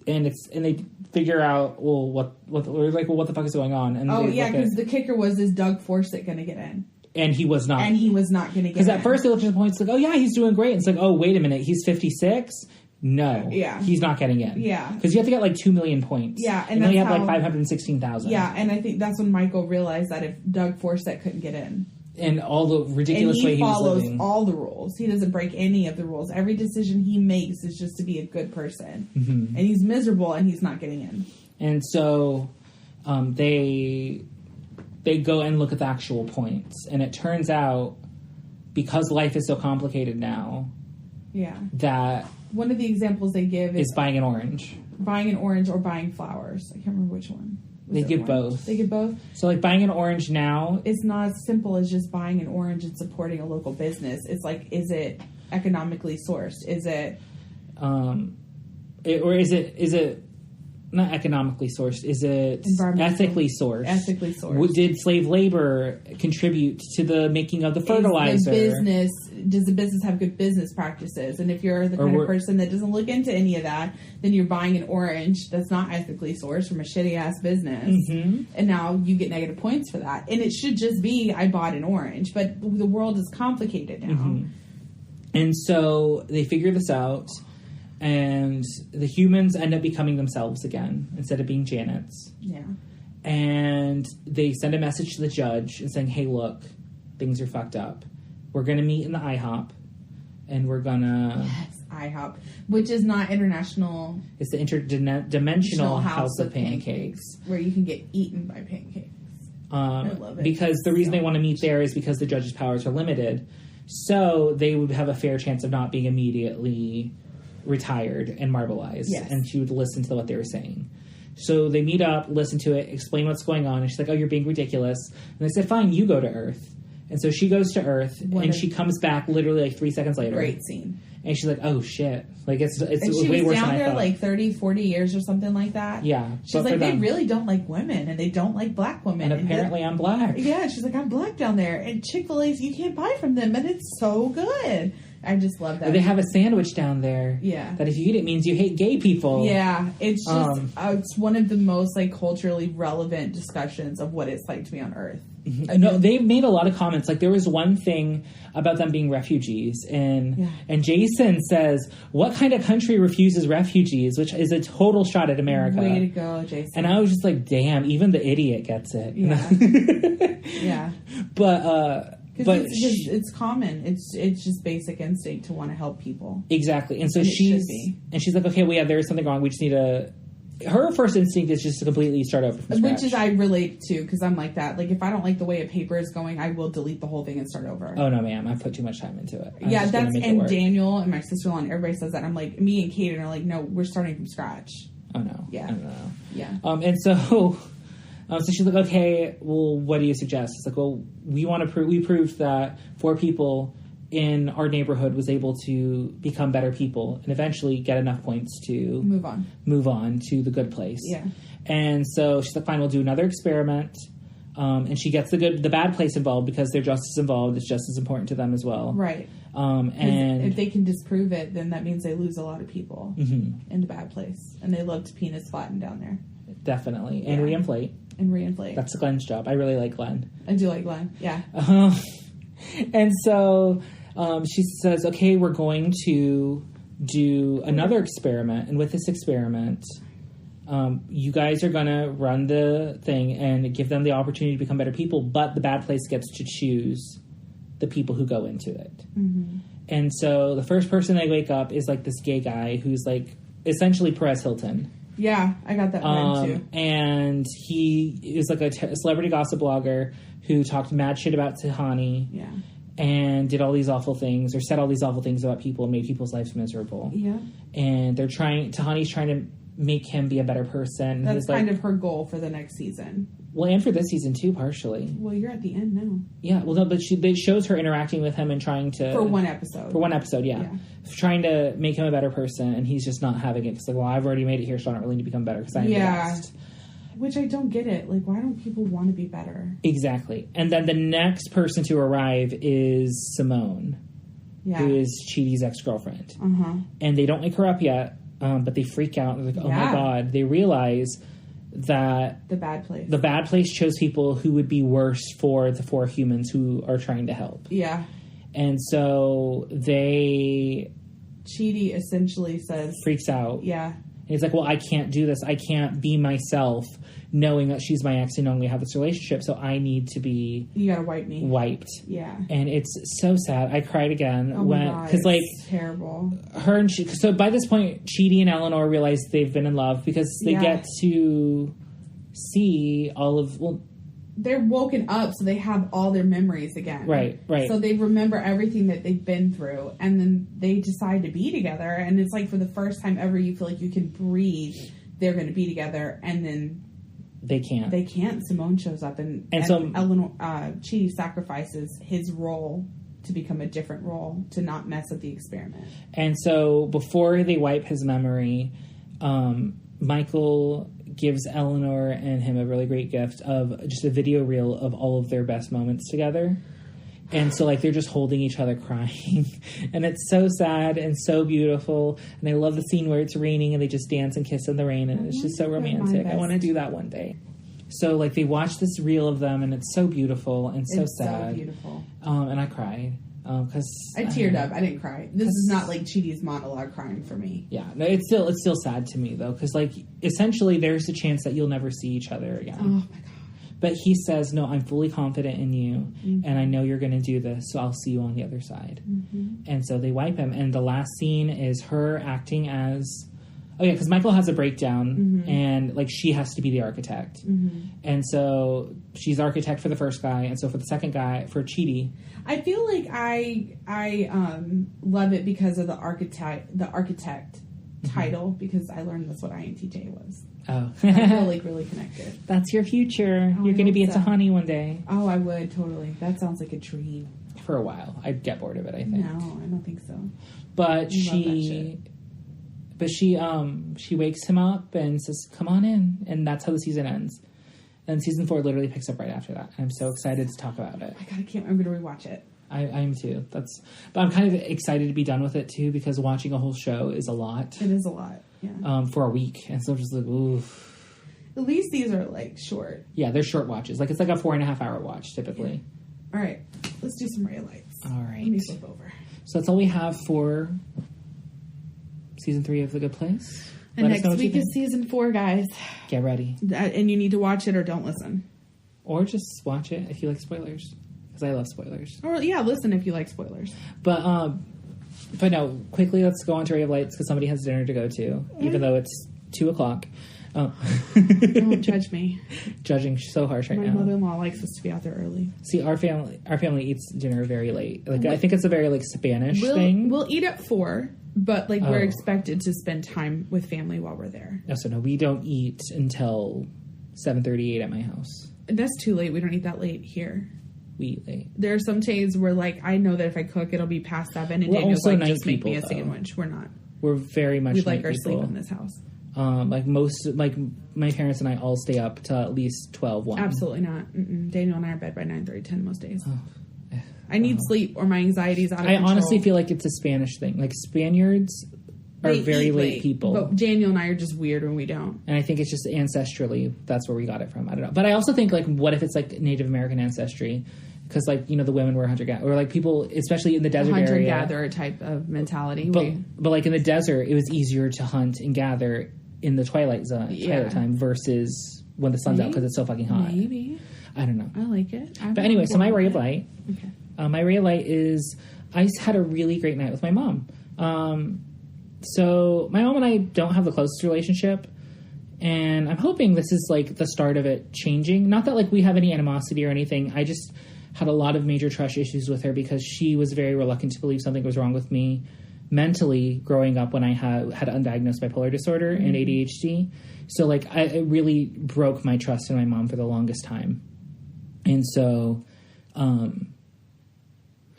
And they figure out, what the fuck is going on? And because the kicker was, is Doug Forsythe going to get in? And he was not. And he was not going to get in. Because at first they looked at the points like, oh yeah, he's doing great. And it's like, oh, wait a minute, he's 56? No. Yeah. He's not getting in. Yeah. Because you have to get like 2 million points. Yeah. And then you have like 516,000. Yeah, and I think that's when Michael realized that if Doug Forsythe couldn't get in. And all the ridiculous way he was living. He follows all the rules. He doesn't break any of the rules. Every decision he makes is just to be a good person. Mm-hmm. And he's miserable and he's not getting in. And so they go and look at the actual points. And it turns out, because life is so complicated now, that... One of the examples they give is buying an orange. Buying an orange or buying flowers. I can't remember which one. They give both. They give both? So, like, buying an orange now... It's not as simple as just buying an orange and supporting a local business. It's like, is it economically sourced? Is it... Is it not economically sourced? Is it ethically sourced? Ethically sourced. Did slave labor contribute to the making of the fertilizer? Does the business have good business practices? And if you're the kind of person that doesn't look into any of that, then you're buying an orange that's not ethically sourced from a shitty ass business. Mm-hmm. And now you get negative points for that. And it should just be, I bought an orange. But the world is complicated now. Mm-hmm. And so they figure this out. And the humans end up becoming themselves again instead of being Janet's. Yeah. And they send a message to the judge and saying, hey, look, things are fucked up. We're going to meet in the IHOP. And we're going to... Yes, IHOP. Which is not international... It's the interdimensional house of pancakes. Where you can get eaten by pancakes. I love it. Because the reason they want to meet there is because the judge's powers are limited. So they would have a fair chance of not being immediately... retired and marbleized. Yes. And she would listen to what they were saying. So they meet up, listen to it, explain what's going on, and she's like, oh, you're being ridiculous. And they said, fine, you go to Earth. And so she goes to Earth, and she comes back literally like 3 seconds later. Great scene. And she's like, oh, shit. Like, it's and she way was worse than I down there thought. like 30, 40 years or something like that. Yeah. She's like, they really don't like women, and they don't like black women. And apparently I'm black. Yeah, she's like, I'm black down there. And Chick-fil-A's, you can't buy from them, and it's so good. I just love that. They have a sandwich down there. Yeah. That if you eat it means you hate gay people. Yeah. It's just, it's one of the most, like, culturally relevant discussions of what it's like to be on Earth. Mm-hmm. No, they've made a lot of comments. Like, there was one thing about them being refugees. And Jason says, what kind of country refuses refugees? Which is a total shot at America. Way to go, Jason. And I was just like, damn, even the idiot gets it. Yeah. Yeah. But it's common. It's just basic instinct to want to help people. Exactly. And so she's like, okay, well, yeah, there is something wrong. We just need to... Her first instinct is just to completely start over from scratch. Which is I relate to, because I'm like that. Like, if I don't like the way a paper is going, I will delete the whole thing and start over. Oh, no, ma'am. I put too much time into it. And Daniel and my sister-in-law and everybody says that. And I'm like, me and Kaden are like, no, we're starting from scratch. Oh, no. Yeah. I don't know. Yeah. And so... so she's like, okay, well, what do you suggest? It's like, well, we proved that 4 people in our neighborhood was able to become better people and eventually get enough points to move on to the good place. Yeah. And so she's like, fine, we'll do another experiment. And she gets the bad place involved because they're just as involved. It's just as important to them as well. Right. And if they can disprove it, then that means they lose a lot of people in the bad place. And they love to penis flatten down there. Definitely. And reinflate. That's Glenn's job. I really like Glenn. I do like Glenn, yeah. And so she says, okay, we're going to do another experiment. And with this experiment, you guys are going to run the thing and give them the opportunity to become better people, but the bad place gets to choose the people who go into it. Mm-hmm. And so the first person they wake up is, like, this gay guy who's, like, essentially Perez Hilton. Yeah, I got that one, too. And he is, like, a celebrity gossip blogger who talked mad shit about Tahani. Yeah. And did all these awful things, or said all these awful things about people and made people's lives miserable. Yeah. And Tahani's trying to make him be a better person. That's kind of her goal for the next season. Well, and for this season, too, partially. Well, you're at the end now. Yeah, well, no, but it shows her interacting with him and trying to... For one episode. For one episode, yeah. Trying to make him a better person, and he's just not having it. It's like, well, I've already made it here, so I don't really need to become better, because I'm the best. Which I don't get it. Like, why don't people want to be better? Exactly. And then the next person to arrive is Simone, who is Chidi's ex-girlfriend. Uh-huh. And they don't wake her up yet, but they freak out. They're like, oh my God. They realize that... The bad place. The bad place chose people who would be worse for the 4 humans who are trying to help. Yeah. And so they... Chidi essentially says... Freaks out. Yeah. And he's like, well, I can't do this. I can't be myself knowing that she's my ex and knowing we have this relationship, so I need to be... You gotta wipe me. Wiped. Yeah. And it's so sad. I cried again. Oh my God, because, like... It's terrible. Her and so by this point, Chidi and Eleanor realize they've been in love because they get to see all of... Well, they're woken up, so they have all their memories again. Right. So they remember everything that they've been through, and then they decide to be together, and it's like for the first time ever, you feel like you can breathe. They're going to be together, and then they can't. They can't. Simone shows up, and so Eleanor, Chidi sacrifices his role to become a different role to not mess up the experiment. And so before they wipe his memory, Michael gives Eleanor and him a really great gift of just a video reel of all of their best moments together. And so, like, they're just holding each other crying. And it's so sad and so beautiful. And I love the scene where it's raining and they just dance and kiss in the rain. And it's just so romantic. I want to do that one day. So, like, they watch this reel of them and it's so beautiful and so sad. It's so beautiful. And I cried. Because I teared up. I didn't cry. This is not like Chidi's monologue crying for me. Yeah, no, it's still sad to me though, because like essentially there's a chance that you'll never see each other again. Oh my God! But he says, "No, I'm fully confident in you, and I know you're going to do this. So I'll see you on the other side." Mm-hmm. And so they wipe him, and the last scene is her acting as. Oh yeah, because Michael has a breakdown, and like she has to be the architect, and so she's architect for the first guy, and so for the second guy, for Chidi. I feel like I love it because of the architect title, because I learned that's what INTJ was. Oh, I feel like really connected. That's your future. You're going to be into honey one day. Oh, I would totally. That sounds like a dream. For a while, I'd get bored of it. I think. No, I don't think so. But she wakes him up and says, "Come on in," and that's how the season ends. And season 4 literally picks up right after that. I'm so excited to talk about it. Oh my God, I'm going to rewatch it. I am too. But I'm kind of excited to be done with it too, because watching a whole show is a lot. It is a lot. Yeah. For a week, and so just like, ooh. At least these are like short. Yeah, they're short watches. Like it's like a 4.5 hour watch typically. Yeah. All right, let's do some Ray lights. All right. Let me flip over. So that's all we have for season 3 of The Good Place. And next week is season 4, guys. Get ready. And you need to watch it or don't listen. Or just watch it if you like spoilers. Because I love spoilers. Or, yeah, listen if you like spoilers. But no, quickly let's go on to Ray of Lights because somebody has dinner to go to, even though it's 2:00. Don't judge me. Judging so harsh right now. My mother-in-law likes us to be out there early. See, our family eats dinner very late. Like I think it's a very like Spanish thing. We'll eat at 4, but like we're expected to spend time with family while we're there. No, so no, we don't eat until 7:38 at my house. That's too late. We don't eat that late here. We eat late. There are some days where like I know that if I cook, it'll be past 7, and Daniel's like, just make me a sandwich. We're not. We're very much. We like our sleep in this house. Like my parents and I all stay up till at least 12:01. Absolutely not. Daniel and I are in bed by 9:30, 10 most days. I need sleep or my anxiety's out of control. I honestly feel like it's a Spanish thing. Like Spaniards are very late people. But Daniel and I are just weird when we don't. And I think it's just ancestrally, that's where we got it from. I don't know. But I also think like, what if it's like Native American ancestry? Because like, you know, the women were hunter-gatherer, or like people, especially in the desert area. Hunter-gatherer type of mentality. But like in the desert, it was easier to hunt and gather in the twilight time versus when the sun's out because it's so fucking hot. Maybe. I don't know. I like it. But anyway, so my ray of light. Okay. My ray of light is I had a really great night with my mom. So my mom and I don't have the closest relationship, and I'm hoping this is like the start of it changing. Not that like we have any animosity or anything. I just had a lot of major trust issues with her because she was very reluctant to believe something was wrong with me mentally growing up when I had undiagnosed bipolar disorder and ADHD. So like it really broke my trust in my mom for the longest time. And so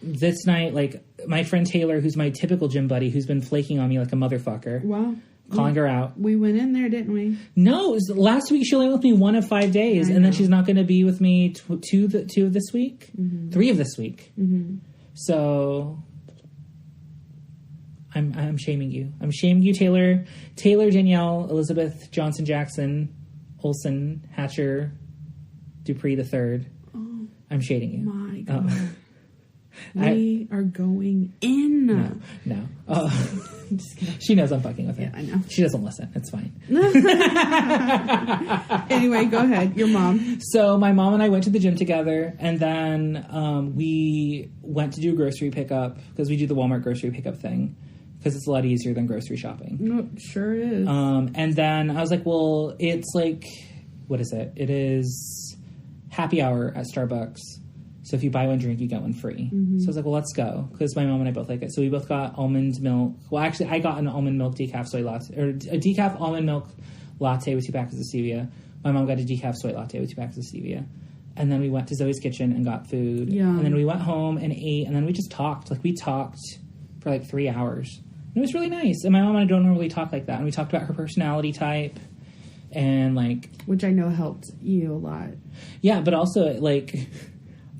this night, like my friend Taylor, who's my typical gym buddy, who's been flaking on me like a motherfucker. Wow. Calling her out. We went in there, didn't we? No, it was last week she only went with me 1 of 5 days, and then she's not going to be with me two of this week, 3 of this week. So I'm shaming you. I'm shaming you, Taylor, Danielle, Elizabeth, Johnson, Jackson, Olson, Hatcher, Dupree the third. Oh, I'm shading you. My God. We are going in. No. I'm just kidding. She knows I'm fucking with her. Yeah, I know. She doesn't listen. It's fine. Anyway, go ahead. Your mom. So my mom and I went to the gym together, and then we went to do a grocery pickup because we do the Walmart grocery pickup thing because it's a lot easier than grocery shopping. No, sure is. And then I was like, well, it's like, what is it? It is happy hour at Starbucks. So if you buy one drink, you get one free. So I was like, well, let's go. Because my mom and I both like it. So we both got almond milk. Well, actually, I got an almond milk decaf soy latte. Or a decaf almond milk latte with 2 packets of stevia. My mom got a decaf soy latte with 2 packets of stevia. And then we went to Zoe's Kitchen and got food. Yeah. And then we went home and ate. And then we just talked. Like, we talked for like 3 hours. And it was really nice. And my mom and I don't normally talk like that. And we talked about her personality type. And, like... Which I know helped you a lot. Yeah, but also, like...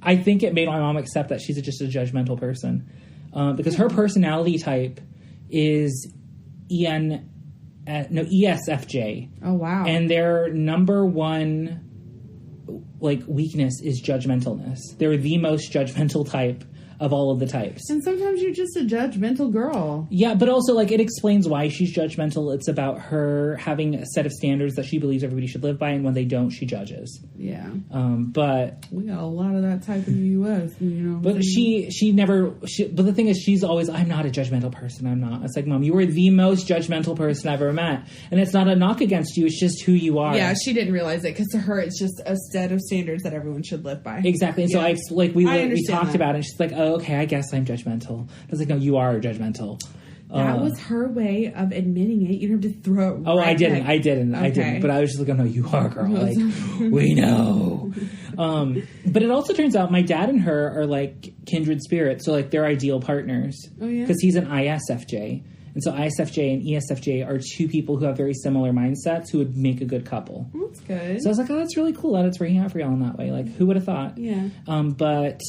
I think it made my mom accept that she's just a judgmental person. Because her personality type is ESFJ. Oh, wow. And their number one, like, weakness is judgmentalness. They're the most judgmental type of all of the types. And sometimes you're just a judgmental girl. Yeah, but also, like, it explains why she's judgmental. It's about her having a set of standards that she believes everybody should live by, and when they don't, she judges. Yeah. But... We got a lot of that type in the U.S., you know. But she never... but the thing is, she's always, I'm not a judgmental person, I'm not. It's like, Mom, you are the most judgmental person I've ever met. And it's not a knock against you, it's just who you are. Yeah, she didn't realize it, because to her, it's just a set of standards that everyone should live by. Exactly. And yeah. so we talked about it, and she's like, oh, okay, I guess I'm judgmental. I was like, no, you are judgmental. That was her way of admitting it. You don't have to throw it. Oh, right I didn't. back. I didn't. But I was just like, oh no, you are, girl. Like, we know. But it also turns out my dad and her are like kindred spirits. So like they're ideal partners. Oh yeah. Because he's an ISFJ. And so ISFJ and ESFJ are two people who have very similar mindsets who would make a good couple. That's good. So I was like, oh, that's really cool that it's working out for y'all in that way. Like, who would have thought? Yeah. But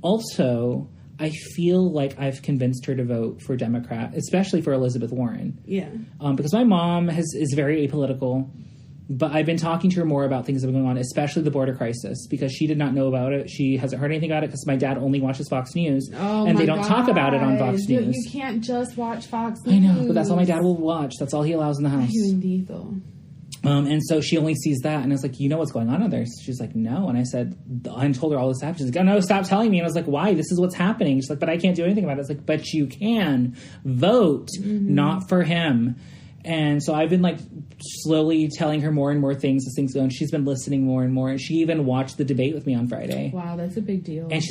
also... I feel like I've convinced her to vote for Democrat, especially for Elizabeth Warren. Yeah. Because my mom is very apolitical, but I've been talking to her more about things that have been going on, especially the border crisis, because she did not know about it. She hasn't heard anything about it because my dad only watches Fox News, and they don't talk about it on Fox News. You can't just watch Fox News. I know, but that's all my dad will watch. That's all he allows in the house. You indeed, though. And so she only sees that, and I was like, you know what's going on out there? She's like, no. And I said, I told her all this happened. She's like, oh, no, stop telling me. And I was like, why? This is what's happening. She's like, but I can't do anything about it. I was like, but you can vote, not for him. And so I've been like slowly telling her more and more things as things go, and she's been listening more and more. And she even watched the debate with me on Friday. Wow, that's a big deal. And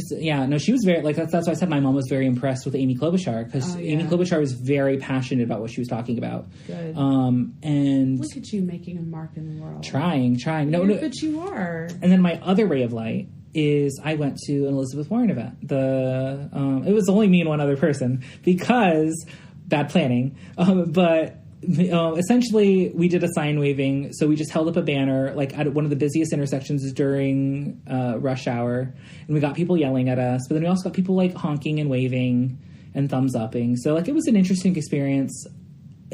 she was very, like, that's why I said my mom was very impressed with Amy Klobuchar, because Amy Klobuchar was very passionate about what she was talking about. Good. And look at you making a mark in the world. Trying. No, but you are. And then my other ray of light is I went to an Elizabeth Warren event. It was only me and one other person because bad planning. But essentially we did a sign waving. So we just held up a banner like at one of the busiest intersections during rush hour, and we got people yelling at us. But then we also got people like honking and waving and thumbs upping. So like it was an interesting experience.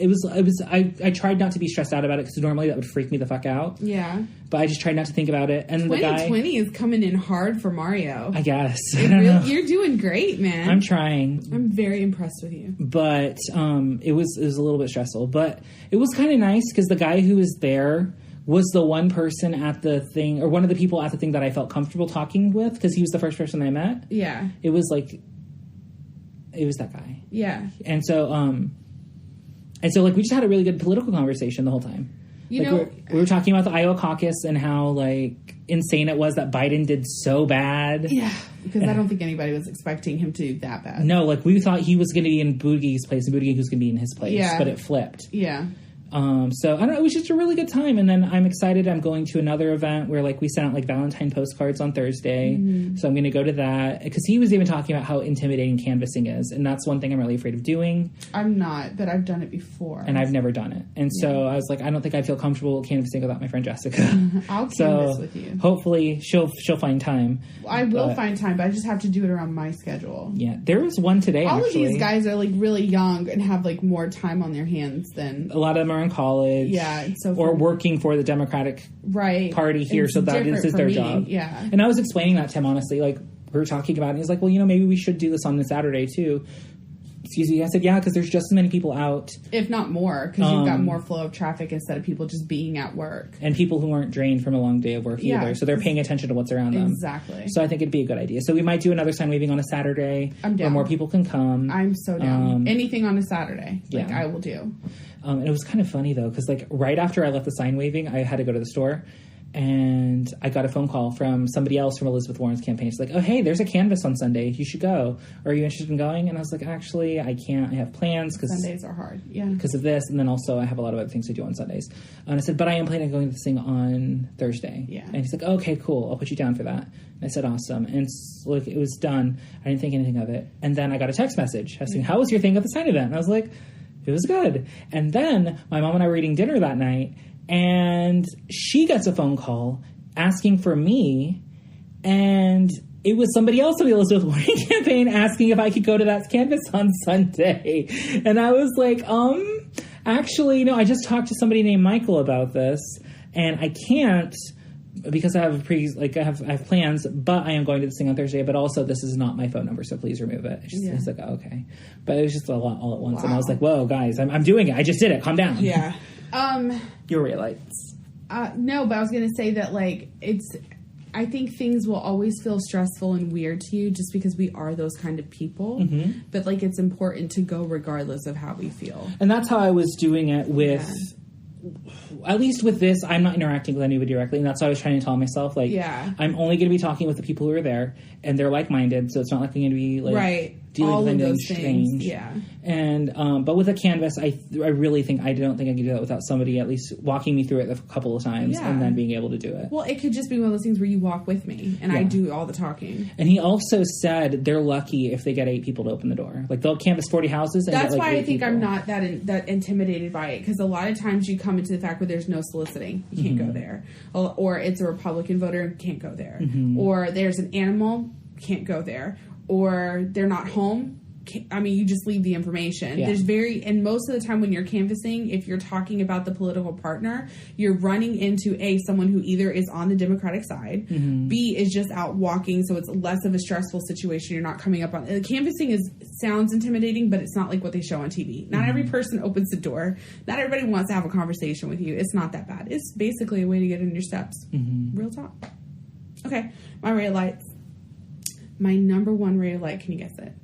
I tried not to be stressed out about it because normally that would freak me the fuck out. Yeah. But I just tried not to think about it. And 2020 is coming in hard for Mario. I guess. You're doing great, man. I'm trying. I'm very impressed with you. But it was a little bit stressful. But it was kind of nice because the guy who was there was the one person at the thing, or one of the people at the thing that I felt comfortable talking with, because he was the first person I met. Yeah. It was like It was that guy. Yeah. And so, like, we just had a really good political conversation the whole time. You like, know, we were talking about the Iowa caucus and how, like, insane it was that Biden did so bad. Yeah, because I don't think anybody was expecting him to do that bad. No, like, we thought he was going to be in Boutigue's place and Buttigieg was going to be in his place. Yeah. But it flipped. Yeah. So, I don't know, it was just a really good time. And then I'm excited. I'm going to another event where, like, we sent out, like, Valentine postcards on Thursday. Mm-hmm. So I'm going to go to that. Because he was even talking about how intimidating canvassing is. And that's one thing I'm really afraid of doing. I'm not, but I've done it before. And I've never done it. And so I was like, I don't think I feel comfortable canvassing without my friend Jessica. I'll canvas with you. Hopefully she'll find time. I will find time, but I just have to do it around my schedule. Yeah. There was one today, All actually. of these guys are, like, really young and have, like, more time on their hands than... A lot of them are in college. Yeah, it's so or funny. working for the Democratic Party here, so that is their job. Yeah. And I was explaining that to him, honestly. Like, we were talking about it, and he's like, well, maybe we should do this on a Saturday, too. Excuse me. I said, yeah, because there's just as many people out. If not more, because you've got more flow of traffic instead of people just being at work. And people who aren't drained from a long day of work either. So they're paying attention to what's around them. Exactly. So I think it'd be a good idea. So we might do another sign waving on a Saturday. I'm down. Where more people can come. I'm so down. Anything on a Saturday. Like, I will do. And it was kind of funny, though, because, like, right after I left the sign waving, I had to go to the store. And I got a phone call from somebody else from Elizabeth Warren's campaign. She's like, oh, hey, there's a canvas on Sunday. You should go. Are you interested in going? And I was like, actually, I can't. I have plans. Sundays are hard. Yeah. Because of this. And then also I have a lot of other things to do on Sundays. And I said, but I am planning on going to this thing on Thursday. Yeah. And he's like, okay, cool. I'll put you down for that. And I said, awesome. And like, it was done. I didn't think anything of it. And then I got a text message asking, how was your thing at the sign event? And I was like, it was good. And then my mom and I were eating dinner that night. And she gets a phone call asking for me, and it was somebody else on the Elizabeth Warren campaign asking if I could go to that canvas on Sunday. And I was like, actually, no, I just talked to somebody named Michael about this, and I can't because I have I have plans, but I am going to this thing on Thursday, but also this is not my phone number, so please remove it. It's like, oh, okay. But it was just a lot all at once, and I was like, whoa, guys, I'm doing it. I just did it. Calm down. Yeah. Your real lights. No, but I was going to say that, like, I think things will always feel stressful and weird to you just because we are those kind of people. Mm-hmm. But, like, it's important to go regardless of how we feel. And that's how I was doing it with, at least with this, I'm not interacting with anybody directly. And that's what I was trying to tell myself. Like, I'm only going to be talking with the people who are there. And they're like-minded, so it's not like I'm going to be, like, dealing all with anything those strange. Things. Yeah. And, but with a canvas, I really think, I don't think I could do that without somebody at least walking me through it a couple of times and then being able to do it. Well, it could just be one of those things where you walk with me and I do all the talking. And he also said they're lucky if they get 8 people to open the door. Like, they'll canvas 40 houses and that's get, like, why 8 I think people. I'm not that intimidated by it, because a lot of times you come into the fact where there's no soliciting. You can't go there. Or it's a Republican voter, can't go there. Mm-hmm. Or there's an animal, can't go there. Or they're not home. You just leave the information. Yeah. And most of the time when you're canvassing, if you're talking about the political partner, you're running into someone who either is on the Democratic side, mm-hmm. B, is just out walking, so it's less of a stressful situation. You're not coming up on canvassing sounds intimidating, but it's not like what they show on TV. Not every person opens the door. Not everybody wants to have a conversation with you. It's not that bad. It's basically a way to get in your steps. Mm-hmm. Real talk. Okay, my ray lights. My number one ray light. Can you guess it?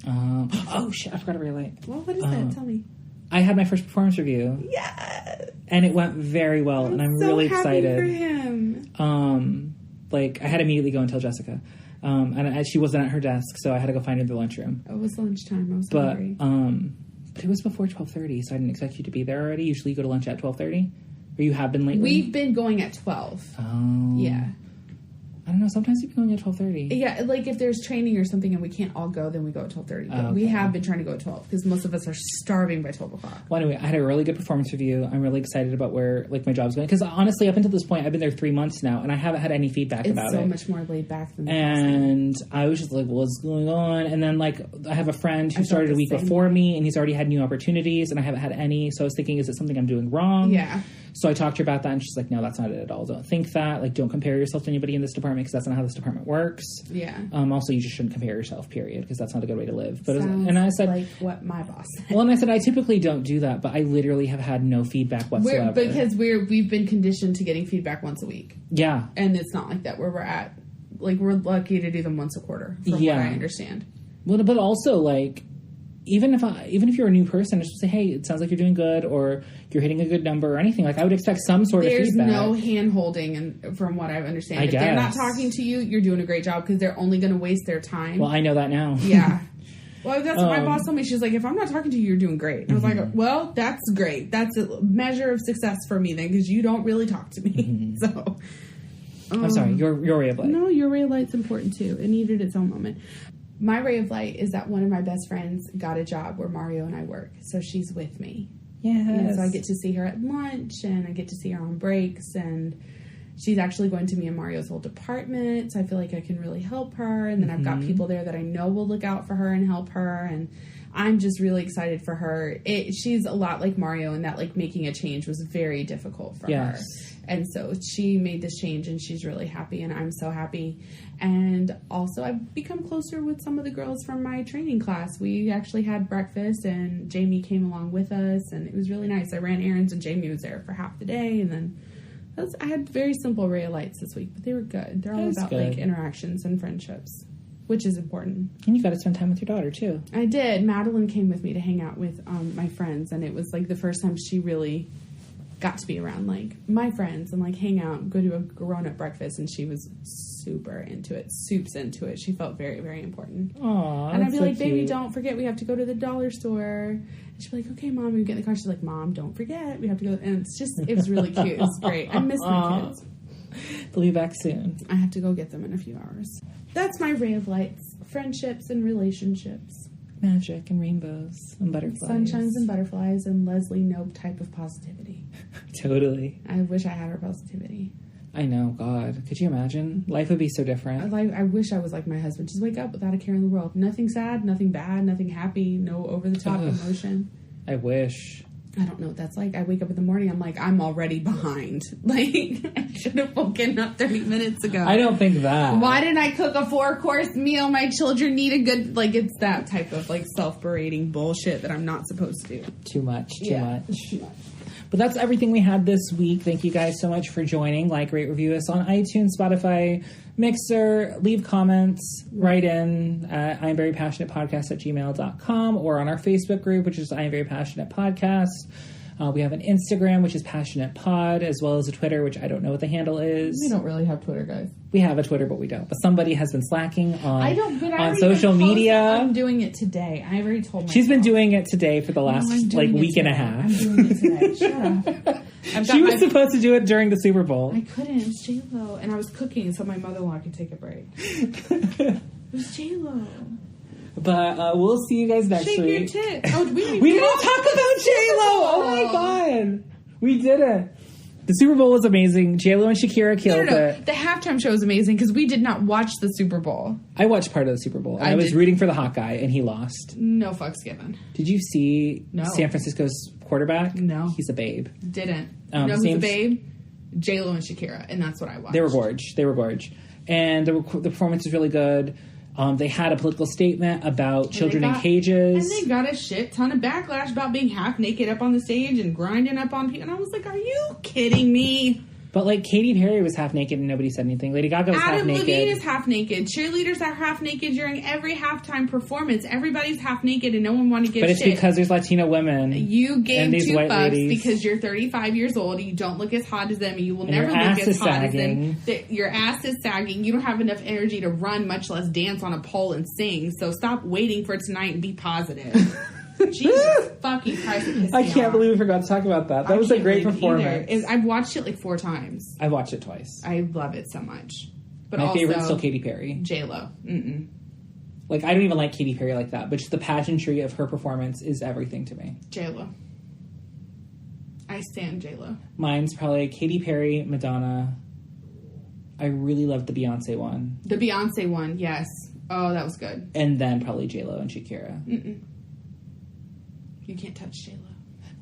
Oh shit! I forgot to relate. Well, what is that? Tell me. I had my first performance review. Yes, and it went very well, and I'm so really happy excited for him. Like, I had to immediately go and tell Jessica, and she wasn't at her desk, so I had to go find her in the lunchroom. It was lunchtime. I was hungry. But it was before 12:30, so I didn't expect you to be there already. Usually, you go to lunch at 12:30, or you have been lately. We've been going at 12. Oh, yeah. I don't know. Sometimes you're going at 12:30. Yeah, like if there's training or something and we can't all go, then we go at 12:30. But we have been trying to go at 12 because most of us are starving by 12 o'clock. Well, anyway, I had a really good performance review. I'm really excited about where my job's going, because honestly, up until this point, I've been there 3 months now, and I haven't had any feedback about it. It's so much more laid back than that. And I was just like, what's going on? And then, I have a friend who started a week before me, and he's already had new opportunities, and I haven't had any. So I was thinking, is it something I'm doing wrong? Yeah. So I talked to her about that, and she's like, no, that's not it at all. Don't think that. Don't compare yourself to anybody in this department, because that's not how this department works. Yeah. Also, you just shouldn't compare yourself, period, because that's not a good way to live. But and I said, like what my boss said. Well, and I said, I typically don't do that, but I literally have had no feedback whatsoever. Because we've been conditioned to getting feedback once a week. Yeah. And it's not like that where we're at. like, we're lucky to do them once a quarter, from what I understand. Well, but also, like, even if you're a new person, just say, hey, it sounds like you're doing good, or you're hitting a good number, or anything. Like, I would expect some sort of feedback. There's no hand-holding, and from what I understand. If they're not talking to you, you're doing a great job, because they're only going to waste their time. Well, I know that now. Yeah. Well, that's what my boss told me. She's like, if I'm not talking to you, you're doing great. And I was like, well, that's great. That's a measure of success for me then, because you don't really talk to me. So, I'm sorry, your ray of light. No, your ray of light's important too. It needed its own moment. My ray of light is that one of my best friends got a job where Mario and I work. So she's with me. Yes. And so I get to see her at lunch, and I get to see her on breaks, and she's actually going to me and Mario's old department, so I feel like I can really help her. And then I've got people there that I know will look out for her and help her, and I'm just really excited for her. She's a lot like Mario in that, like, making a change was very difficult for her. And so she made this change, and she's really happy, and I'm so happy. And also, I've become closer with some of the girls from my training class. We actually had breakfast, and Jamie came along with us, and it was really nice. I ran errands, and Jamie was there for half the day, and then I had very simple ray of lights this week, but they were good. They're all about like interactions and friendships, which is important. And you got to spend time with your daughter too. I did. Madeline came with me to hang out with my friends, and it was like the first time she really got to be around like my friends and like hang out, go to a grown-up breakfast, and she was super into it, soups into it. She felt very, very important. Aww, and I'd be like, baby, don't forget, we have to go to the dollar store. And she'd be like, okay, Mom, we get in the car. She's like, Mom, don't forget, we have to go. And it was really cute. It was great. I miss my kids. They'll be back soon. I have to go get them in a few hours. That's my ray of lights. Friendships and relationships. Magic and rainbows and butterflies. Sunshines and butterflies and Leslie Knope type of positivity. Totally. I wish I had her positivity. I know, God. Could you imagine? Life would be so different. I wish I was like my husband. Just wake up without a care in the world. Nothing sad, nothing bad, nothing happy, no over-the-top emotion. I wish. I don't know what that's like. I wake up in the morning, I'm like, I'm already behind. Like, I should have woken up 30 minutes ago. I don't think that. Why didn't I cook a 4-course meal? My children need a good, like, it's that type of, like, self-berating bullshit that I'm not supposed to do. Too much. Too much. But that's everything we had this week. Thank you guys so much for joining. Like, rate, review us on iTunes, Spotify, Mixer. Leave comments. Write in at imverypassionatepodcast@gmail.com or on our Facebook group, which is I Am Very Passionate Podcast. We have an Instagram, which is Passionate Pod, as well as a Twitter, which I don't know what the handle is. We don't really have Twitter, guys. We have a Twitter, but we don't. But somebody has been slacking on social social media. I'm doing it today. I already told myself. She's been doing it today for the last week and a half. I'm doing it today. Shut up. She was supposed to do it during the Super Bowl. I couldn't. It was J-Lo. And I was cooking so my mother-in-law could take a break. It was J-Lo. But we'll see you guys next week. Shake your tits. Oh, we didn't talk about J-Lo. Oh my God. We did it. The Super Bowl was amazing. J-Lo and Shakira killed it. The halftime show was amazing because we did not watch the Super Bowl. I watched part of the Super Bowl. I was rooting for the hot guy, and he lost. No fucks given. Did you see San Francisco's quarterback? No. He's a babe. Didn't. You know who's a babe? J-Lo and Shakira, and that's what I watched. They were gorge. And the performance was really good. They had a political statement about children in cages. And they got a shit ton of backlash about being half naked up on the stage and grinding up on people. And I was like, are you kidding me? But, like, Katy Perry was half naked and nobody said anything. Lady Gaga was half naked. Adam Levine is half naked. Cheerleaders are half naked during every halftime performance. Everybody's half naked and no one wanted to give shit. But it's because there's Latino women. You gave 2 fucks because you're 35 years old and you don't look as hot as them and you will never look as hot as them. Your ass is sagging. You don't have enough energy to run, much less dance on a pole and sing. So stop waiting for tonight and be positive. Jesus fucking Christ. I can't believe we forgot to talk about that. That was a great performance. I've watched it like 4 times. I watched it twice. I love it so much. But my favorite's still Katy Perry. J-Lo. Like, I don't even like Katy Perry like that, but just the pageantry of her performance is everything to me. J-Lo. I stand J-Lo. Mine's probably Katy Perry, Madonna. I really loved the Beyonce one. The Beyonce one, yes. Oh, that was good. And then probably J-Lo and Shakira. You can't touch J-Lo.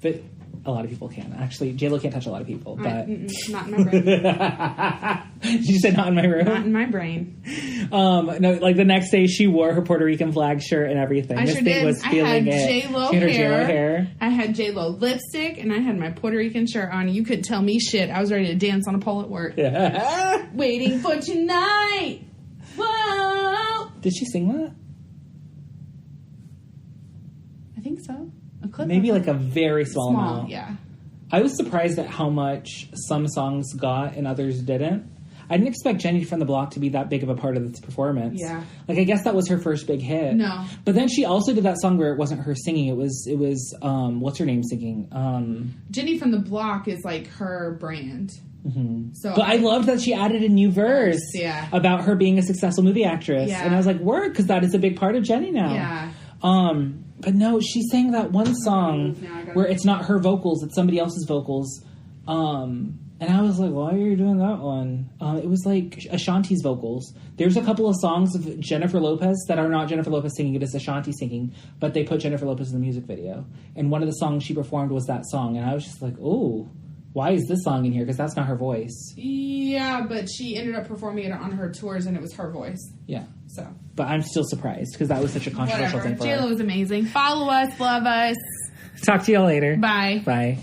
But a lot of people can. Actually, J-Lo can't touch a lot of people. But not in my brain. You said not in my room? Not in my brain. No, like the next day she wore her Puerto Rican flag shirt and everything. I sure did. Was feeling I had J-Lo hair. I had J-Lo lipstick and I had my Puerto Rican shirt on. You couldn't tell me shit. I was ready to dance on a pole at work. Waiting for tonight. Did she sing that? I think so. A clip. Maybe like a very small amount. Yeah. I was surprised at how much some songs got and others didn't. I didn't expect Jenny from the Block to be that big of a part of this performance. Yeah. Like, I guess that was her first big hit. No. But then she also did that song where it wasn't her singing. It was what's her name singing? Jenny from the Block is like her brand. Mm-hmm. So, but I loved that she added a new verse about her being a successful movie actress. Yeah. And I was like, word, because that is a big part of Jenny now. Yeah. But no, she sang that one song where it's not her vocals, it's somebody else's vocals. And I was like, why are you doing that one? It was like Ashanti's vocals. There's a couple of songs of Jennifer Lopez that are not Jennifer Lopez singing, it is Ashanti singing, but they put Jennifer Lopez in the music video. And one of the songs she performed was that song. And I was just like, oh, why is this song in here? Because that's not her voice. Yeah, but she ended up performing it on her tours and it was her voice. Yeah. So. But I'm still surprised because that was such a controversial thing for her. JLo was amazing. Follow us, love us. Talk to y'all later. Bye. Bye.